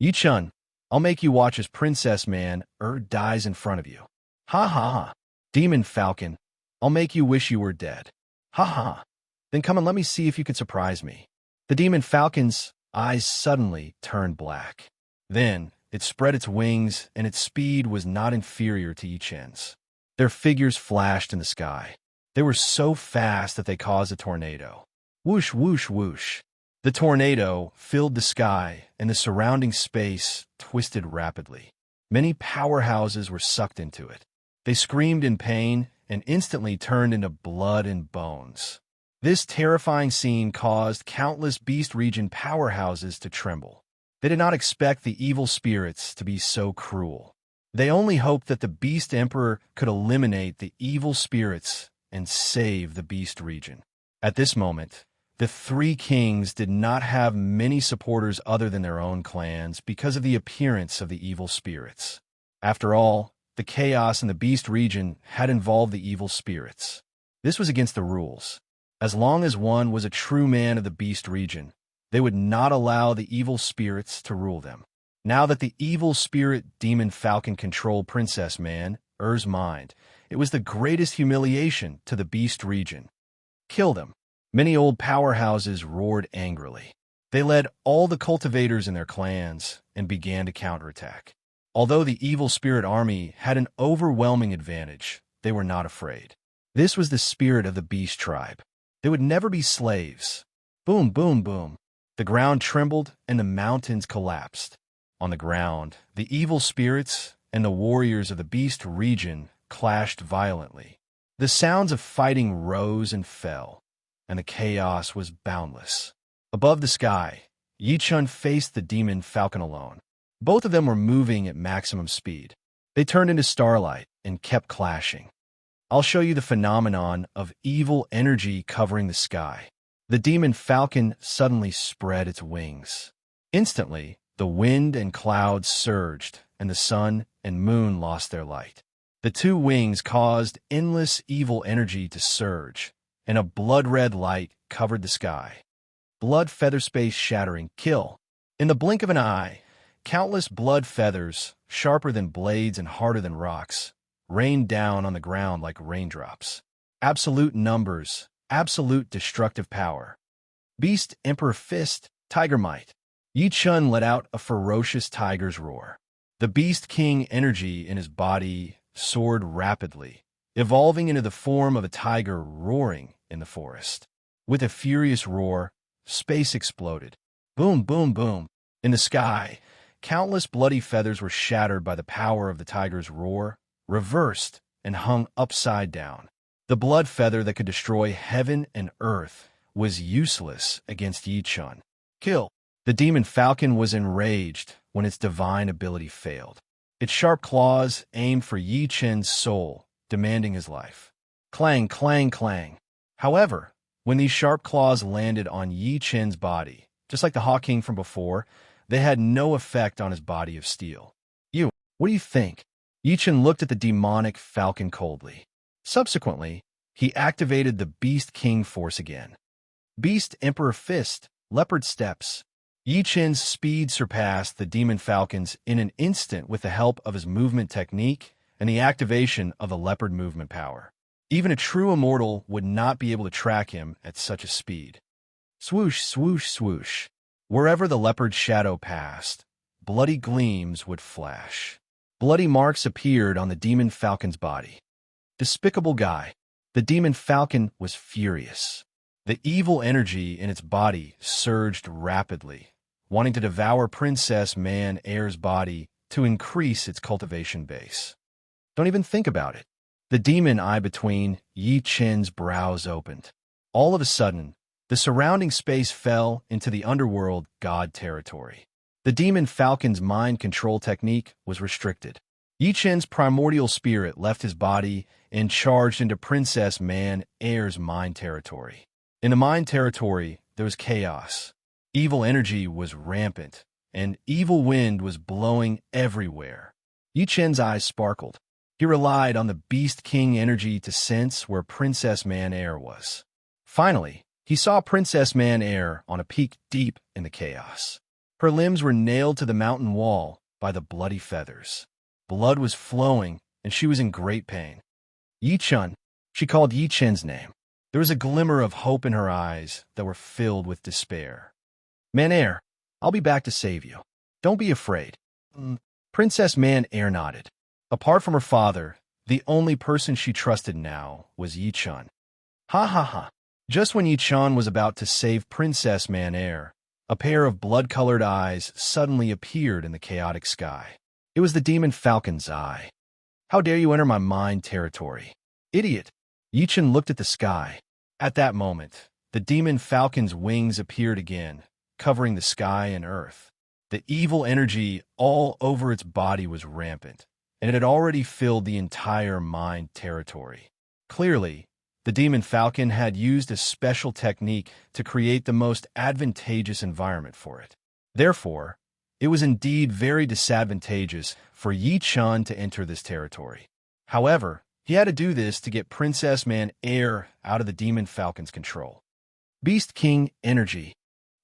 Yi Chen, I'll make you watch as Princess Man dies in front of you. Ha ha ha. Demon Falcon, I'll make you wish you were dead. Ha ha. Then come and let me see if you can surprise me. The Demon Falcon's eyes suddenly turned black. Then it spread its wings, and its speed was not inferior to Yi Chen's. Their figures flashed in the sky. They were so fast that they caused a tornado. Whoosh, whoosh, whoosh. The tornado filled the sky, and the surrounding space twisted rapidly. Many powerhouses were sucked into it. They screamed in pain and instantly turned into blood and bones. This terrifying scene caused countless Beast Region powerhouses to tremble. They did not expect the evil spirits to be so cruel. They only hoped that the Beast Emperor could eliminate the evil spirits and save the Beast Region. At this moment, the 3 kings did not have many supporters other than their own clans because of the appearance of the evil spirits. After all, the chaos in the Beast Region had involved the evil spirits. This was against the rules. As long as one was a true man of the beast region, they would not allow the evil spirits to rule them. Now that the evil spirit demon falcon controlled Princess Man, Er's mind, it was the greatest humiliation to the beast region. Kill them. Many old powerhouses roared angrily. They led all the cultivators in their clans and began to counterattack. Although the evil spirit army had an overwhelming advantage, they were not afraid. This was the spirit of the beast tribe. They would never be slaves. Boom, boom, boom. The ground trembled and the mountains collapsed. On the ground, the evil spirits and the warriors of the beast region clashed violently. The sounds of fighting rose and fell, and the chaos was boundless. Above the sky, Yi Chun faced the demon falcon alone. Both of them were moving at maximum speed. They turned into starlight and kept clashing. I'll show you the phenomenon of evil energy covering the sky. The demon falcon suddenly spread its wings. Instantly, the wind and clouds surged, and the sun and moon lost their light. The two wings caused endless evil energy to surge, and a blood-red light covered the sky. Blood feather space shattering kill. In the blink of an eye, countless blood feathers, sharper than blades and harder than rocks, rained down on the ground like raindrops. Absolute numbers, absolute destructive power. Beast Emperor Fist, Tiger Might. Yi Chun let out a ferocious tiger's roar. The Beast King energy in his body soared rapidly, evolving into the form of a tiger roaring in the forest. With a furious roar, space exploded. Boom, boom, boom. In the sky, countless bloody feathers were shattered by the power of the tiger's roar, reversed, and hung upside down. The blood feather that could destroy heaven and earth was useless against Yi Chun. Kill. The demon falcon was enraged when its divine ability failed. Its sharp claws aimed for Yi Chun's soul, demanding his life. Clang, clang, clang. However, when these sharp claws landed on Yi Chun's body, just like the Hawk King from before, they had no effect on his body of steel. What do you think? Yi Chun looked at the demonic falcon coldly. Subsequently, he activated the Beast King force again. Beast Emperor Fist, Leopard Steps. Yi Chun's speed surpassed the demon falcon's in an instant with the help of his movement technique and the activation of the leopard movement power. Even a true immortal would not be able to track him at such a speed. Swoosh, swoosh, swoosh. Wherever the leopard's shadow passed, bloody gleams would flash. Bloody marks appeared on the demon falcon's body. Despicable guy. The demon falcon was furious. The evil energy in its body surged rapidly, wanting to devour Princess Man Air's body to increase its cultivation base. Don't even think about it. The demon eye between Yi Chun's brows opened. All of a sudden, the surrounding space fell into the underworld god territory. The demon falcon's mind control technique was restricted. Yi Chun's primordial spirit left his body and charged into Princess Man Air's mind territory. In the mind territory, there was chaos. Evil energy was rampant, and evil wind was blowing everywhere. Yi Chun's eyes sparkled. He relied on the Beast King energy to sense where Princess Man Air was. Finally, he saw Princess Man Air on a peak deep in the chaos. Her limbs were nailed to the mountain wall by the bloody feathers. Blood was flowing, and she was in great pain. Yi Chun, she called Yi Chun's name. There was a glimmer of hope in her eyes that were filled with despair. Man Air, I'll be back to save you. Don't be afraid. Princess Man Air nodded. Apart from her father, the only person she trusted now was Yi Chun. Ha ha ha. Just when Yi Chun was about to save Princess Man Air, a pair of blood-colored eyes suddenly appeared in the chaotic sky. It was the demon falcon's eye. How dare you enter my mind territory? Idiot! Yi Chun looked at the sky. At that moment, the demon falcon's wings appeared again, covering the sky and earth. The evil energy all over its body was rampant, and it had already filled the entire mind territory. Clearly, the demon falcon had used a special technique to create the most advantageous environment for it. Therefore, it was indeed very disadvantageous for Yi Chun to enter this territory. However, He had to do this to get Princess Man Air out of the Demon Falcon's control. Beast King Energy.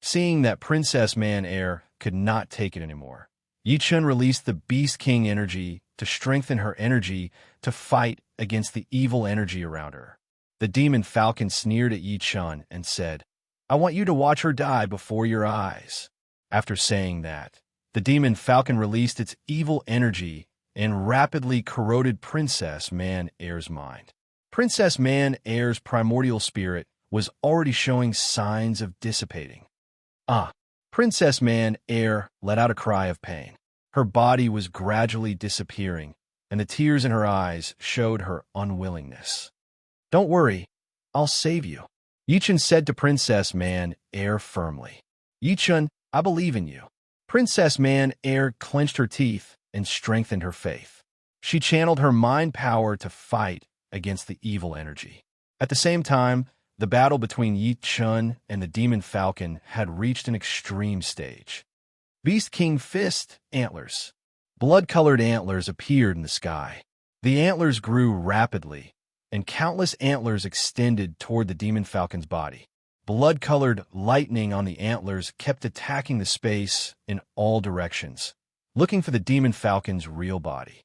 Seeing that Princess Man Air could not take it anymore, Yi-Chun released the Beast King Energy to strengthen her energy to fight against the evil energy around her. The Demon Falcon sneered at Yi-Chun and said, "I want you to watch her die before your eyes." After saying that, the Demon Falcon released its evil energy and rapidly corroded Princess Man Air's mind. Princess Man Air's primordial spirit was already showing signs of dissipating. Princess Man Air let out a cry of pain. Her body was gradually disappearing, and the tears in her eyes showed her unwillingness. "Don't worry, I'll save you," Yi-Chun said to Princess Man Air firmly. "Yi-Chun, I believe in you." Princess Man Air clenched her teeth and strengthened her faith. She channeled her mind power to fight against the evil energy. At the same time, the battle between Yi-Chun and the Demon Falcon had reached an extreme stage. Beast King Fist Antlers. Blood-colored antlers appeared in the sky. The antlers grew rapidly, and countless antlers extended toward the Demon Falcon's body. Blood-colored lightning on the antlers kept attacking the space in all directions, looking for the Demon Falcon's real body.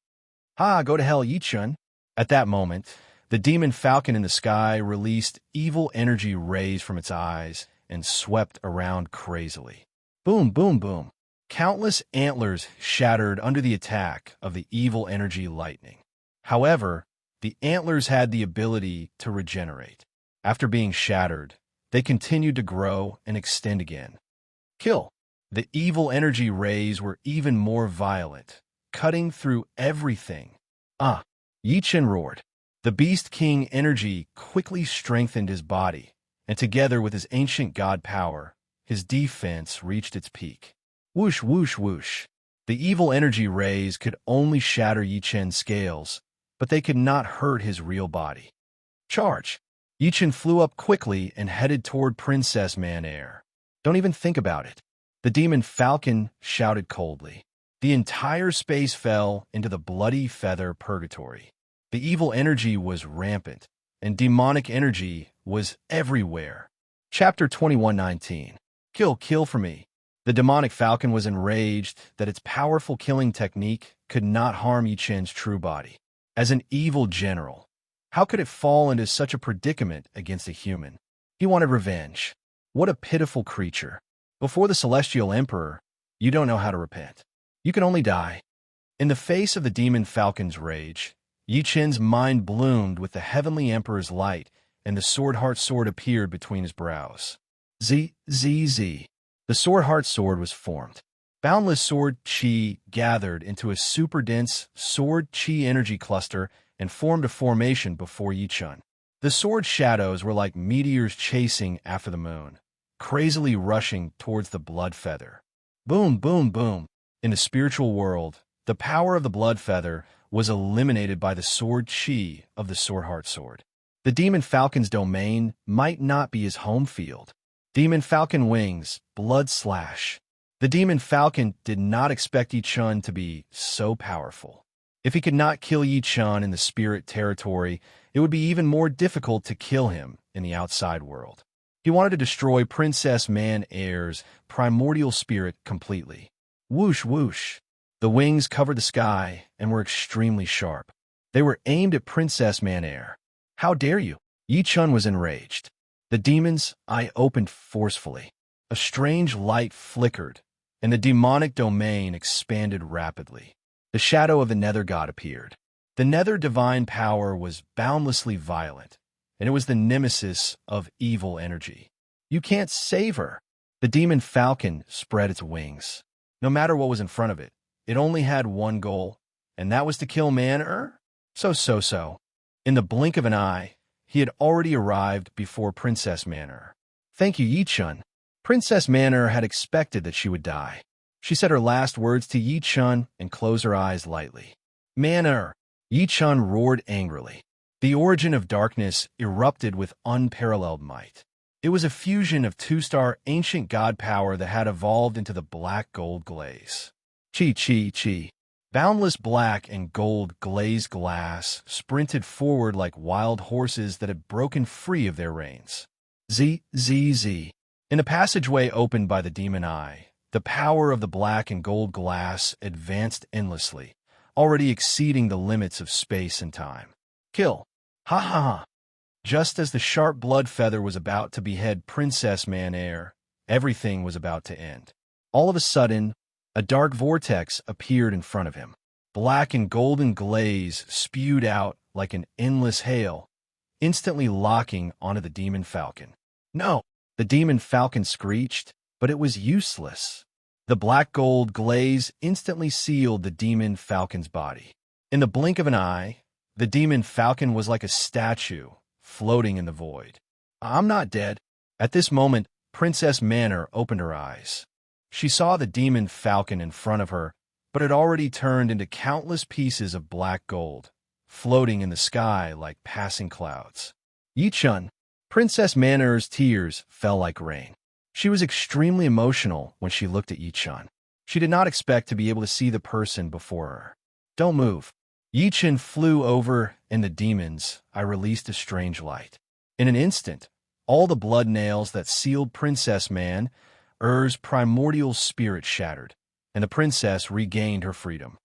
Go to hell, Yi-Chun. At that moment, the Demon Falcon in the sky released evil energy rays from its eyes and swept around crazily. Boom, boom, boom. Countless antlers shattered under the attack of the evil energy lightning. However, the antlers had the ability to regenerate. After being shattered, they continued to grow and extend again. Kill. The evil energy rays were even more violent, cutting through everything. Yi-Chun roared. The Beast King energy quickly strengthened his body, and together with his ancient god power, his defense reached its peak. Whoosh, whoosh, whoosh. The evil energy rays could only shatter Yi-Chun's scales, but they could not hurt his real body. Charge! Yi-Chun flew up quickly and headed toward Princess Man Air. Don't even think about it. The Demon Falcon shouted coldly. The entire space fell into the bloody feather purgatory. The evil energy was rampant, and demonic energy was everywhere. Chapter 21:19. Kill for me. The demonic falcon was enraged that its powerful killing technique could not harm Yi-Chun's true body. As an evil general, how could it fall into such a predicament against a human? He wanted revenge. What a pitiful creature. Before the Celestial Emperor, you don't know how to repent. You can only die. In the face of the Demon Falcon's rage, Yi-Chun's mind bloomed with the Heavenly Emperor's light, and the Sword Heart Sword appeared between his brows. Z. The Sword Heart Sword was formed. Boundless Sword Chi gathered into a super-dense Sword Chi energy cluster and formed a formation before Yi-Chun. The sword shadows were like meteors chasing after the moon, crazily rushing towards the blood feather. Boom, boom, boom. In the spiritual world, the power of the blood feather was eliminated by the Sword Chi of the Sword Heart Sword. The Demon Falcon's domain might not be his home field. Demon Falcon Wings, Blood Slash. The Demon Falcon did not expect Yi-Chun to be so powerful. If he could not kill Yi-Chun in the spirit territory, it would be even more difficult to kill him in the outside world. He wanted to destroy Princess Man Air's primordial spirit completely. Whoosh, whoosh. The wings covered the sky and were extremely sharp. They were aimed at Princess Man Air. How dare you? Yi-Chun was enraged. The demon's eye opened forcefully. A strange light flickered, and the demonic domain expanded rapidly. The shadow of the Nether God appeared. The Nether divine power was boundlessly violent, and it was the nemesis of evil energy. You can't save her. The Demon Falcon spread its wings. No matter what was in front of it, it only had one goal, and that was to kill Man-Er? So. In the blink of an eye, he had already arrived before Princess Man-Er. Thank you, Yi-Chun. Princess Man-Er had expected that she would die. She said her last words to Yi-Chun and closed her eyes lightly. Man-Er! Yi-Chun roared angrily. The origin of darkness erupted with unparalleled might. It was a fusion of two-star ancient god power that had evolved into the black gold glaze. Chi. Boundless black and gold glazed glass sprinted forward like wild horses that had broken free of their reins. Z, Z, Z. In a passageway opened by the demon eye, the power of the black and gold glass advanced endlessly, already exceeding the limits of space and time. Kill. Ha ha ha. Just as the sharp blood feather was about to behead Princess Manair, everything was about to end. All of a sudden, a dark vortex appeared in front of him. Black and golden glaze spewed out like an endless hail, instantly locking onto the demon falcon. No! The demon falcon screeched, but it was useless. The black gold glaze instantly sealed the demon falcon's body. In the blink of an eye, the demon falcon was like a statue, floating in the void. I'm not dead. At this moment, Princess Manor opened her eyes. She saw the demon falcon in front of her, but it already turned into countless pieces of black gold, floating in the sky like passing clouds. Yi-chun, Princess Manor's tears fell like rain. She was extremely emotional when she looked at Yi-chun. She did not expect to be able to see the person before her. Don't move. Yi-chun flew over, and the demons, I released a strange light. In an instant, all the blood nails that sealed Princess Man's primordial spirit shattered, and the princess regained her freedom.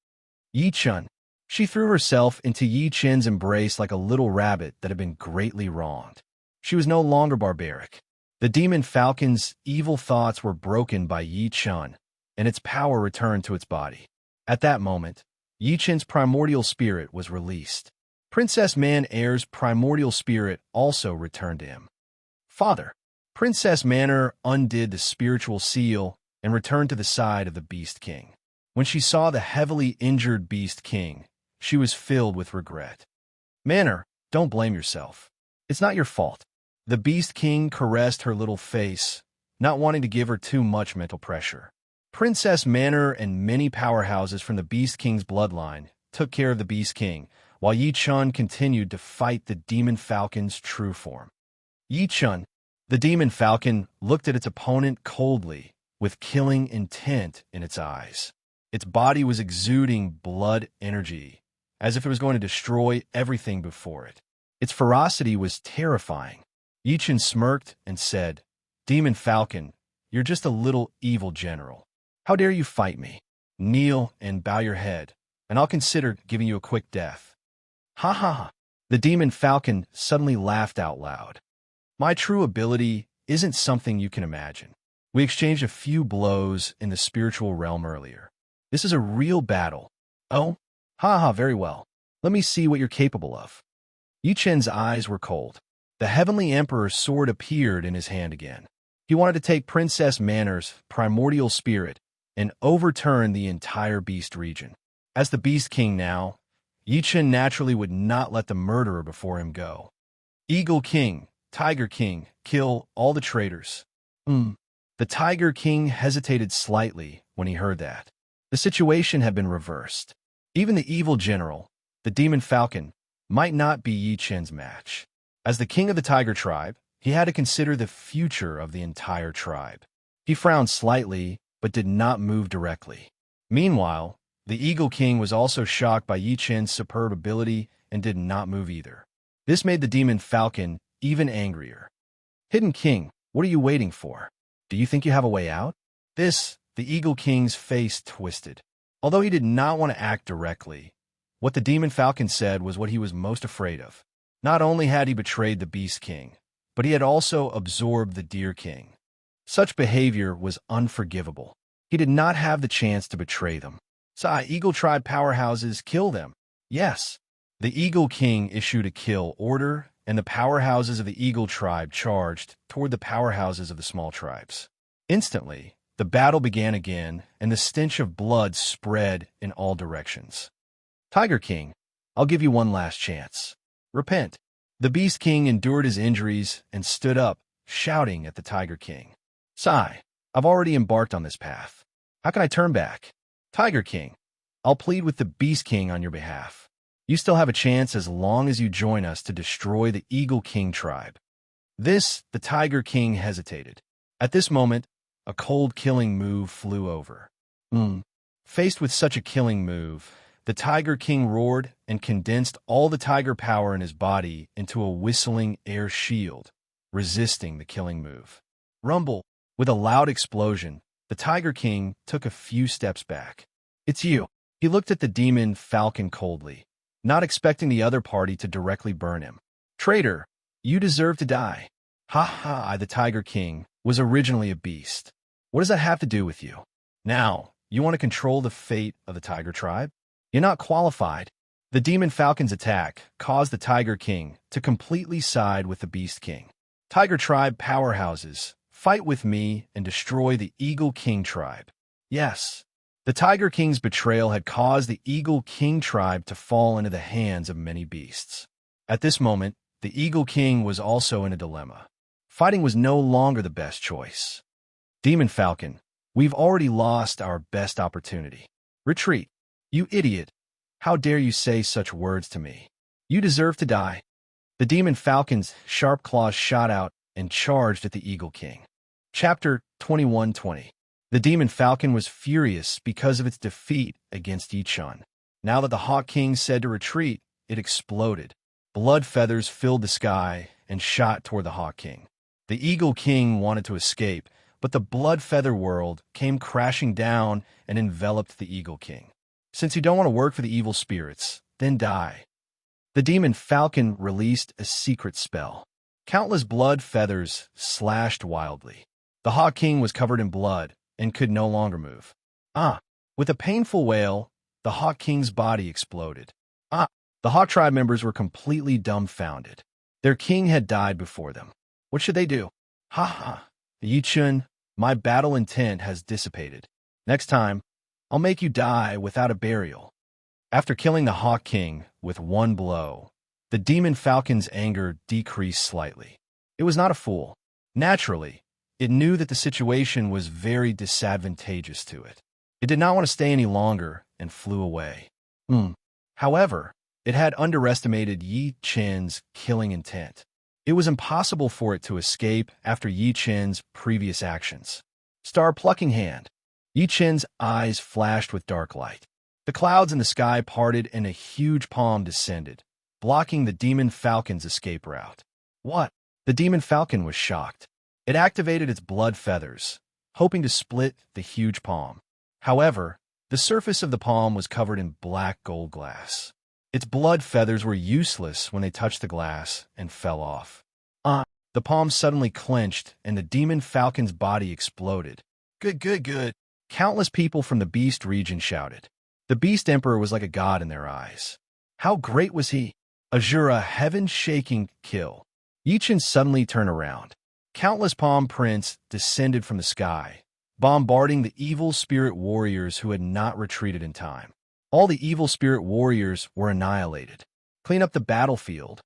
Yi-chun. She threw herself into Yi-chun's embrace like a little rabbit that had been greatly wronged. She was no longer barbaric. The demon falcon's evil thoughts were broken by Yi-chun, and its power returned to its body. At that moment, Yi-chun's primordial spirit was released. Princess Manair's primordial spirit also returned to him. Father. Princess Manor undid the spiritual seal and returned to the side of the Beast King. When she saw the heavily injured Beast King, she was filled with regret. Manor, don't blame yourself. It's not your fault. The Beast King caressed her little face, not wanting to give her too much mental pressure. Princess Manor and many powerhouses from the Beast King's bloodline took care of the Beast King, while Yi-chun continued to fight the Demon Falcon's true form. Yi-chun, the Demon Falcon, looked at its opponent coldly, with killing intent in its eyes. Its body was exuding blood energy, as if it was going to destroy everything before it. Its ferocity was terrifying. Yi-chun smirked and said, Demon Falcon, you're just a little evil general. How dare you fight me? Kneel and bow your head, and I'll consider giving you a quick death. Ha ha ha. The Demon Falcon suddenly laughed out loud. My true ability isn't something you can imagine. We exchanged a few blows in the spiritual realm earlier. This is a real battle. Oh? Ha ha, very well. Let me see what you're capable of. Yi-chun's eyes were cold. The Heavenly Emperor's sword appeared in his hand again. He wanted to take Princess Manor's primordial spirit and overturn the entire Beast region. As the Beast King now, Yi-chun naturally would not let the murderer before him go. Eagle King, Tiger King, kill all the traitors. The Tiger King hesitated slightly when he heard that. The situation had been reversed. Even the evil general, the Demon Falcon, might not be Yi-chun's match. As the king of the Tiger tribe, he had to consider the future of the entire tribe. He frowned slightly, but did not move directly. Meanwhile, the Eagle King was also shocked by Yi-chun's superb ability and did not move either. This made the Demon Falcon even angrier. Hidden King, what are you waiting for? Do you think you have a way out? The Eagle King's face twisted. Although he did not want to act directly, what the Demon Falcon said was what he was most afraid of. Not only had he betrayed the Beast King, but he had also absorbed the Deer King. Such behavior was unforgivable. He did not have the chance to betray them. Eagle Tribe powerhouses, kill them. Yes. The Eagle King issued a kill order, and the powerhouses of the Eagle Tribe charged toward the powerhouses of the small tribes. Instantly, the battle began again, and the stench of blood spread in all directions. Tiger King, I'll give you one last chance. Repent. The Beast King endured his injuries and stood up, shouting at the Tiger King. I've already embarked on this path. How can I turn back? Tiger King, I'll plead with the Beast King on your behalf. You still have a chance as long as you join us to destroy the Eagle King tribe. The Tiger King hesitated. At this moment, a cold killing move flew over. Faced with such a killing move, the Tiger King roared and condensed all the tiger power in his body into a whistling air shield, resisting the killing move. Rumble! With a loud explosion, the Tiger King took a few steps back. "It's you." He looked at the demon falcon coldly, not expecting the other party to directly burn him. "Traitor, you deserve to die." "Ha ha, I, the Tiger King, was originally a beast. What does that have to do with you? Now, you want to control the fate of the tiger tribe? You're not qualified." The demon falcon's attack caused the Tiger King to completely side with the Beast King. "Tiger tribe powerhouses, fight with me and destroy the Eagle King tribe." Yes, the Tiger King's betrayal had caused the Eagle King tribe to fall into the hands of many beasts. At this moment, the Eagle King was also in a dilemma. Fighting was no longer the best choice. "Demon Falcon, we've already lost our best opportunity. Retreat. You idiot. How dare you say such words to me? You deserve to die." The Demon Falcon's sharp claws shot out and charged at the Eagle King. Chapter 21:20. The Demon Falcon was furious because of its defeat against Yi Chun. Now that the Hawk King said to retreat, it exploded. Blood feathers filled the sky and shot toward the Hawk King. The Eagle King wanted to escape, but the blood feather world came crashing down and enveloped the Eagle King. "Since you don't want to work for the evil spirits, then die." The Demon Falcon released a secret spell. Countless blood feathers slashed wildly. The Hawk King was covered in blood and could no longer move. With a painful wail, the Hawk King's body exploded. The Hawk tribe members were completely dumbfounded. Their king had died before them. What should they do? "Ha! Yi Chun, my battle intent has dissipated. Next time, I'll make you die without a burial." After killing the Hawk King with one blow, the Demon Falcon's anger decreased slightly. It was not a fool. Naturally, it knew that the situation was very disadvantageous to it. It did not want to stay any longer and flew away. However, it had underestimated Yi Chun's killing intent. It was impossible for it to escape after Yi Chun's previous actions. Star-plucking hand. Yi Chun's eyes flashed with dark light. The clouds in the sky parted and a huge palm descended, blocking the Demon Falcon's escape route. "What?" The Demon Falcon was shocked. It activated its blood feathers, hoping to split the huge palm. However, the surface of the palm was covered in black gold glass. Its blood feathers were useless when they touched the glass and fell off. The palm suddenly clenched and the Demon Falcon's body exploded. Good. Countless people from the Beast region shouted. The Beast Emperor was like a god in their eyes. How great was he? Azura, heaven-shaking kill. Yi Chun suddenly turned around. Countless palm prints descended from the sky, bombarding the evil spirit warriors who had not retreated in time. All the evil spirit warriors were annihilated. "Clean up the battlefield,"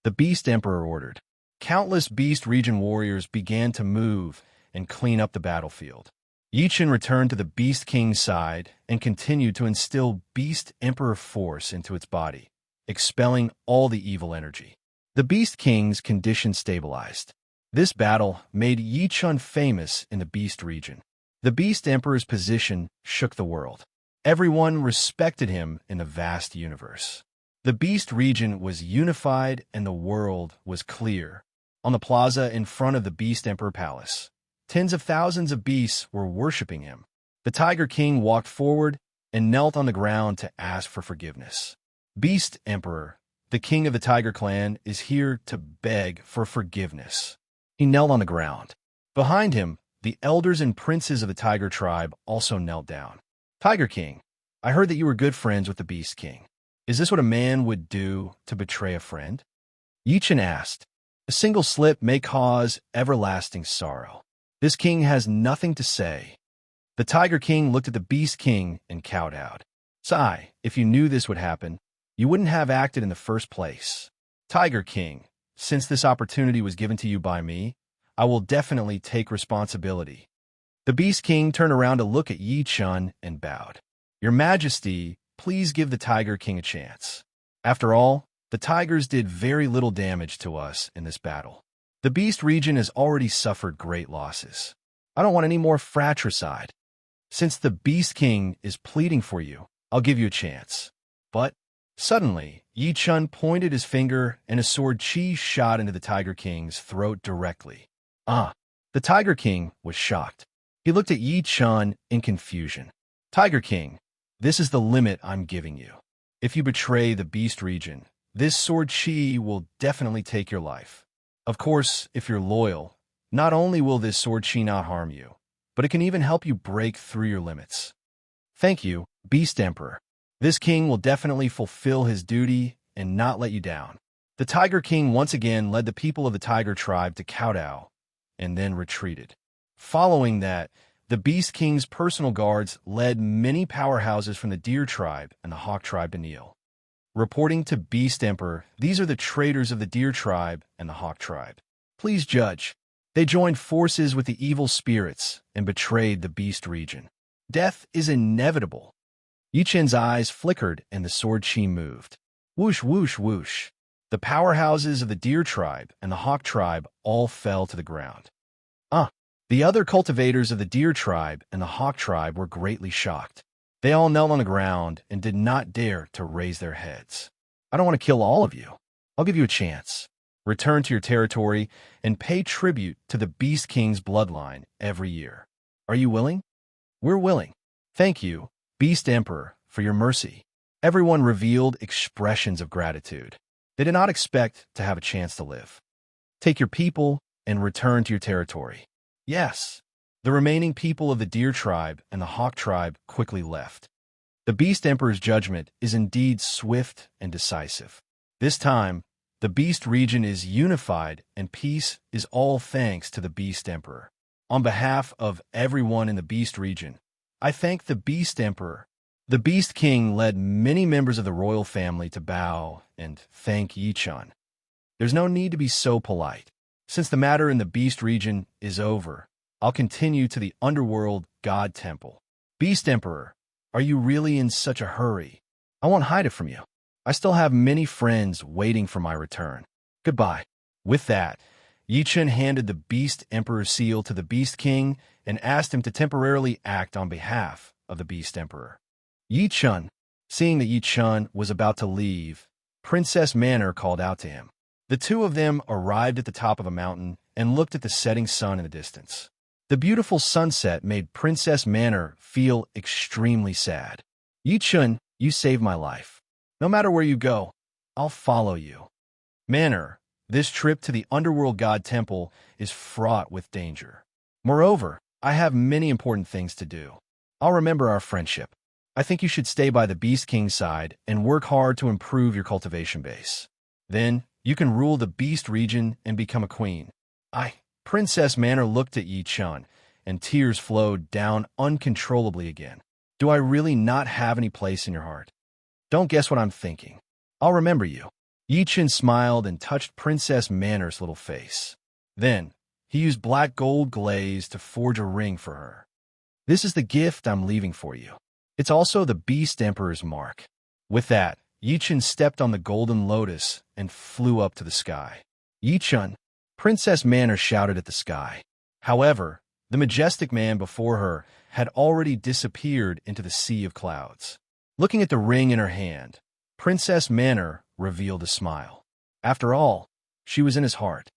the Beast Emperor ordered. Countless Beast region warriors began to move and clean up the battlefield. Yi Chun returned to the Beast King's side and continued to instill Beast Emperor force into its body, expelling all the evil energy. The Beast King's condition stabilized. This battle made Yi Chun famous in the Beast region. The Beast Emperor's position shook the world. Everyone respected him in the vast universe. The Beast region was unified and the world was clear. On the plaza in front of the Beast Emperor Palace, tens of thousands of beasts were worshipping him. The Tiger King walked forward and knelt on the ground to ask for forgiveness. "Beast Emperor, the king of the Tiger Clan, is here to beg for forgiveness." He knelt on the ground. Behind him, the elders and princes of the Tiger tribe also knelt down. "Tiger King, I heard that you were good friends with the Beast King. Is this what a man would do to betray a friend?" Yi Chun asked. "A single slip may cause everlasting sorrow. This king has nothing to say." The Tiger King looked at the Beast King and kowtowed. "Sigh, if you knew this would happen, you wouldn't have acted in the first place. Tiger King, since this opportunity was given to you by me, I will definitely take responsibility." The Beast King turned around to look at Yi Chun and bowed. "Your Majesty, please give the Tiger King a chance. After all, the tigers did very little damage to us in this battle. The Beast region has already suffered great losses. I don't want any more fratricide." Since the Beast King is pleading for you, I'll give you a chance. But suddenly, Yi Chun pointed his finger and a sword chi shot into the Tiger King's throat directly. Ah! The Tiger King was shocked. He looked at Yi Chun in confusion. Tiger King, this is the limit I'm giving you. If you betray the Beast region, this sword chi will definitely take your life. Of course, if you're loyal, not only will this sword chi not harm you, but it can even help you break through your limits. Thank you, Beast Emperor. This king will definitely fulfill his duty and not let you down. The Tiger King once again led the people of the Tiger tribe to kowtow and then retreated. Following that, the Beast King's personal guards led many powerhouses from the Deer tribe and the Hawk tribe to kneel. Reporting to Beast Emperor, these are the traitors of the Deer tribe and the Hawk tribe. Please judge. They joined forces with the evil spirits and betrayed the Beast region. Death is inevitable. Yi Chun's eyes flickered and the sword chi moved. Whoosh, whoosh, whoosh. The powerhouses of the Deer tribe and the Hawk tribe all fell to the ground. The other cultivators of the Deer tribe and the Hawk tribe were greatly shocked. They all knelt on the ground and did not dare to raise their heads. I don't want to kill all of you. I'll give you a chance. Return to your territory and pay tribute to the Beast King's bloodline every year. Are you willing? We're willing. Thank you, Beast Emperor, for your mercy. Everyone revealed expressions of gratitude. They did not expect to have a chance to live. Take your people and return to your territory. Yes. The remaining people of the Deer tribe and the Hawk tribe quickly left. The Beast Emperor's judgment is indeed swift and decisive. This time, the Beast region is unified and peace is all thanks to the Beast Emperor. On behalf of everyone in the Beast region, I thank the Beast Emperor. The Beast King led many members of the royal family to bow and thank Yi Chun. There's no need to be so polite. Since the matter in the Beast region is over, I'll continue to the underworld god temple. Beast Emperor, are you really in such a hurry? I won't hide it from you. I still have many friends waiting for my return. Goodbye. With that, Yi Chun handed the Beast Emperor's seal to the Beast King and asked him to temporarily act on behalf of the Beast Emperor. Yi Chun, seeing that Yi Chun was about to leave, Princess Manor called out to him. The two of them arrived at the top of a mountain and looked at the setting sun in the distance. The beautiful sunset made Princess Manor feel extremely sad. Yi Chun, you saved my life. No matter where you go, I'll follow you. Manor, this trip to the underworld god temple is fraught with danger. Moreover, I have many important things to do. I'll remember our friendship. I think you should stay by the Beast King's side and work hard to improve your cultivation base. Then, you can rule the Beast region and become a queen. Princess Manor looked at Yi Chun, and tears flowed down uncontrollably again. Do I really not have any place in your heart? Don't guess what I'm thinking. I'll remember you. Yi Chun smiled and touched Princess Manor's little face. Then, he used black gold glaze to forge a ring for her. This is the gift I'm leaving for you. It's also the Beast Emperor's mark. With that, Yi Chun stepped on the golden lotus and flew up to the sky. Yi Chun, Princess Manor shouted at the sky. However, the majestic man before her had already disappeared into the sea of clouds. Looking at the ring in her hand, Princess Manor revealed a smile. After all, she was in his heart.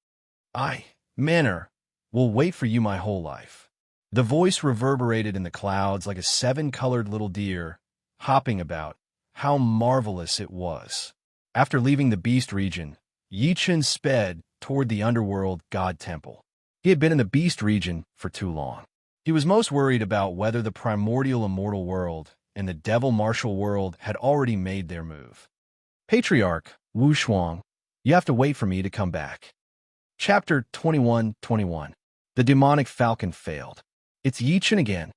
Manor, will wait for you my whole life. The voice reverberated in the clouds like a seven-colored little deer, hopping about. How marvelous it was. After leaving the Beast region, Yi Chun sped toward the underworld god temple. He had been in the Beast region for too long. He was most worried about whether the primordial immortal world and the devil martial world had already made their move. Patriarch Wu Shuang, you have to wait for me to come back. Chapter 21:21. The demonic falcon failed. It's Yi Chun again.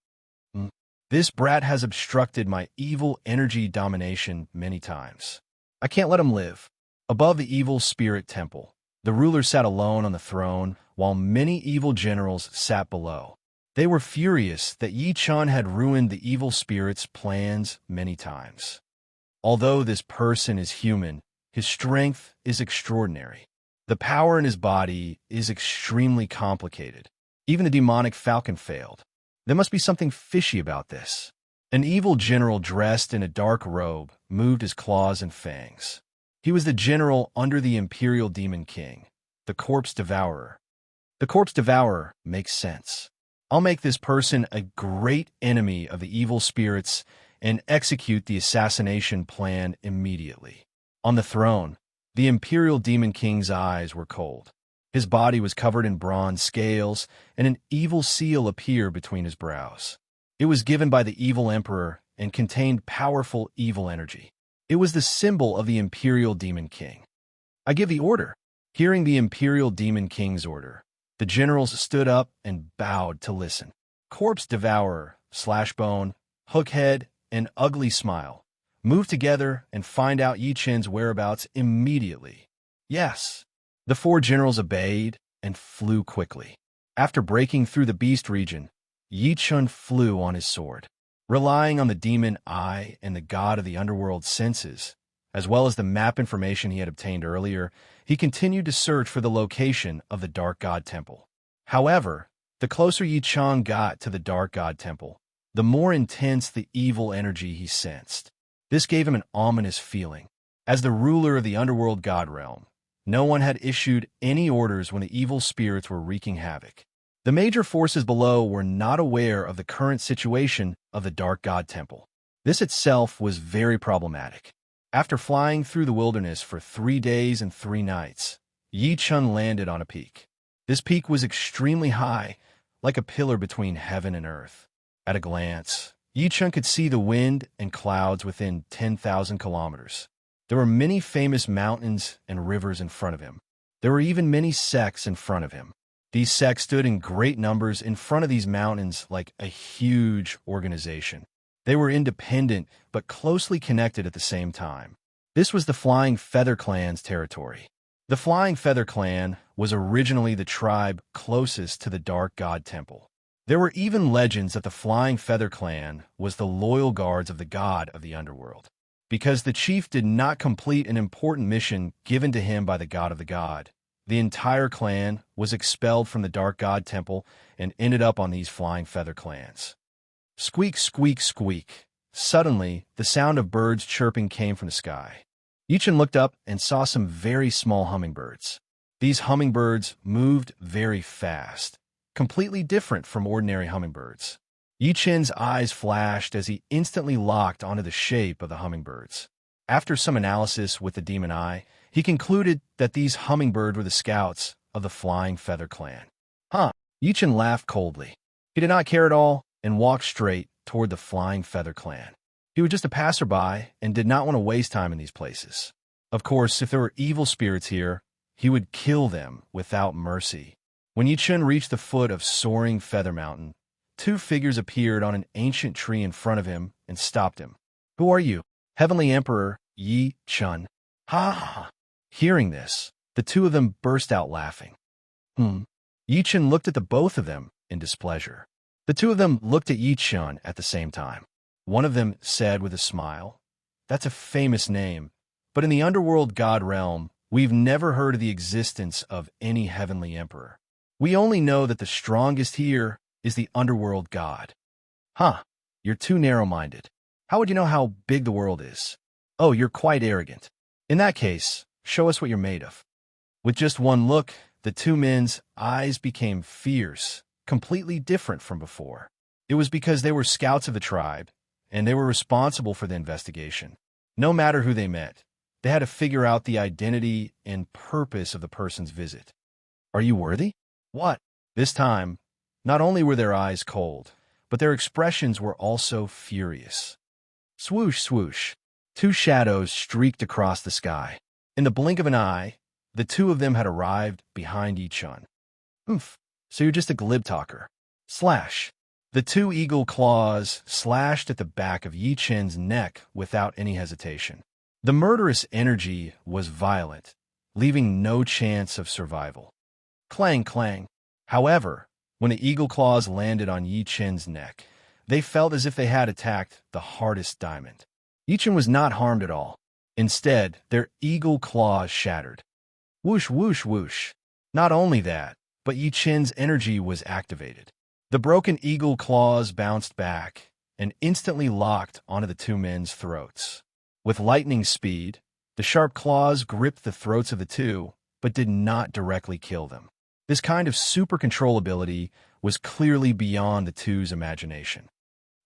This brat has obstructed my evil energy domination many times. I can't let him live. Above the evil spirit temple, the ruler sat alone on the throne, while many evil generals sat below. They were furious that Yi Chun had ruined the evil spirit's plans many times. Although this person is human, his strength is extraordinary. The power in his body is extremely complicated. Even the demonic falcon failed. There must be something fishy about this. An evil general dressed in a dark robe moved his claws and fangs. He was the general under the Imperial Demon King, the Corpse Devourer. The Corpse Devourer makes sense. I'll make this person a great enemy of the evil spirits and execute the assassination plan immediately. On the throne, the Imperial Demon King's eyes were cold. His body was covered in bronze scales, and an evil seal appeared between his brows. It was given by the evil emperor and contained powerful evil energy. It was the symbol of the Imperial Demon King. I give the order. Hearing the Imperial Demon King's order, the generals stood up and bowed to listen. Corpse Devourer, Slashbone, Hookhead, and Ugly Smile move together and find out Yi Chen's whereabouts immediately. Yes. The four generals obeyed and flew quickly. After breaking through the beast region, Yi Chen flew on his sword. Relying on the demon eye and the god of the underworld senses, as well as the map information he had obtained earlier, he continued to search for the location of the Dark God Temple. However, the closer Yi Chen got to the Dark God Temple, the more intense the evil energy he sensed. This gave him an ominous feeling. As the ruler of the underworld god realm, no one had issued any orders when the evil spirits were wreaking havoc. The major forces below were not aware of the current situation of the Dark God Temple. This itself was very problematic. After flying through the wilderness for 3 days and 3 nights, Yi Chen landed on a peak. This peak was extremely high, like a pillar between heaven and earth. At a glance, Yi Chen could see the wind and clouds within 10,000 kilometers. There were many famous mountains and rivers in front of him. There were even many sects in front of him. These sects stood in great numbers in front of these mountains like a huge organization. They were independent but closely connected at the same time. This was the Flying Feather Clan's territory. The Flying Feather Clan was originally the tribe closest to the Dark God Temple. There were even legends that the Flying Feather Clan was the loyal guards of the god of the underworld. Because the chief did not complete an important mission given to him by the god of the god, the entire clan was expelled from the Dark God Temple and ended up on these Flying Feather Clans. Squeak, squeak, squeak. Suddenly, the sound of birds chirping came from the sky. Yi Chen looked up and saw some very small hummingbirds. These hummingbirds moved very fast, completely different from ordinary hummingbirds. Yi Chen's eyes flashed as he instantly locked onto the shape of the hummingbirds. After some analysis with the demon eye, he concluded that these hummingbirds were the scouts of the Flying Feather Clan. Huh? Yi Chen laughed coldly. He did not care at all and walked straight toward the Flying Feather Clan. He was just a passerby and did not want to waste time in these places. Of course, if there were evil spirits here, he would kill them without mercy. When Yi Chen reached the foot of Soaring Feather Mountain, 2 figures appeared on an ancient tree in front of him and stopped him. Who are you? Heavenly Emperor Yi Chen. Ha ha. Hearing this, the 2 of them burst out laughing. Yi Chen looked at the both of them in displeasure. The 2 of them looked at Yi Chen at the same time. One of them said with a smile, "That's a famous name, but in the underworld god realm, we've never heard of the existence of any heavenly emperor. We only know that the strongest here is the underworld god." Huh, you're too narrow-minded. How would you know how big the world is? Oh, you're quite arrogant. In that case, show us what you're made of. With just one look, the 2 men's eyes became fierce, completely different from before. It was because they were scouts of the tribe, and they were responsible for the investigation. No matter who they met, they had to figure out the identity and purpose of the person's visit. Are you worthy? What? This time, not only were their eyes cold, but their expressions were also furious. Swoosh, swoosh. 2 shadows streaked across the sky. In the blink of an eye, the 2 of them had arrived behind Yi Chen. Oomph, so you're just a glib talker. Slash. The 2 eagle claws slashed at the back of Yi Chen's neck without any hesitation. The murderous energy was violent, leaving no chance of survival. Clang, clang. However, when the eagle claws landed on Yi Chen's neck, they felt as if they had attacked the hardest diamond. Yi Chen was not harmed at all. Instead, their eagle claws shattered. Whoosh, whoosh, whoosh. Not only that, but Yi Chen's energy was activated. The broken eagle claws bounced back and instantly locked onto the two men's throats. With lightning speed, the sharp claws gripped the throats of the two, but did not directly kill them. This kind of super control ability was clearly beyond the two's imagination.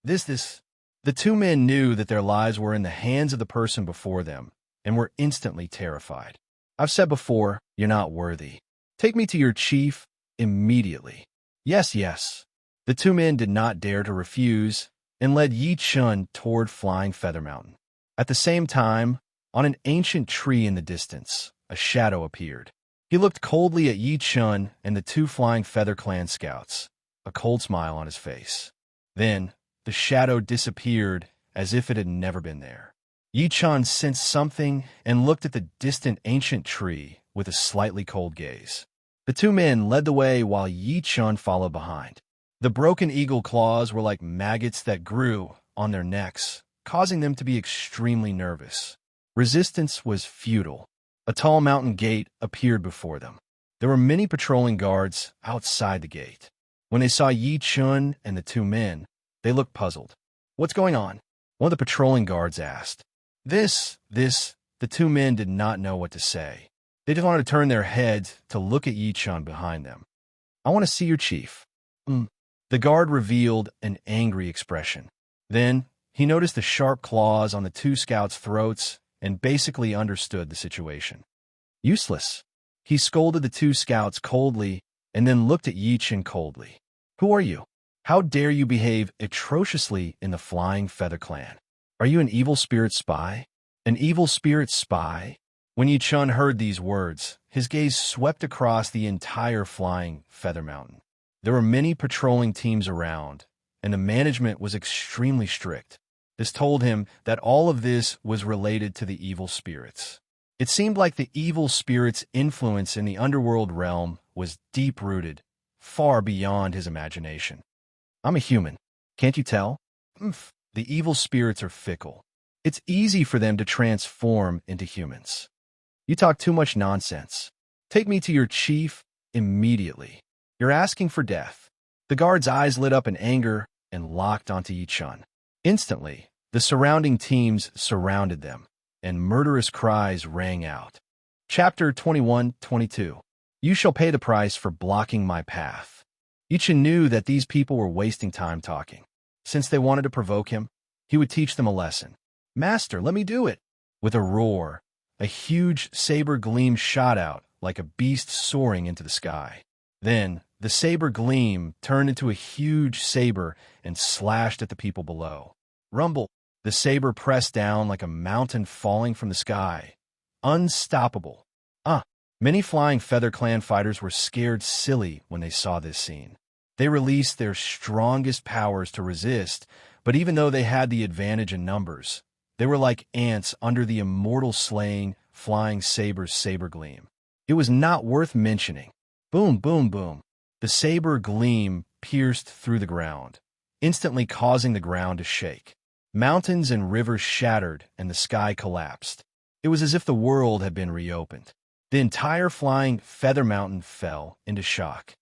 The two men knew that their lives were in the hands of the person before them and were instantly terrified. I've said before, you're not worthy. Take me to your chief immediately. Yes, yes. The two men did not dare to refuse and led Yi Chun toward Flying Feather Mountain. At the same time, on an ancient tree in the distance, a shadow appeared. He looked coldly at Yi Chun and the two Flying Feather Clan scouts, a cold smile on his face. Then, the shadow disappeared as if it had never been there. Yi Chun sensed something and looked at the distant ancient tree with a slightly cold gaze. The two men led the way while Yi Chun followed behind. The broken eagle claws were like maggots that grew on their necks, causing them to be extremely nervous. Resistance was futile. A tall mountain gate appeared before them. There were many patrolling guards outside the gate. When they saw Yi Chun and the two men, they looked puzzled. What's going on? One of the patrolling guards asked. The two men did not know what to say. They just wanted to turn their heads to look at Yi Chun behind them. I want to see your chief. The guard revealed an angry expression. Then, he noticed the sharp claws on the two scouts' throats and basically understood the situation. Useless. He scolded the two scouts coldly and then looked at Yi Chun coldly. Who are you? How dare you behave atrociously in the Flying Feather Clan? Are you an evil spirit spy? An evil spirit spy? When Yi Chun heard these words, his gaze swept across the entire Flying Feather Mountain. There were many patrolling teams around, and the management was extremely strict. This told him that all of this was related to the evil spirits. It seemed like the evil spirits' influence in the underworld realm was deep-rooted, far beyond his imagination. I'm a human. Can't you tell? The evil spirits are fickle. It's easy for them to transform into humans. You talk too much nonsense. Take me to your chief immediately. You're asking for death. The guard's eyes lit up in anger and locked onto Yi Chun. Instantly, the surrounding teams surrounded them, and murderous cries rang out. Chapter 21-22. You shall pay the price for blocking my path. Yi Chun knew that these people were wasting time talking. Since they wanted to provoke him, he would teach them a lesson. Master, let me do it. With a roar, a huge saber gleam shot out like a beast soaring into the sky. Then, the saber gleam turned into a huge saber and slashed at the people below. Rumble! The saber pressed down like a mountain falling from the sky. Unstoppable. Many Flying Feather Clan fighters were scared silly when they saw this scene. They released their strongest powers to resist, but even though they had the advantage in numbers, they were like ants under the immortal slaying flying saber's saber gleam. It was not worth mentioning. Boom, boom, boom. The saber gleam pierced through the ground, instantly causing the ground to shake. Mountains and rivers shattered and the sky collapsed. It was as if the world had been reopened. The entire Flying Feather Mountain fell into shock.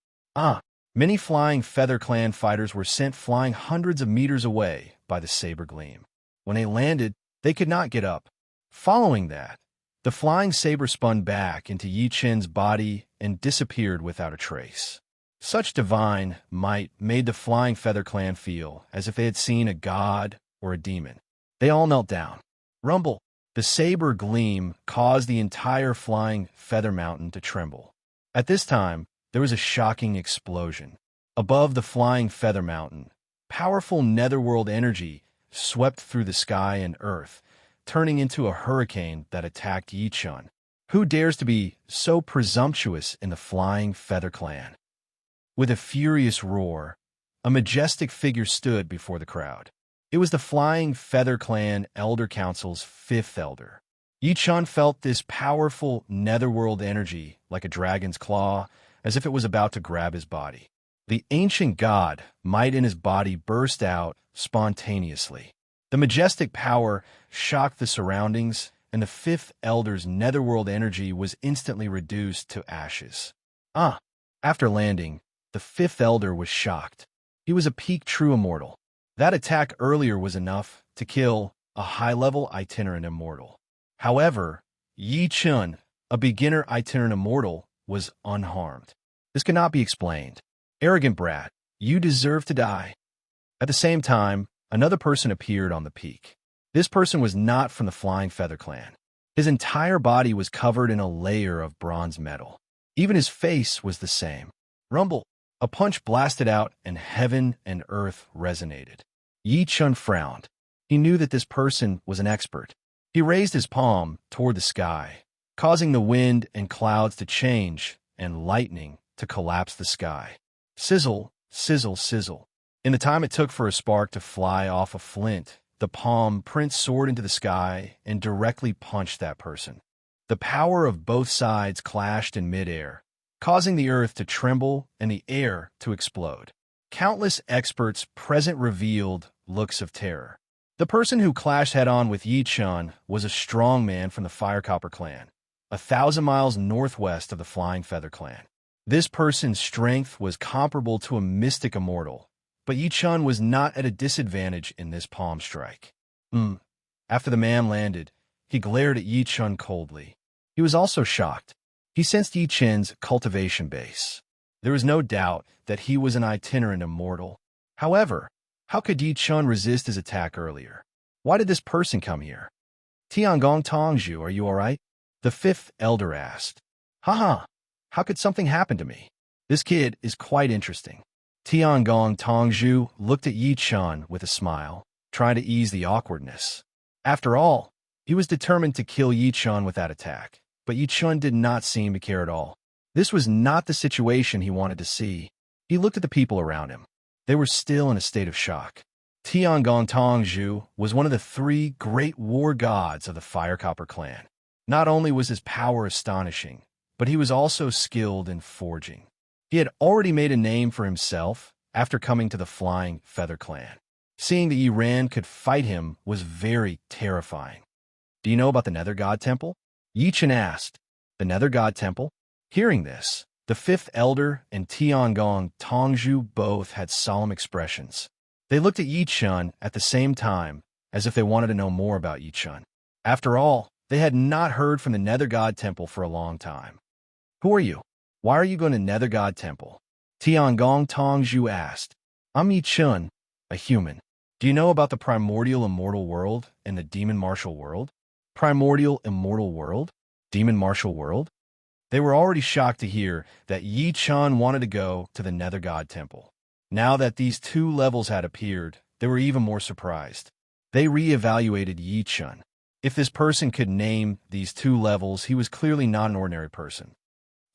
Many Flying Feather Clan fighters were sent flying hundreds of meters away by the saber gleam. When they landed, they could not get up. Following that, the flying saber spun back into Yi Chun's body and disappeared without a trace. Such divine might made the Flying Feather Clan feel as if they had seen a god or a demon. They all knelt down. Rumble! The saber gleam caused the entire Flying Feather Mountain to tremble. At this time, there was a shocking explosion. Above the Flying Feather Mountain, powerful netherworld energy swept through the sky and earth, turning into a hurricane that attacked Yi Chun. Who dares to be so presumptuous in the Flying Feather Clan? With a furious roar, a majestic figure stood before the crowd. It was the Flying Feather Clan Elder Council's fifth elder. Yi Chun felt this powerful netherworld energy like a dragon's claw, as if it was about to grab his body. The ancient god might in his body burst out spontaneously. The majestic power shocked the surroundings, and the fifth elder's netherworld energy was instantly reduced to ashes. After landing, the fifth elder was shocked. He was a peak true immortal. That attack earlier was enough to kill a high-level itinerant immortal. However, Yi Chun, a beginner itinerant immortal, was unharmed. This could not be explained. Arrogant brat, you deserve to die. At the same time, another person appeared on the peak. This person was not from the Flying Feather clan. His entire body was covered in a layer of bronze metal. Even his face was the same. Rumble. A punch blasted out, and heaven and earth resonated. Yi Chun frowned. He knew that this person was an expert. He raised his palm toward the sky, causing the wind and clouds to change and lightning to collapse the sky. Sizzle, sizzle, sizzle. In the time it took for a spark to fly off a flint, the palm print soared into the sky and directly punched that person. The power of both sides clashed in midair, causing the earth to tremble and the air to explode. Countless experts present revealed looks of terror. The person who clashed head-on with Yi Chun was a strong man from the Firecopper clan, 1,000 miles northwest of the Flying Feather clan. This person's strength was comparable to a mystic immortal, but Yi Chun was not at a disadvantage in this palm strike. After the man landed, he glared at Yi Chun coldly. He was also shocked. He sensed Yi Chun's cultivation base. There was no doubt that he was an itinerant immortal. However, how could Yi Chun resist his attack earlier? Why did this person come here? Tiangong Tongzhu, are you all right? The fifth elder asked. Haha, how could something happen to me? This kid is quite interesting. Tiangong Tongzhu looked at Yi Chun with a smile, trying to ease the awkwardness. After all, he was determined to kill Yi Chun with that attack, but Yi Chun did not seem to care at all. This was not the situation he wanted to see. He looked at the people around him. They were still in a state of shock. Tiangong Tongzhu was one of the 3 great war gods of the Firecopper clan. Not only was his power astonishing, but he was also skilled in forging. He had already made a name for himself after coming to the Flying Feather clan. Seeing that Yi Ran could fight him was very terrifying. Do you know about the Nether God Temple? Yi Chun asked. The Nether God Temple? Hearing this, the 5th elder and Tiangong Tongzhu both had solemn expressions. They looked at Yi Chun at the same time, as if they wanted to know more about Yi Chun. After all, they had not heard from the Nether God Temple for a long time. Who are you? Why are you going to Nether God Temple? Tiangong Tongzhu asked. I'm Yi Chun, a human. Do you know about the primordial immortal world and the demon martial world? Primordial immortal world? Demon martial world? They were already shocked to hear that Yi Chun wanted to go to the Nether God Temple. Now that these 2 levels had appeared, they were even more surprised. They re-evaluated Yi Chun. If this person could name these 2 levels, he was clearly not an ordinary person.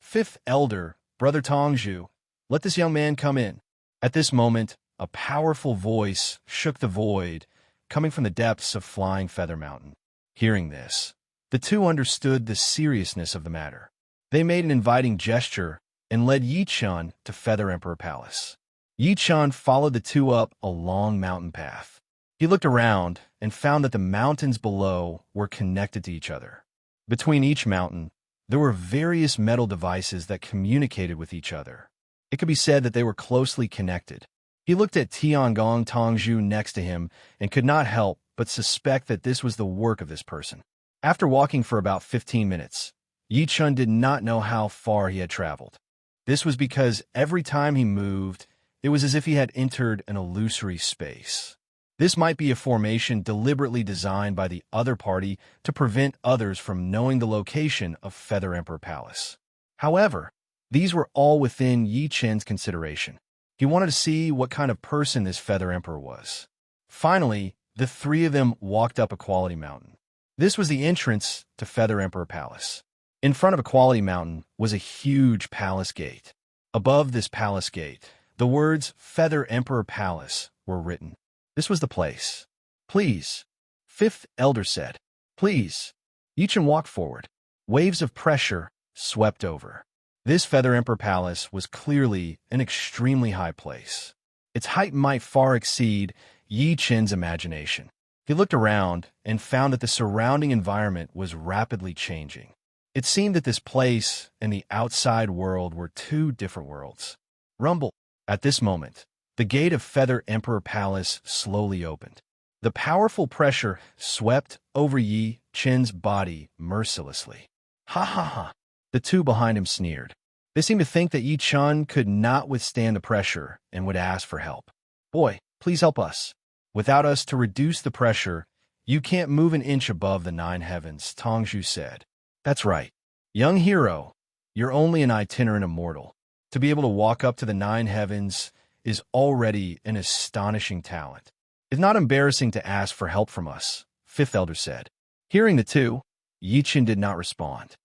5th elder, Brother Tongzhu, let this young man come in. At this moment, a powerful voice shook the void, coming from the depths of Flying Feather Mountain. Hearing this, the 2 understood the seriousness of the matter. They made an inviting gesture and led Yi Chun to Feather Emperor Palace. Yi Chun followed the 2 up a long mountain path. He looked around and found that the mountains below were connected to each other. Between each mountain, there were various metal devices that communicated with each other. It could be said that they were closely connected. He looked at Tiangong Tongzhu next to him and could not help but suspect that this was the work of this person. After walking for about 15 minutes, Yi Chun did not know how far he had traveled. This was because every time he moved, it was as if he had entered an illusory space. This might be a formation deliberately designed by the other party to prevent others from knowing the location of Feather Emperor Palace. However, these were all within Yi Chun's consideration. He wanted to see what kind of person this Feather Emperor was. Finally, the 3 of them walked up Equality Mountain. This was the entrance to Feather Emperor Palace. In front of Equality Mountain was a huge palace gate. Above this palace gate, the words Feather Emperor Palace were written. This was the place. Please, 5th elder said. Please. Yi Chun walked forward. Waves of pressure swept over. This Feather Emperor Palace was clearly an extremely high place. Its height might far exceed Yi Chun's imagination. He looked around and found that the surrounding environment was rapidly changing. It seemed that this place and the outside world were 2 different worlds. Rumble. At this moment, The gate of Feather Emperor Palace slowly opened. The powerful pressure swept over Yi Chen's body mercilessly. Ha ha ha. The two behind him sneered. They seemed to think that Yi Chen could not withstand the pressure and would ask for help. Boy, please help us. Without us to reduce the pressure, you can't move an inch above the 9 heavens, Tongzhu said. That's right. Young hero, you're only an itinerant immortal. To be able to walk up to the 9 heavens is already an astonishing talent. It's not embarrassing to ask for help from us, Fifth Elder said. Hearing the two, Yi Chen did not respond.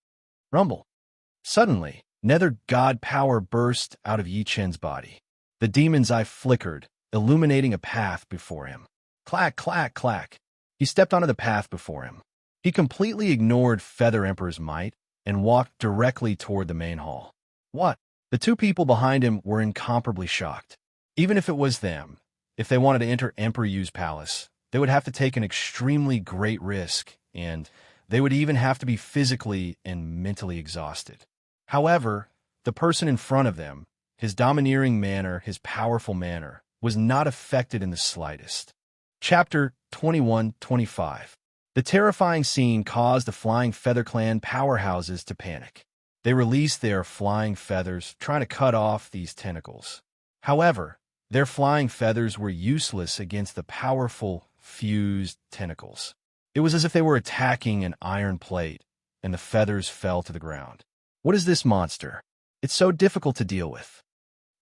Rumble. Suddenly, nether god power burst out of Yi Chen's body. The demon's eye flickered, illuminating a path before him. Clack, clack, clack. He stepped onto the path before him. He completely ignored Feather Emperor's might and walked directly toward the main hall. What? The two people behind him were incomparably shocked. Even if it was them, if they wanted to enter Emperor Yu's palace, they would have to take an extremely great risk, and they would even have to be physically and mentally exhausted. However, the person in front of them, his domineering manner, his powerful manner, was not affected in the slightest. Chapter 21-25. The terrifying scene caused the Flying Feather Clan powerhouses to panic. They released their flying feathers, trying to cut off these tentacles. However, their flying feathers were useless against the powerful, fused tentacles. It was as if they were attacking an iron plate, and the feathers fell to the ground. What is this monster? It's so difficult to deal with.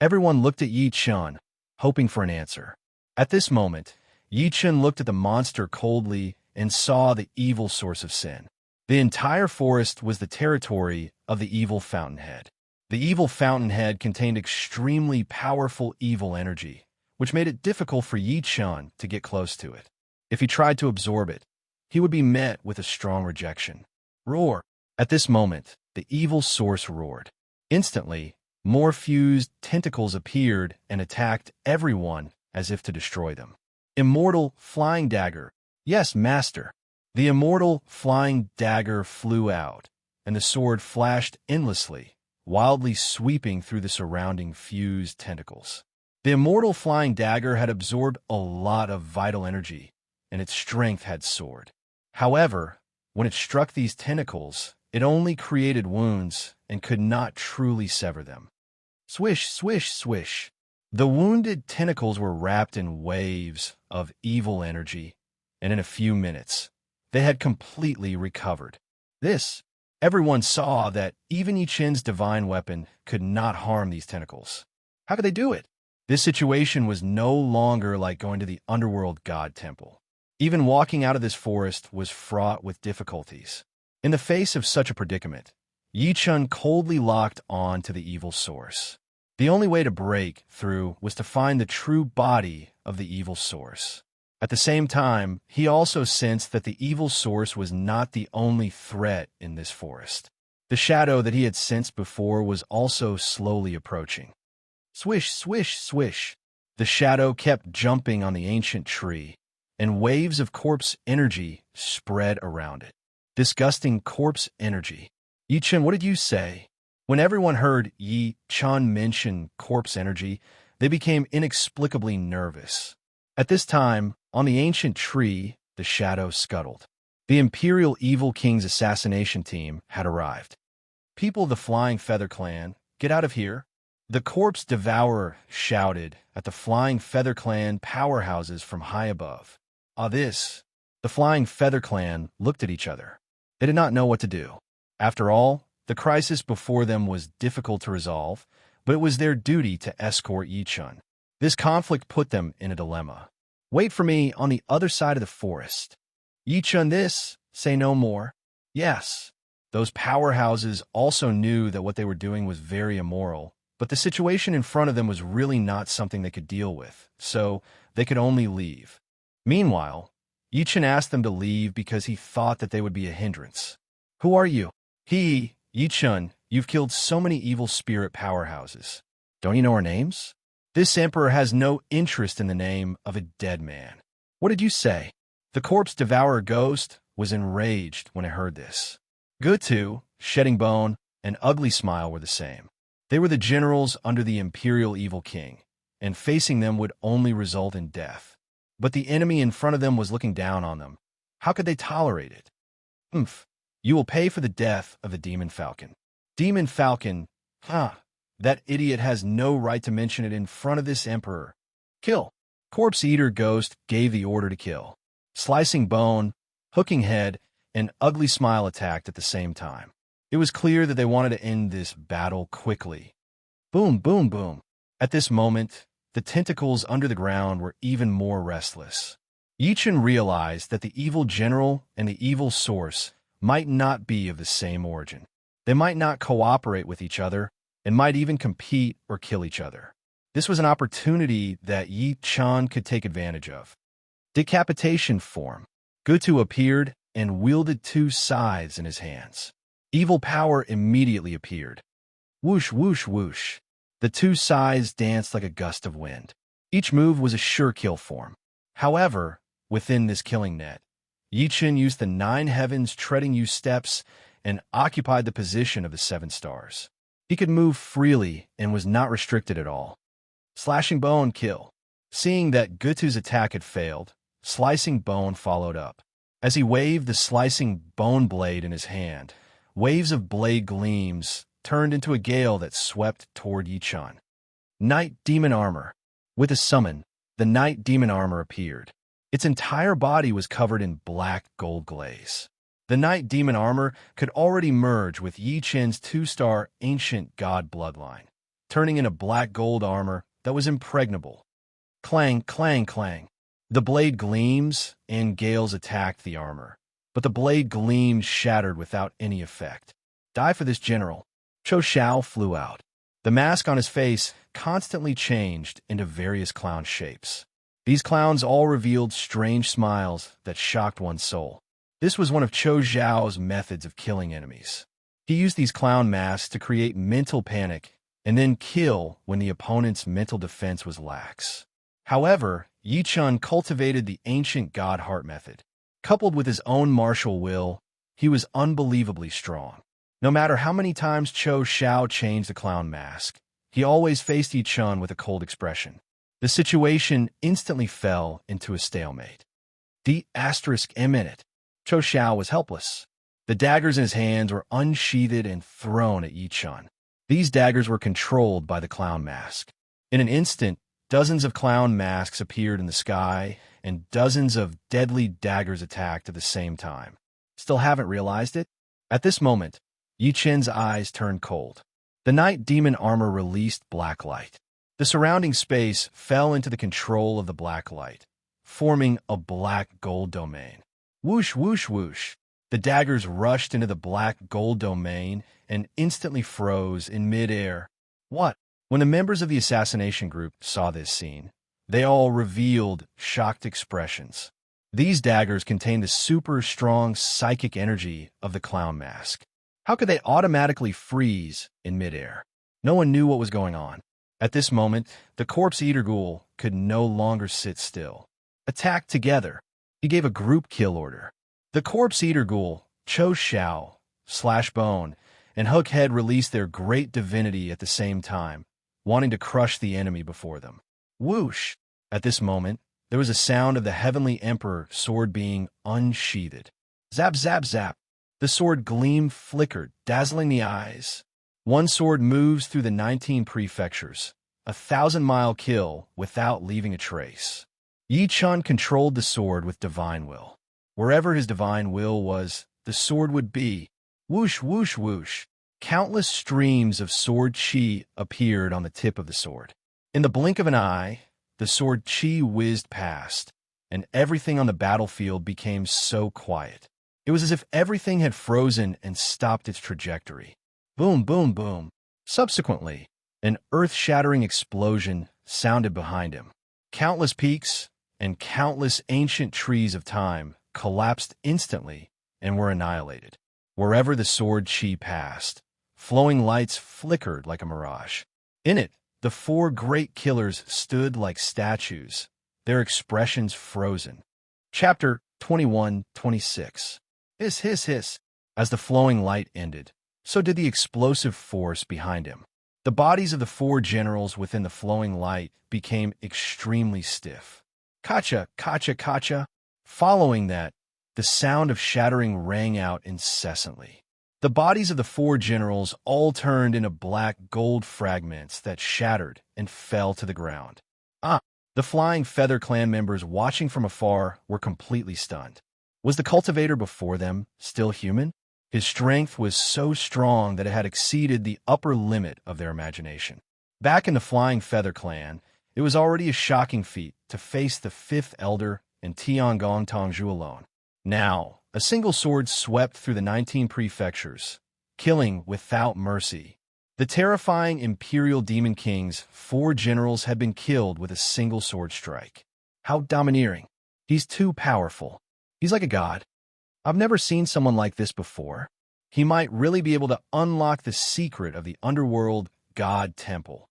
Everyone looked at Yi Chen, hoping for an answer. At this moment, Yi Chen looked at the monster coldly and saw the evil source of sin. The entire forest was the territory of the evil fountainhead. The evil fountainhead contained extremely powerful evil energy, which made it difficult for Yi Chen to get close to it. If he tried to absorb it, he would be met with a strong rejection. Roar! At this moment, the evil source roared. Instantly, more fused tentacles appeared and attacked everyone as if to destroy them. Immortal Flying Dagger. Yes, master. The immortal flying dagger flew out, and the sword flashed endlessly, wildly sweeping through the surrounding fused tentacles. The immortal flying dagger had absorbed a lot of vital energy, and its strength had soared. However, when it struck these tentacles, it only created wounds and could not truly sever them. Swish, swish, swish. The wounded tentacles were wrapped in waves of evil energy, and in a few minutes, they had completely recovered. Everyone saw that even Yi Chen's divine weapon could not harm these tentacles. How could they do it? This situation was no longer like going to the underworld god temple. Even walking out of this forest was fraught with difficulties. In the face of such a predicament, Yi Chen coldly locked on to the evil source. The only way to break through was to find the true body of the evil source. At the same time, he also sensed that the evil source was not the only threat in this forest. The shadow that he had sensed before was also slowly approaching. Swish, swish, swish. The shadow kept jumping on the ancient tree, and waves of corpse energy spread around it. Disgusting corpse energy. Yi Chen, what did you say? When everyone heard Yi Chen mention corpse energy, they became inexplicably nervous. At this time, on the ancient tree, the shadow scuttled. The Imperial Evil King's assassination team had arrived. People of the Flying Feather Clan, get out of here. The Corpse Devourer shouted at the Flying Feather Clan powerhouses from high above. The Flying Feather Clan looked at each other. They did not know what to do. After all, the crisis before them was difficult to resolve, but it was their duty to escort Yi Chen. This conflict put them in a dilemma. Wait for me on the other side of the forest. Yi Chen, say no more. Yes. Those powerhouses also knew that what they were doing was very immoral, but the situation in front of them was really not something they could deal with, so they could only leave. Meanwhile, Yi Chen asked them to leave because he thought that they would be a hindrance. Who are you? Yi Chen, you've killed so many evil spirit powerhouses. Don't you know our names? This emperor has no interest in the name of a dead man. What did you say? The Corpse Devourer Ghost was enraged when it heard this. Gutu, Shedding Bone, and Ugly Smile were the same. They were the generals under the Imperial Evil King, and facing them would only result in death. But the enemy in front of them was looking down on them. How could they tolerate it? Oomph. You will pay for the death of the Demon Falcon. Demon Falcon? That idiot has no right to mention it in front of this emperor. Kill. Corpse Eater Ghost gave the order to kill. Slicing Bone, Hooking Head, and Ugly Smile attacked at the same time. It was clear that they wanted to end this battle quickly. Boom, boom, boom. At this moment, the tentacles under the ground were even more restless. Yichen realized that the evil general and the evil source might not be of the same origin. They might not cooperate with each other and might even compete or kill each other. This was an opportunity that Yi Chan could take advantage of. Decapitation form. Gutu appeared and wielded 2 scythes in his hands. Evil power immediately appeared. Whoosh, whoosh, whoosh. The 2 scythes danced like a gust of wind. Each move was a sure kill form. However, within this killing net, Yichen used the 9 heavens treading you steps and occupied the position of the 7 stars. He could move freely and was not restricted at all. Slashing Bone kill. Seeing that Gutu's attack had failed, Slicing Bone followed up. As he waved the Slicing Bone blade in his hand, waves of blade gleams turned into a gale that swept toward Yichen. Night Demon Armor. With a summon, the Night Demon Armor appeared. Its entire body was covered in black gold glaze. The Night Demon Armor could already merge with Yichen's 2-star ancient god bloodline, turning in a black gold armor that was impregnable. Clang, clang, clang. The blade gleams and gales attacked the armor, but the blade gleams shattered without any effect. Die for this general. Cho Xiao flew out. The mask on his face constantly changed into various clown shapes. These clowns all revealed strange smiles that shocked one's soul. This was one of Cho Xiao's methods of killing enemies. He used these clown masks to create mental panic and then kill when the opponent's mental defense was lax. However, Yichen cultivated the ancient God Heart method. Coupled with his own martial will, he was unbelievably strong. No matter how many times Cho Xiao changed the clown mask, he always faced Yichen with a cold expression. The situation instantly fell into a stalemate. D*M in it. Cho Xiao was helpless. The daggers in his hands were unsheathed and thrown at Yichen. These daggers were controlled by the clown mask. In an instant, dozens of clown masks appeared in the sky, and dozens of deadly daggers attacked at the same time. Still haven't realized it? At this moment, Yichen's eyes turned cold. The Night Demon Armor released black light. The surrounding space fell into the control of the black light, forming a black gold domain. Whoosh, whoosh, whoosh. The daggers rushed into the black gold domain and instantly froze in midair. What? When the members of the assassination group saw this scene, they all revealed shocked expressions. These daggers contained the super strong psychic energy of the clown mask. How could they automatically freeze in midair? No one knew what was going on. At this moment, the Corpse Eater Ghoul could no longer sit still. Attack together. He gave a group kill order. The Corpse Eater Ghoul, Cho Xiao, Slash Bone, and Hook Head released their great divinity at the same time, wanting to crush the enemy before them. Whoosh! At this moment, there was a sound of the Heavenly Emperor sword being unsheathed. Zap, zap, zap. The sword gleam flickered, dazzling the eyes. One sword moves through the 19 prefectures, a 1,000-mile kill without leaving a trace. Yichen controlled the sword with divine will. Wherever his divine will was, the sword would be. Whoosh, whoosh, whoosh. Countless streams of sword chi appeared on the tip of the sword. In the blink of an eye, the sword chi whizzed past, and everything on the battlefield became so quiet. It was as if everything had frozen and stopped its trajectory. Boom, boom, boom. Subsequently, an earth-shattering explosion sounded behind him. Countless peaks and countless ancient trees of time collapsed instantly and were annihilated. Wherever the sword chi passed, flowing lights flickered like a mirage. In it, the 4 great killers stood like statues, their expressions frozen. Chapter 21-26. Hiss, hiss, hiss. As the flowing light ended, so did the explosive force behind him. The bodies of the four generals within the flowing light became extremely stiff. Kacha, kacha, kacha. Following that, the sound of shattering rang out incessantly. The bodies of the four generals all turned into black gold fragments that shattered and fell to the ground. The Flying Feather clan members watching from afar were completely stunned. Was the cultivator before them still human? His strength was so strong that it had exceeded the upper limit of their imagination. Back in the Flying Feather clan, it was already a shocking feat to face the fifth elder and Tiangong Tongzhu alone. Now, a single sword swept through the 19 prefectures, killing without mercy. The terrifying Imperial Demon King's four generals had been killed with a single sword strike. How domineering. He's too powerful. He's like a god. I've never seen someone like this before. He might really be able to unlock the secret of the underworld god temple.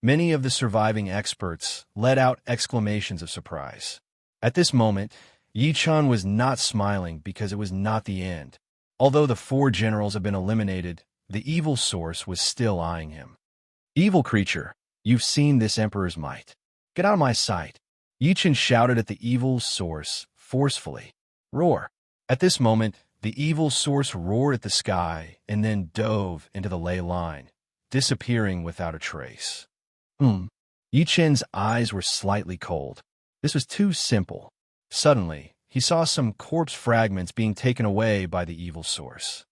Many of the surviving experts let out exclamations of surprise. At this moment, Yi Chun was not smiling because it was not the end. Although the four generals had been eliminated, the evil source was still eyeing him. Evil creature, you've seen this emperor's might. Get out of my sight. Yi Chun shouted at the evil source forcefully. Roar. At this moment, the evil source roared at the sky and then dove into the ley line, disappearing without a trace. Yi Chun's eyes were slightly cold. This was too simple. Suddenly, he saw some corpse fragments being taken away by the evil source.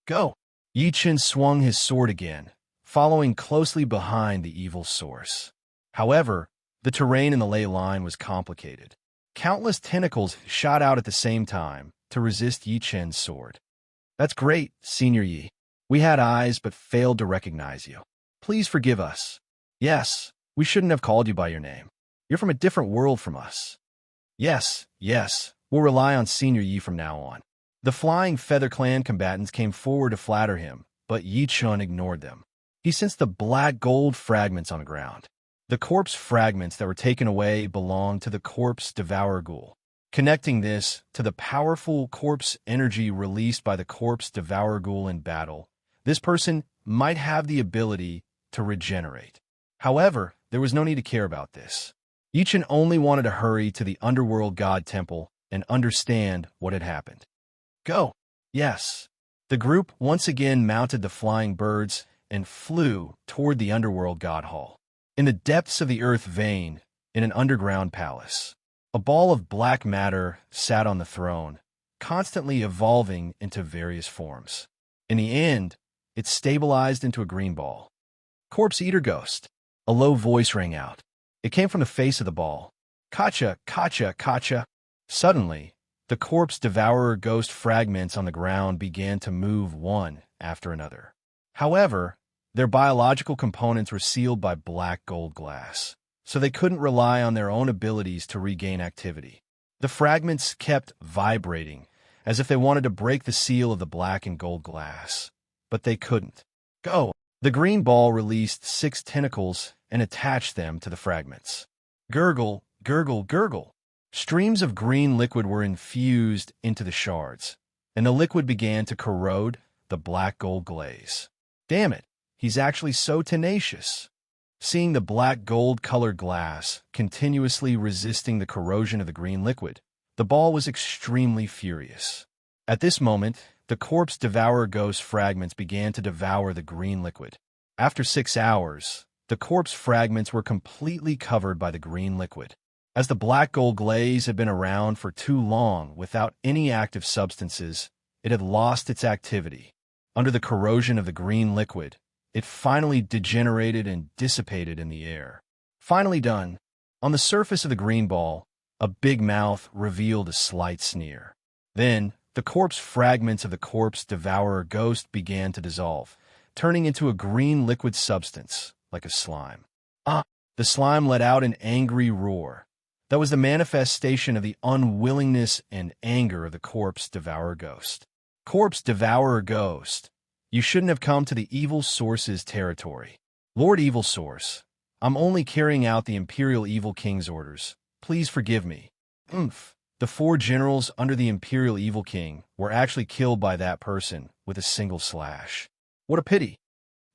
Go! Yi Chun swung his sword again, following closely behind the evil source. However, the terrain in the ley line was complicated. Countless tentacles shot out at the same time to resist Yi Chun's sword. That's great, Senior Yi. We had eyes but failed to recognize you. Please forgive us. Yes, we shouldn't have called you by your name. You're from a different world from us. Yes, we'll rely on Senior Yi from now on. The Flying Feather clan combatants came forward to flatter him, but Yi Chun ignored them. He sensed the black gold fragments on the ground. The corpse fragments that were taken away belonged to the corpse devourer ghoul. Connecting this to the powerful corpse energy released by the corpse devourer ghoul in battle, this person might have the ability to regenerate. However, there was no need to care about this. Yi Chun only wanted to hurry to the underworld god temple and understand what had happened. Go! Yes. The group once again mounted the flying birds and flew toward the underworld god hall. In the depths of the earth vein, in an underground palace, a ball of black matter sat on the throne, constantly evolving into various forms. In the end, it stabilized into a green ball. Corpse Eater Ghost. A low voice rang out. It came from the face of the ball. Kacha, kacha, kacha. Suddenly, the corpse devourer ghost fragments on the ground began to move one after another. However, their biological components were sealed by black gold glass, so they couldn't rely on their own abilities to regain activity. The fragments kept vibrating, as if they wanted to break the seal of the black and gold glass, but they couldn't. Go! The green ball released 6 tentacles and attached them to the fragments. Gurgle, gurgle, gurgle. Streams of green liquid were infused into the shards, and the liquid began to corrode the black gold glaze. Damn it, he's actually so tenacious. Seeing the black gold-colored glass continuously resisting the corrosion of the green liquid, the ball was extremely furious. At this moment, the corpse devourer ghost fragments began to devour the green liquid. After 6 hours, the corpse fragments were completely covered by the green liquid. As the black gold glaze had been around for too long without any active substances, it had lost its activity. Under the corrosion of the green liquid, it finally degenerated and dissipated in the air. Finally done. On the surface of the green ball, a big mouth revealed a slight sneer. Then, the corpse fragments of the corpse devourer ghost began to dissolve, turning into a green liquid substance, like a slime. The slime let out an angry roar. That was the manifestation of the unwillingness and anger of the corpse devourer ghost. Corpse devourer ghost, you shouldn't have come to the evil source's territory. Lord Evil Source, I'm only carrying out the Imperial Evil King's orders. Please forgive me. The 4 generals under the Imperial Evil King were actually killed by that person with a single slash. What a pity.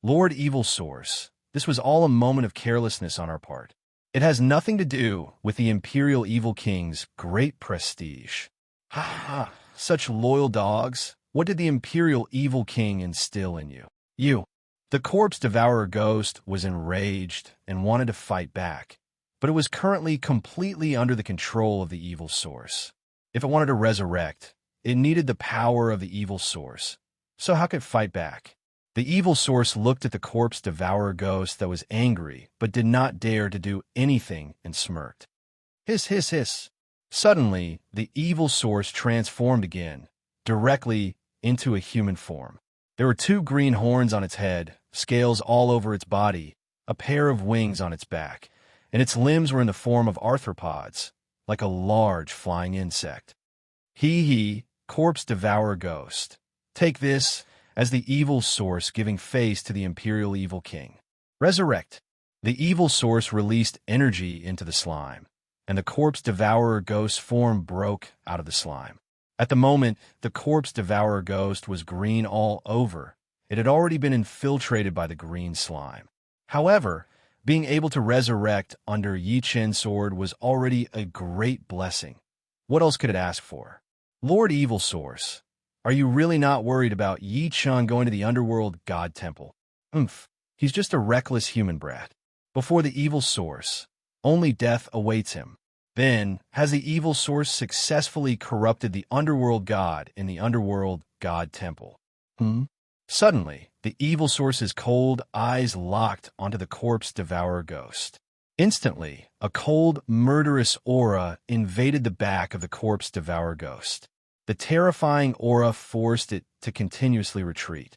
Lord Evil Source, this was all a moment of carelessness on our part. It has nothing to do with the Imperial Evil King's great prestige. Ha ha, such loyal dogs. What did the Imperial Evil King instill in you? You. The corpse devourer ghost was enraged and wanted to fight back, but it was currently completely under the control of the evil source. If it wanted to resurrect, it needed the power of the evil source. So how could it fight back? The evil source looked at the corpse devourer ghost that was angry, but did not dare to do anything and smirked. Hiss, hiss, hiss. Suddenly, the evil source transformed again, directly into a human form. There were 2 green horns on its head, scales all over its body, a pair of wings on its back, and its limbs were in the form of arthropods, like a large flying insect. Hee, corpse devourer ghost. Take this as the evil source giving face to the Imperial Evil King. Resurrect. The evil source released energy into the slime, and the corpse devourer ghost form broke out of the slime. At the moment, the corpse devourer ghost was green all over. It had already been infiltrated by the green slime. However, being able to resurrect under Yi Chen's sword was already a great blessing. What else could it ask for? Lord Evil Source, are you really not worried about Yi Chen going to the underworld god temple? He's just a reckless human brat. Before the evil source, only death awaits him. Then, has the evil source successfully corrupted the underworld god in the underworld god temple? Suddenly, the evil source's cold eyes locked onto the corpse devourer ghost. Instantly, a cold, murderous aura invaded the back of the corpse devourer ghost. The terrifying aura forced it to continuously retreat.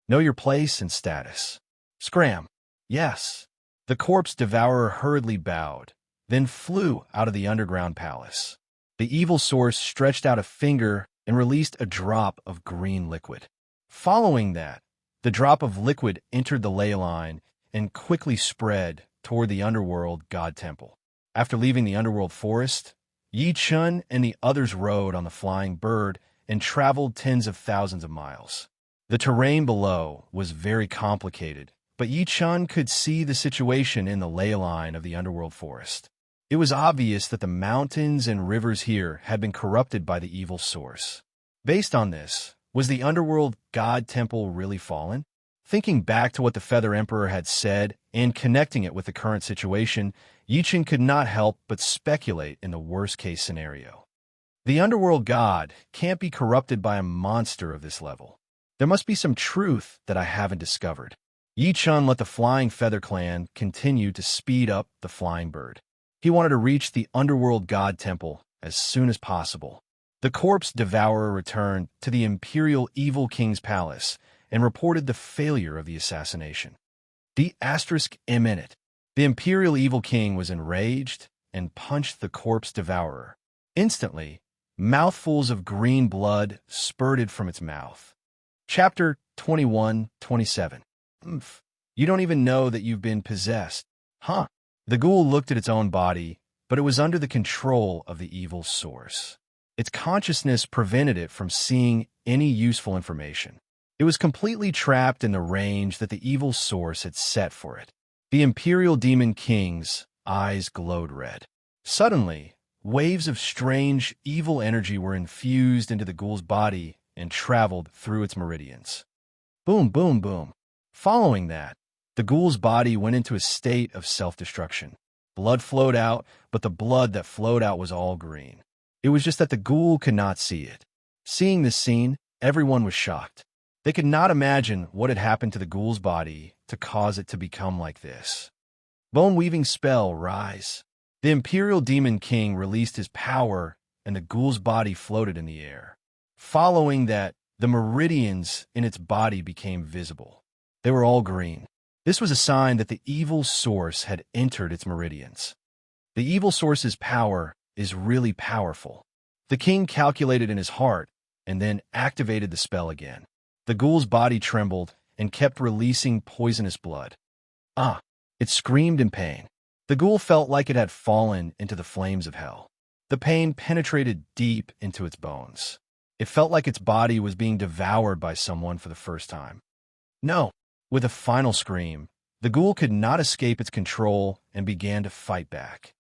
Know your place and status. Scram. Yes. The corpse devourer hurriedly bowed, then flew out of the underground palace. The evil source stretched out a finger and released a drop of green liquid. Following that, the drop of liquid entered the ley line and quickly spread toward the underworld god temple. After leaving the underworld forest, Yi Chen and the others rode on the flying bird and traveled tens of thousands of miles. The terrain below was very complicated, but Yi Chen could see the situation in the ley line of the underworld forest. It was obvious that the mountains and rivers here had been corrupted by the evil source. Based on this, was the underworld god temple really fallen? Thinking back to what the Feather Emperor had said and connecting it with the current situation, Yi Chen could not help but speculate in the worst-case scenario. The underworld god can't be corrupted by a monster of this level. There must be some truth that I haven't discovered. Yi Chen let the Flying Feather Clan continue to speed up the flying bird. He wanted to reach the underworld god temple as soon as possible. The corpse devourer returned to the Imperial Evil King's palace and reported the failure of the assassination. The***. The Imperial Evil King was enraged and punched the corpse devourer. Instantly, mouthfuls of green blood spurted from its mouth. Chapter 21-27. You don't even know that you've been possessed. Huh? The ghoul looked at its own body, but it was under the control of the evil source. Its consciousness prevented it from seeing any useful information. It was completely trapped in the range that the evil source had set for it. The Imperial Demon King's eyes glowed red. Suddenly, waves of strange, evil energy were infused into the ghoul's body and traveled through its meridians. Boom, boom, boom. Following that, the ghoul's body went into a state of self-destruction. Blood flowed out, but the blood that flowed out was all green. It was just that the ghoul could not see it. Seeing this scene, everyone was shocked. They could not imagine what had happened to the ghoul's body to cause it to become like this. Bone-weaving spell, rise. The Imperial Demon King released his power, and the ghoul's body floated in the air. Following that, the meridians in its body became visible. They were all green. This was a sign that the evil source had entered its meridians. The evil source's power is really powerful. The king calculated in his heart and then activated the spell again. The ghoul's body trembled and kept releasing poisonous blood. It screamed in pain. The ghoul felt like it had fallen into the flames of hell. The pain penetrated deep into its bones. It felt like its body was being devoured by someone for the first time. No. With a final scream, the ghoul could not escape its control and began to fight back.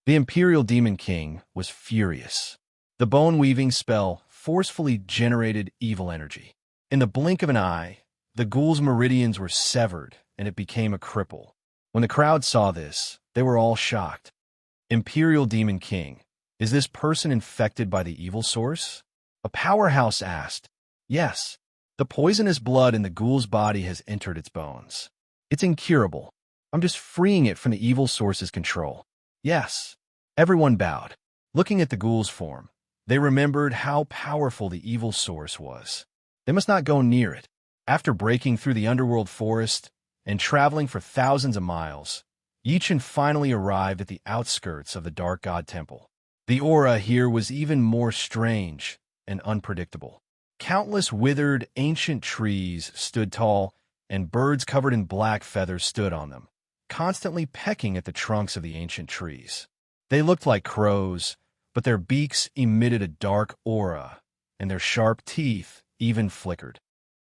The Imperial Demon King was furious. The bone-weaving spell forcefully generated evil energy. In the blink of an eye, the ghoul's meridians were severed and it became a cripple. When the crowd saw this, they were all shocked. Imperial Demon King, is this person infected by the evil source? A powerhouse asked. Yes. The poisonous blood in the ghoul's body has entered its bones. It's incurable. I'm just freeing it from the evil source's control. Yes. Everyone bowed. Looking at the ghoul's form, they remembered how powerful the evil source was. They must not go near it. After breaking through the underworld forest and traveling for thousands of miles, Yichen finally arrived at the outskirts of the Dark God Temple. The aura here was even more strange and unpredictable. Countless withered, ancient trees stood tall, and birds covered in black feathers stood on them, constantly pecking at the trunks of the ancient trees. They looked like crows, but their beaks emitted a dark aura, and their sharp teeth even flickered.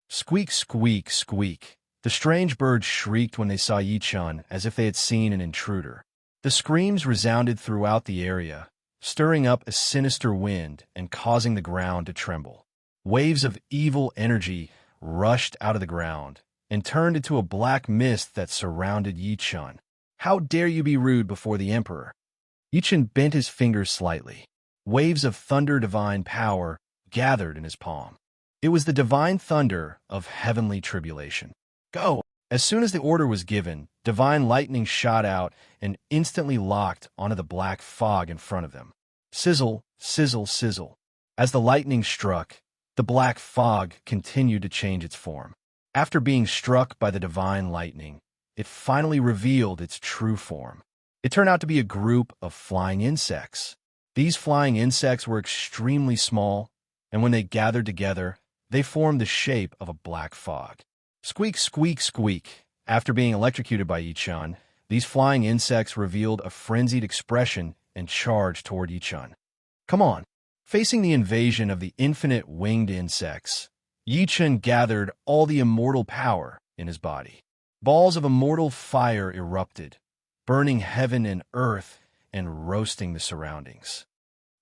Squeak, squeak, squeak. The strange birds shrieked when they saw Yichen as if they had seen an intruder. The screams resounded throughout the area, stirring up a sinister wind and causing the ground to tremble. Waves of evil energy rushed out of the ground and turned into a black mist that surrounded Yichen. How dare you be rude before the Emperor? Yichen bent his fingers slightly. Waves of thunder divine power gathered in his palm. It was the divine thunder of heavenly tribulation. Go! As soon as the order was given, divine lightning shot out and instantly locked onto the black fog in front of them. Sizzle, sizzle, sizzle. As the lightning struck, the black fog continued to change its form. After being struck by the divine lightning, it finally revealed its true form. It turned out to be a group of flying insects. These flying insects were extremely small, and when they gathered together, they formed the shape of a black fog. Squeak, squeak, squeak. After being electrocuted by Yichen, these flying insects revealed a frenzied expression and charged toward Yichen. Come on. Facing the invasion of the infinite winged insects, Yichen gathered all the immortal power in his body. Balls of immortal fire erupted, burning heaven and earth and roasting the surroundings.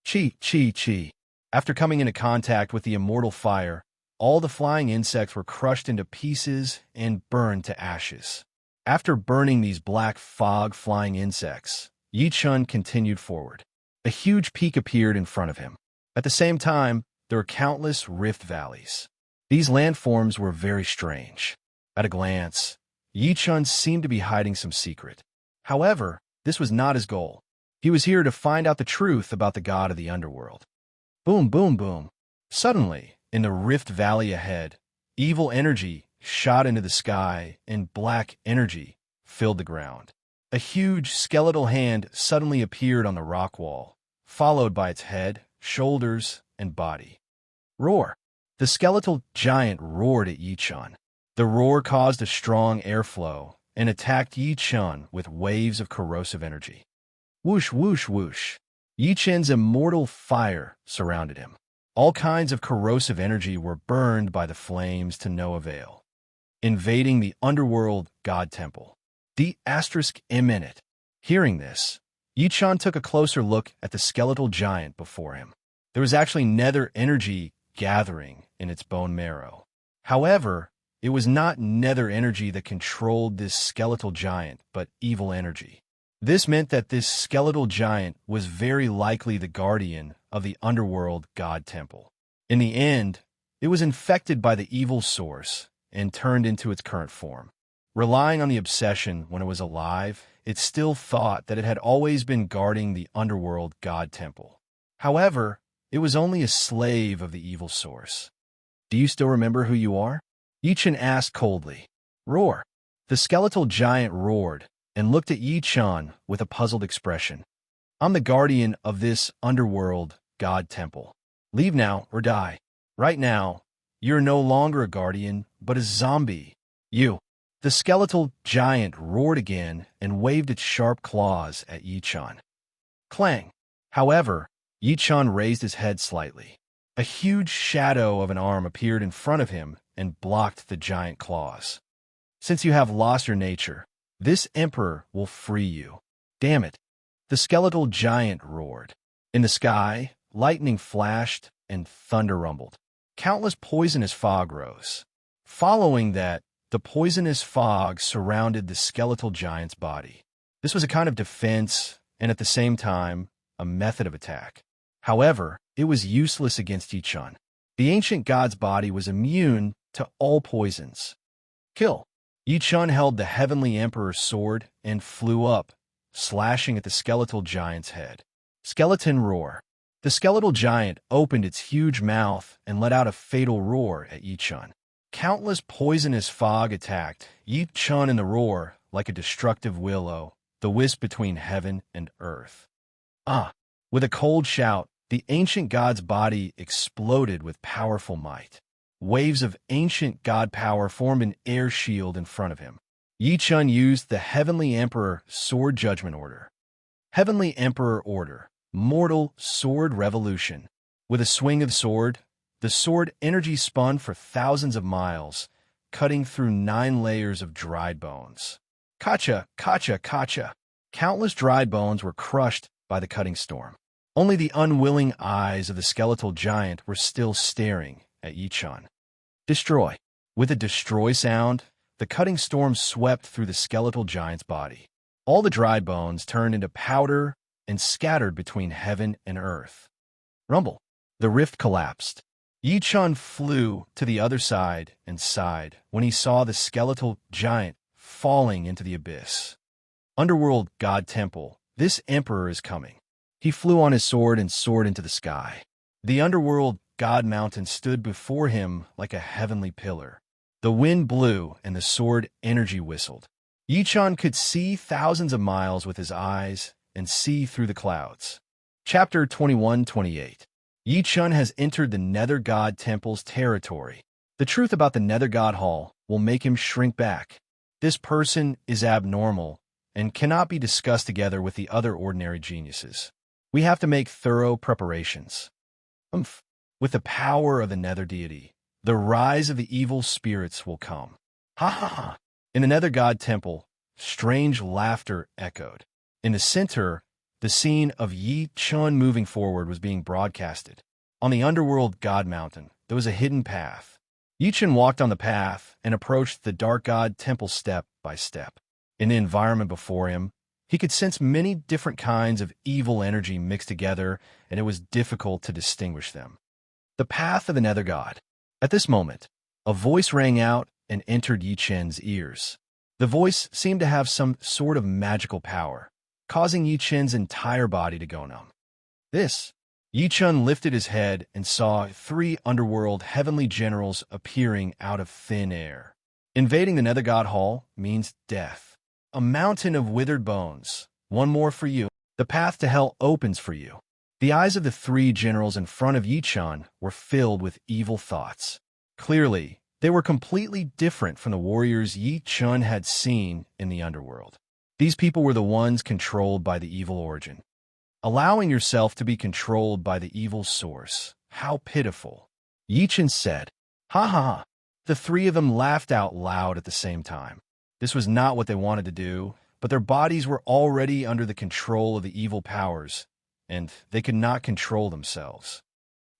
Chi, chi, chi. After coming into contact with the immortal fire, all the flying insects were crushed into pieces and burned to ashes. After burning these black fog flying insects, Yichen continued forward. A huge peak appeared in front of him. At the same time, there were countless rift valleys. These landforms were very strange. At a glance, Yichen seemed to be hiding some secret. However, this was not his goal. He was here to find out the truth about the god of the underworld. Boom, boom, boom. Suddenly, in the rift valley ahead, evil energy shot into the sky and black energy filled the ground. A huge skeletal hand suddenly appeared on the rock wall, followed by its head, shoulders, and body. Roar! The skeletal giant roared at Yichen. The roar caused a strong airflow and attacked Yichen with waves of corrosive energy. Whoosh, whoosh, whoosh. Yichen's immortal fire surrounded him. All kinds of corrosive energy were burned by the flames to no avail. Invading the underworld god temple. The asterisk imminent. Hearing this, Yichen took a closer look at the skeletal giant before him. There was actually nether energy gathering in its bone marrow. However, it was not nether energy that controlled this skeletal giant, but evil energy. This meant that this skeletal giant was very likely the guardian of the underworld god temple. In the end, it was infected by the evil source and turned into its current form. Relying on the obsession when it was alive, it still thought that it had always been guarding the underworld god temple. However, it was only a slave of the evil source. Do you still remember who you are? Yichen asked coldly. Roar! The skeletal giant roared and looked at Yichen with a puzzled expression. I'm the guardian of this underworld god temple. Leave now or die. Right now, you're no longer a guardian, but a zombie. You. The skeletal giant roared again and waved its sharp claws at Yichen. Clang! However, Yichen raised his head slightly. A huge shadow of an arm appeared in front of him and blocked the giant claws. Since you have lost your nature, this emperor will free you. Damn it. The skeletal giant roared. In the sky, lightning flashed and thunder rumbled. Countless poisonous fog rose. Following that, the poisonous fog surrounded the skeletal giant's body. This was a kind of defense and at the same time, a method of attack. However, it was useless against Yichun. The ancient god's body was immune to all poisons. Kill. Yichun held the heavenly emperor's sword and flew up, slashing at the skeletal giant's head. Skeleton roar. The skeletal giant opened its huge mouth and let out a fatal roar at Yichun. Countless poisonous fog attacked Yichun in the roar like a destructive willow, the wisp between heaven and earth. With a cold shout, the ancient god's body exploded with powerful might. Waves of ancient god power formed an air shield in front of him. Yichun used the Heavenly Emperor Sword Judgment Order. Heavenly Emperor Order. Mortal Sword Revolution. With a swing of sword, the sword energy spun for thousands of miles, cutting through 9 layers of dried bones. Kacha, kacha, kacha. Countless dried bones were crushed by the cutting storm. Only the unwilling eyes of the skeletal giant were still staring at Yichun. Destroy. With a destroy sound, the cutting storm swept through the skeletal giant's body. All the dried bones turned into powder and scattered between heaven and earth. Rumble. The rift collapsed. Yichun flew to the other side and sighed when he saw the skeletal giant falling into the abyss. Underworld God Temple, this emperor is coming. He flew on his sword and soared into the sky. The underworld God Mountain stood before him like a heavenly pillar. The wind blew and the sword energy whistled. Yichun could see thousands of miles with his eyes and see through the clouds. Chapter 21-28. Yichun has entered the Nether God Temple's territory. The truth about the Nether God Hall will make him shrink back. This person is abnormal and cannot be discussed together with the other ordinary geniuses. We have to make thorough preparations. With the power of the Nether deity, the rise of the evil spirits will come. Ha ha ha! In the Nether God Temple, strange laughter echoed. In the center, the scene of Yichun moving forward was being broadcasted. On the underworld God Mountain, there was a hidden path. Yichun walked on the path and approached the Dark God Temple step by step. In the environment before him, he could sense many different kinds of evil energy mixed together, and it was difficult to distinguish them. The path of the Nether God. At this moment, a voice rang out and entered Yichun's ears. The voice seemed to have some sort of magical power, causing Yichun's entire body to go numb. Yichun lifted his head and saw 3 underworld heavenly generals appearing out of thin air. Invading the Nether God Hall means death. A mountain of withered bones. One more for you. The path to hell opens for you. The eyes of the 3 generals in front of Yichun were filled with evil thoughts. Clearly, they were completely different from the warriors Yichun had seen in the underworld. These people were the ones controlled by the evil origin. Allowing yourself to be controlled by the evil source. How pitiful. Yichun said, ha ha ha. The 3 of them laughed out loud at the same time. This was not what they wanted to do, but their bodies were already under the control of the evil powers, and they could not control themselves.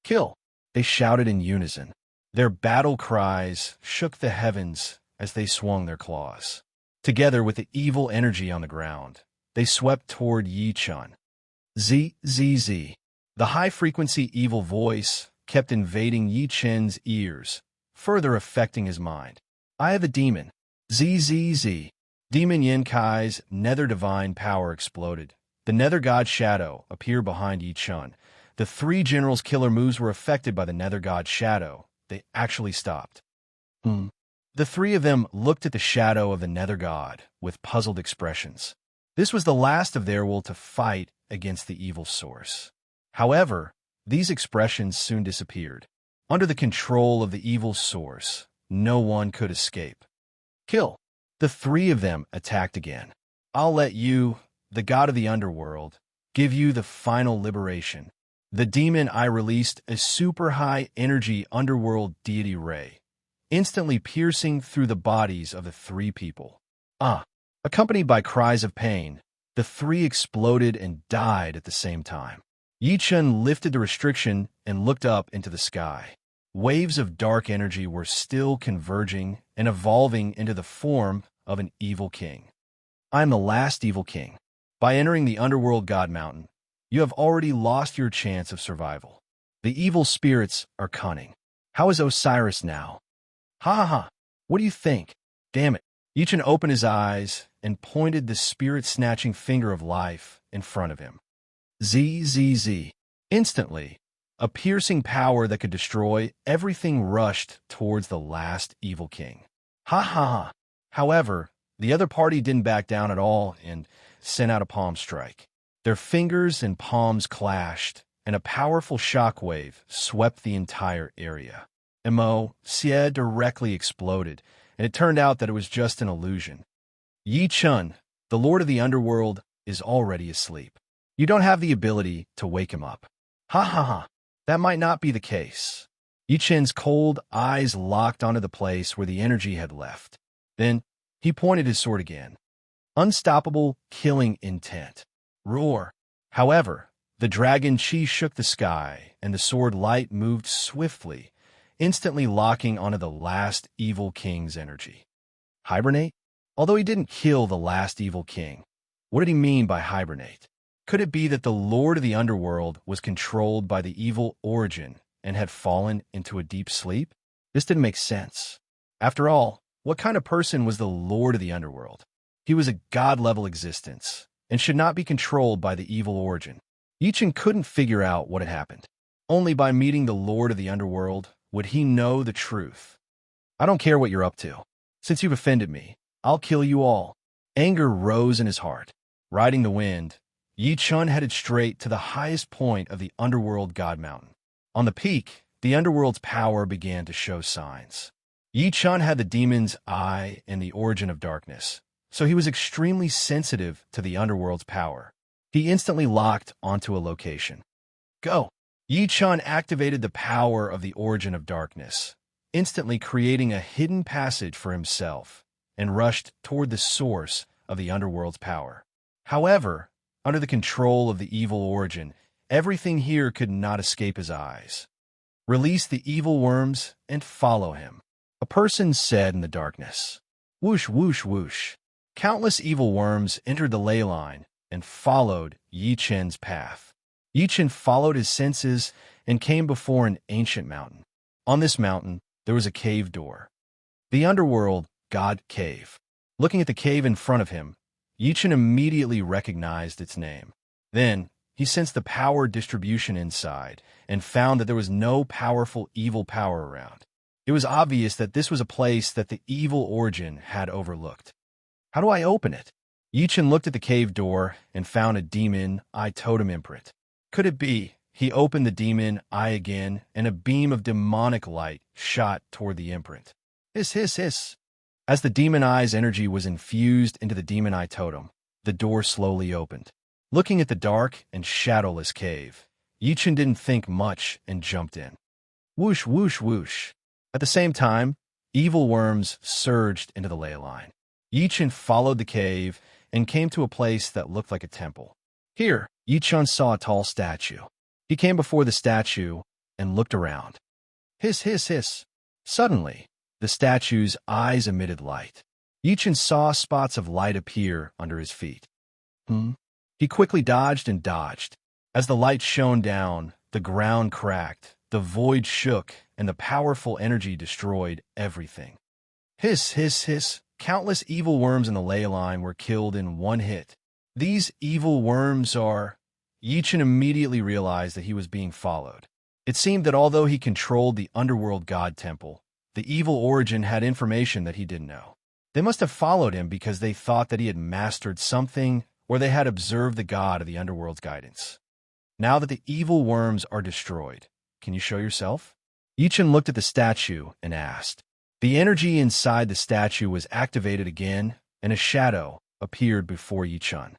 Kill! They shouted in unison. Their battle cries shook the heavens as they swung their claws. Together with the evil energy on the ground, they swept toward Yichun. Z. The high-frequency evil voice kept invading Yichun's ears, further affecting his mind. I have a demon. Z. Demon Yenkai's nether divine power exploded. The Nether God Shadow appeared behind Yichun. The 3 generals' killer moves were affected by the Nether God Shadow. They actually stopped. The 3 of them looked at the shadow of the Nether God with puzzled expressions. This was the last of their will to fight against the evil source. However, these expressions soon disappeared. Under the control of the evil source, no one could escape. Kill. The 3 of them attacked again. I'll let you, the god of the underworld, give you the final liberation. The demon I released a super high energy underworld deity ray. instantly piercing through the bodies of the three people. Accompanied by cries of pain, the three exploded and died at the same time. Yi Chun lifted the restriction and looked up into the sky. Waves of dark energy were still converging and evolving into the form of an evil king. I am the last evil king. By entering the underworld God Mountain, you have already lost your chance of survival. The evil spirits are cunning. How is Osiris now? Ha ha ha. What do you think? Damn it. Yi Chun opened his eyes and pointed the spirit-snatching finger of life in front of him. Z. Instantly, a piercing power that could destroy everything rushed towards the last evil king. Ha ha ha. However, the other party didn't back down at all and sent out a palm strike. Their fingers and palms clashed, and a powerful shockwave swept the entire area. Xie directly exploded, and it turned out that it was just an illusion. Yi Chun, the lord of the underworld, is already asleep. You don't have the ability to wake him up. Ha ha ha. That might not be the case. Yi Chun's cold eyes locked onto the place where the energy had left. Then, he pointed his sword again. Unstoppable, killing intent. Roar. However, the dragon chi shook the sky, and the sword light moved swiftly, instantly locking onto the last evil king's energy. Hibernate? Although he didn't kill the last evil king, what did he mean by hibernate? Could it be that the lord of the underworld was controlled by the evil origin and had fallen into a deep sleep? This didn't make sense. After all, what kind of person was the lord of the underworld? He was a god-level existence and should not be controlled by the evil origin. Yi Chun couldn't figure out what had happened. Only by meeting the lord of the underworld would he know the truth. I don't care what you're up to. Since you've offended me, I'll kill you all. Anger rose in his heart. Riding the wind, Yi Chun headed straight to the highest point of the underworld god mountain. On the peak, the underworld's power began to show signs. Yi Chun had the demon's eye and the origin of darkness, so he was extremely sensitive to the underworld's power. He instantly locked onto a location. Go! Yi Chun activated the power of the origin of darkness, instantly creating a hidden passage for himself, and rushed toward the source of the underworld's power. However, under the control of the evil origin, everything here could not escape his eyes. Release the evil worms and follow him, a person said in the darkness. Whoosh, whoosh, whoosh. Countless evil worms entered the ley line and followed Yi Chun's path. Yi Chun followed his senses and came before an ancient mountain. On this mountain, there was a cave door. The underworld god cave. Looking at the cave in front of him, Yi Chun immediately recognized its name. Then, he sensed the power distribution inside and found that there was no powerful evil power around. It was obvious that this was a place that the evil origin had overlooked. How do I open it? Yi Chun looked at the cave door and found a demon eye totem imprint. Could it be? He opened the demon eye again, and a beam of demonic light shot toward the imprint. Hiss, hiss, hiss. As the demon eye's energy was infused into the demon eye totem, the door slowly opened. Looking at the dark and shadowless cave, Yi Chun didn't think much and jumped in. Whoosh, whoosh, whoosh. At the same time, evil worms surged into the ley line. Yi Chun followed the cave and came to a place that looked like a temple. Here, Yi Chun saw a tall statue. He came before the statue and looked around. Hiss, hiss, hiss. Suddenly, the statue's eyes emitted light. Yi Chun saw spots of light appear under his feet. He quickly dodged and dodged. As the light shone down, the ground cracked, the void shook, and the powerful energy destroyed everything. Hiss, hiss, hiss. Countless evil worms in the ley line were killed in one hit. These evil worms are... Yi Chun immediately realized that he was being followed. It seemed that although he controlled the underworld god temple, the evil origin had information that he didn't know. They must have followed him because they thought that he had mastered something, or they had observed the god of the underworld's guidance. Now that the evil worms are destroyed, can you show yourself? Yi Chun looked at the statue and asked. The energy inside the statue was activated again, and a shadow appeared before Yi Chun.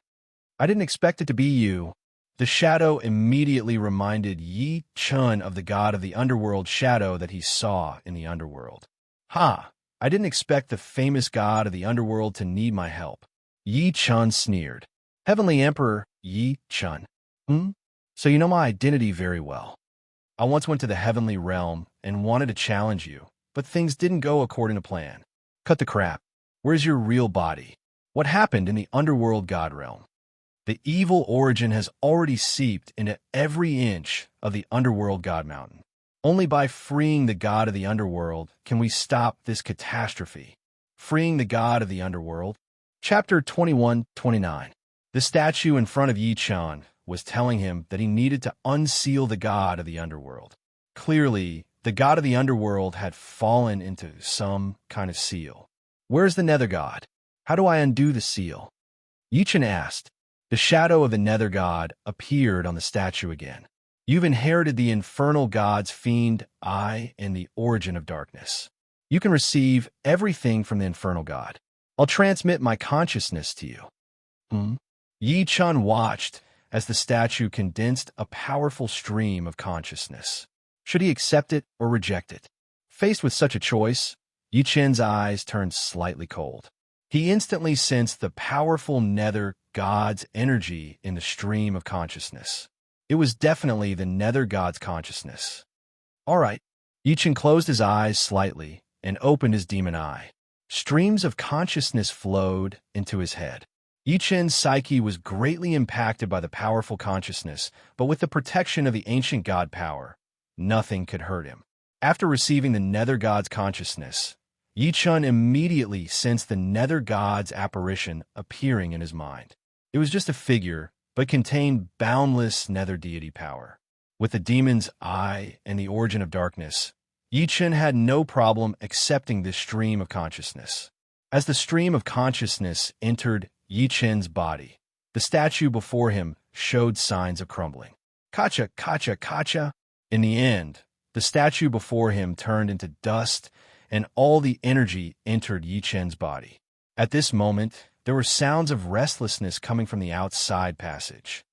I didn't expect it to be you. The shadow immediately reminded Yi Chun of the god of the underworld shadow that he saw in the underworld. Ha! I didn't expect the famous god of the underworld to need my help. Yi Chun sneered. Heavenly Emperor Yi Chun. Hmm? So you know my identity very well. I once went to the heavenly realm and wanted to challenge you, but things didn't go according to plan. Cut the crap. Where's your real body? What happened in the underworld god realm? The evil origin has already seeped into every inch of the underworld god mountain. Only by freeing the god of the underworld can we stop this catastrophe. Freeing the god of the underworld. Chapter 21-29. The statue in front of Yi Chun was telling him that he needed to unseal the god of the underworld. Clearly, the god of the underworld had fallen into some kind of seal. Where's the nether god? How do I undo the seal? Yi Chun asked. The shadow of the nether god appeared on the statue again. You've inherited the infernal god's fiend eye and the origin of darkness. You can receive everything from the infernal god. I'll transmit my consciousness to you. Yi Chun watched as the statue condensed a powerful stream of consciousness. Should he accept it or reject it? Faced with such a choice, Yi Chun's eyes turned slightly cold. He instantly sensed the powerful nether god's energy in the stream of consciousness. It was definitely the nether god's consciousness. All right. Yi Chun closed his eyes slightly and opened his demon eye. Streams of consciousness flowed into his head. Yi Chun's psyche was greatly impacted by the powerful consciousness, but with the protection of the ancient god power, nothing could hurt him. After receiving the nether god's consciousness, Yi Chun immediately sensed the nether god's apparition appearing in his mind. It was just a figure, but contained boundless nether deity power. With the demon's eye and the origin of darkness, Yi Chun had no problem accepting this stream of consciousness. As the stream of consciousness entered Yi Chun's body, the statue before him showed signs of crumbling. Kacha, kacha, kacha. In the end, the statue before him turned into dust, and all the energy entered Yi Chun's body. At this moment, there were sounds of restlessness coming from the outside passage.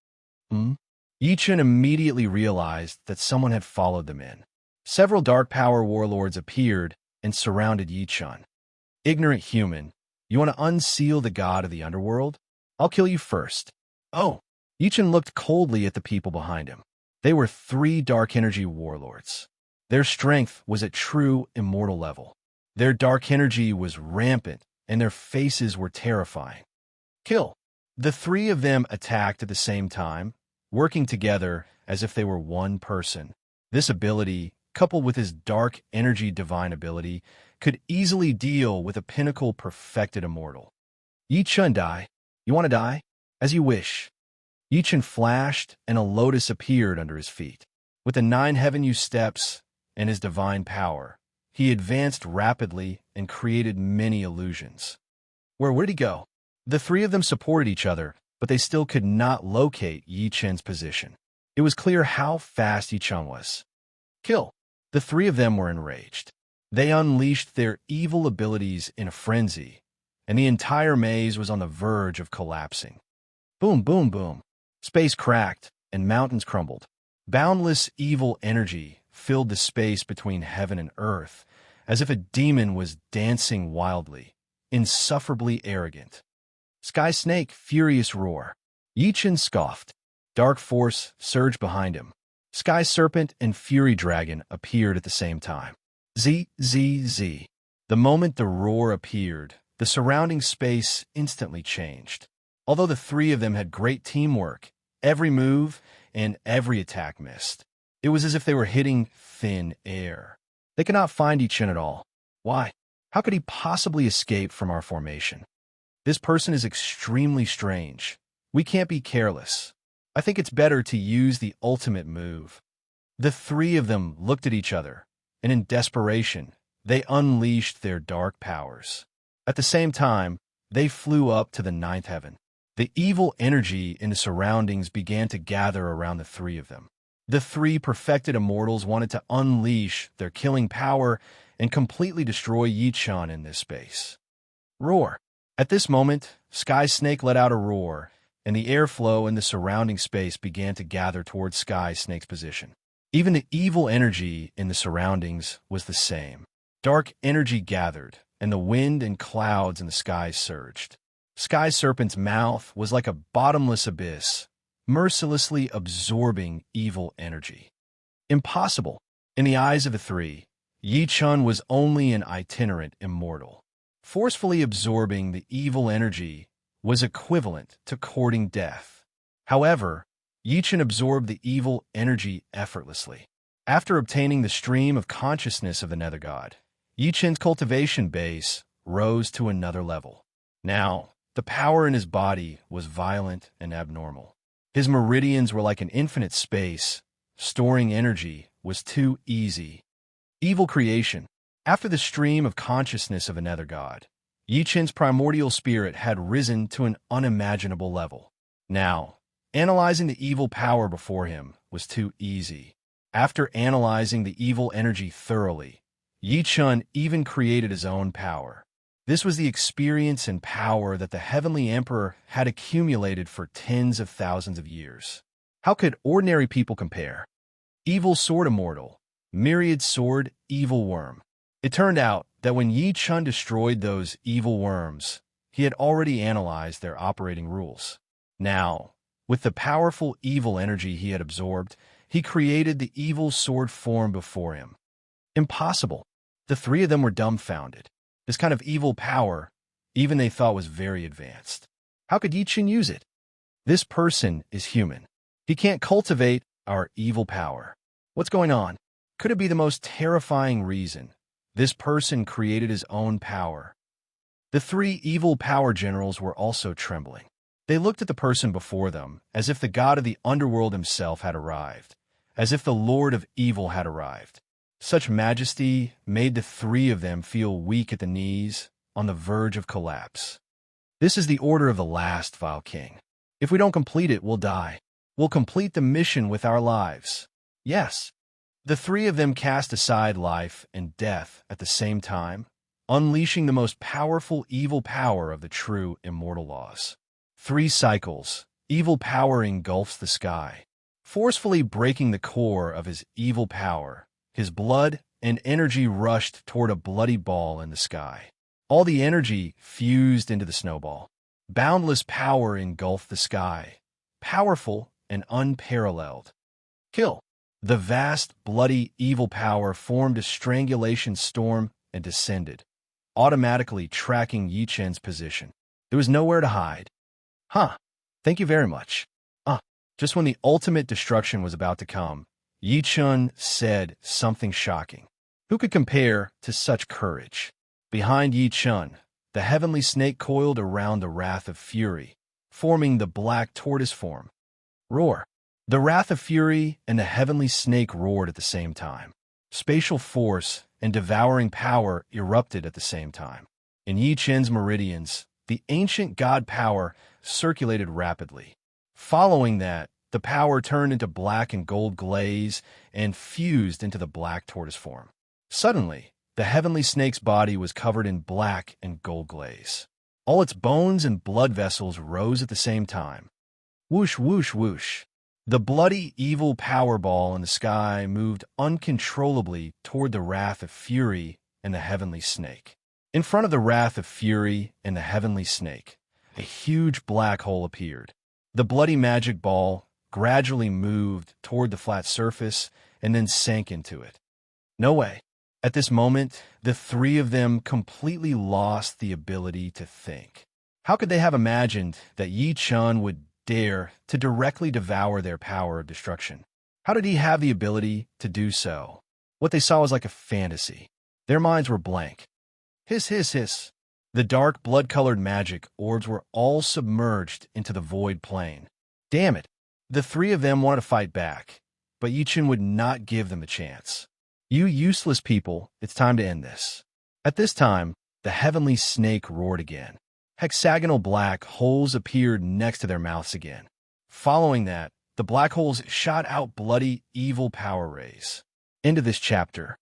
Yi Chun immediately realized that someone had followed them in. Several dark power warlords appeared and surrounded Yi Chun. Ignorant human, you want to unseal the god of the underworld? I'll kill you first. Oh, Yi Chun looked coldly at the people behind him. They were 3 dark energy warlords. Their strength was at true immortal level. Their dark energy was rampant, and their faces were terrifying. Kill. The 3 of them attacked at the same time, working together as if they were one person. This ability, coupled with his dark energy divine ability, could easily deal with a pinnacle perfected immortal. Yi Chun, die. You want to die? As you wish. Yi Chun flashed, and a lotus appeared under his feet. With the 9 heaven-use steps and his divine power, he advanced rapidly and created many illusions. Where'd he go? The 3 of them supported each other, but they still could not locate Yi Chun's position. It was clear how fast Yi Chun was. Kill. The 3 of them were enraged. They unleashed their evil abilities in a frenzy, and the entire maze was on the verge of collapsing. Boom, boom, boom. Space cracked, and mountains crumbled. Boundless evil energy filled the space between heaven and earth, as if a demon was dancing wildly, insufferably arrogant. Sky Snake, furious roar. Yi Chun scoffed. Dark Force surged behind him. Sky Serpent and Fury Dragon appeared at the same time. Z, Z, Z. The moment the roar appeared, the surrounding space instantly changed. Although the 3 of them had great teamwork, every move and every attack missed. It was as if they were hitting thin air. They could not find Yi Chun at all. Why? How could he possibly escape from our formation? This person is extremely strange. We can't be careless. I think it's better to use the ultimate move. The 3 of them looked at each other, and in desperation, they unleashed their dark powers. At the same time, they flew up to the 9th heaven. The evil energy in the surroundings began to gather around the 3 of them. The 3 perfected immortals wanted to unleash their killing power and completely destroy Yi Chun in this space. Roar. At this moment, Sky Snake let out a roar, and the airflow in the surrounding space began to gather towards Sky Snake's position. Even the evil energy in the surroundings was the same. Dark energy gathered, and the wind and clouds in the sky surged. Sky Serpent's mouth was like a bottomless abyss, mercilessly absorbing evil energy. Impossible. In the eyes of the three, Yi Chun was only an itinerant immortal. Forcefully absorbing the evil energy was equivalent to courting death. However, Yi Chun absorbed the evil energy effortlessly. After obtaining the stream of consciousness of the Nether God, Yi Chun's cultivation base rose to another level. Now, the power in his body was violent and abnormal. His meridians were like an infinite space. Storing energy was too easy. Evil creation. After the stream of consciousness of a Nether God, Yi Chun's primordial spirit had risen to an unimaginable level. Now, analyzing the evil power before him was too easy. After analyzing the evil energy thoroughly, Yi Chun even created his own power. This was the experience and power that the Heavenly Emperor had accumulated for tens of thousands of years. How could ordinary people compare? Evil Sword Immortal, Myriad Sword, Evil Worm. It turned out that when Yi Chun destroyed those evil worms, he had already analyzed their operating rules. Now, with the powerful evil energy he had absorbed, he created the evil sword form before him. Impossible. The three of them were dumbfounded. This kind of evil power, even they thought was very advanced. How could Yi Chun use it? This person is human. He can't cultivate our evil power. What's going on? Could it be the most terrifying reason? This person created his own power. The three evil power generals were also trembling. They looked at the person before them as if the god of the underworld himself had arrived, as if the lord of evil had arrived. Such majesty made the three of them feel weak at the knees, on the verge of collapse. This is the order of the last, vile king. If we don't complete it, we'll die. We'll complete the mission with our lives. Yes. The three of them cast aside life and death at the same time, unleashing the most powerful evil power of the true immortal laws. 3 cycles, evil power engulfs the sky. Forcefully breaking the core of his evil power, his blood and energy rushed toward a bloody ball in the sky. All the energy fused into the snowball. Boundless power engulfed the sky, powerful and unparalleled. Kill. The vast, bloody, evil power formed a strangulation storm and descended, automatically tracking Yi Chun's position. There was nowhere to hide. Thank you very much. Just when the ultimate destruction was about to come, Yi Chun said something shocking. Who could compare to such courage? Behind Yi Chun, the heavenly snake coiled around the wrath of fury, forming the black tortoise form. Roar. The wrath of fury and the heavenly snake roared at the same time. Spatial force and devouring power erupted at the same time. In Yi Chun's meridians, the ancient god power circulated rapidly. Following that, the power turned into black and gold glaze and fused into the black tortoise form. Suddenly, the heavenly snake's body was covered in black and gold glaze. All its bones and blood vessels rose at the same time. Whoosh, whoosh, whoosh. The bloody, evil power ball in the sky moved uncontrollably toward the wrath of fury and the heavenly snake. In front of the wrath of fury and the heavenly snake, a huge black hole appeared. The bloody magic ball gradually moved toward the flat surface and then sank into it. No way. At this moment, the three of them completely lost the ability to think. How could they have imagined that Yi Chun would dare to directly devour their power of destruction? How did he have the ability to do so? What they saw was like a fantasy. Their minds were blank. Hiss, hiss, hiss. The dark, blood-colored magic orbs were all submerged into the void plane. Damn it. The three of them wanted to fight back, but Yi Chun would not give them a chance. You useless people, it's time to end this. At this time, the heavenly snake roared again. Hexagonal black holes appeared next to their mouths again. Following that, the black holes shot out bloody, evil power rays. End of this chapter.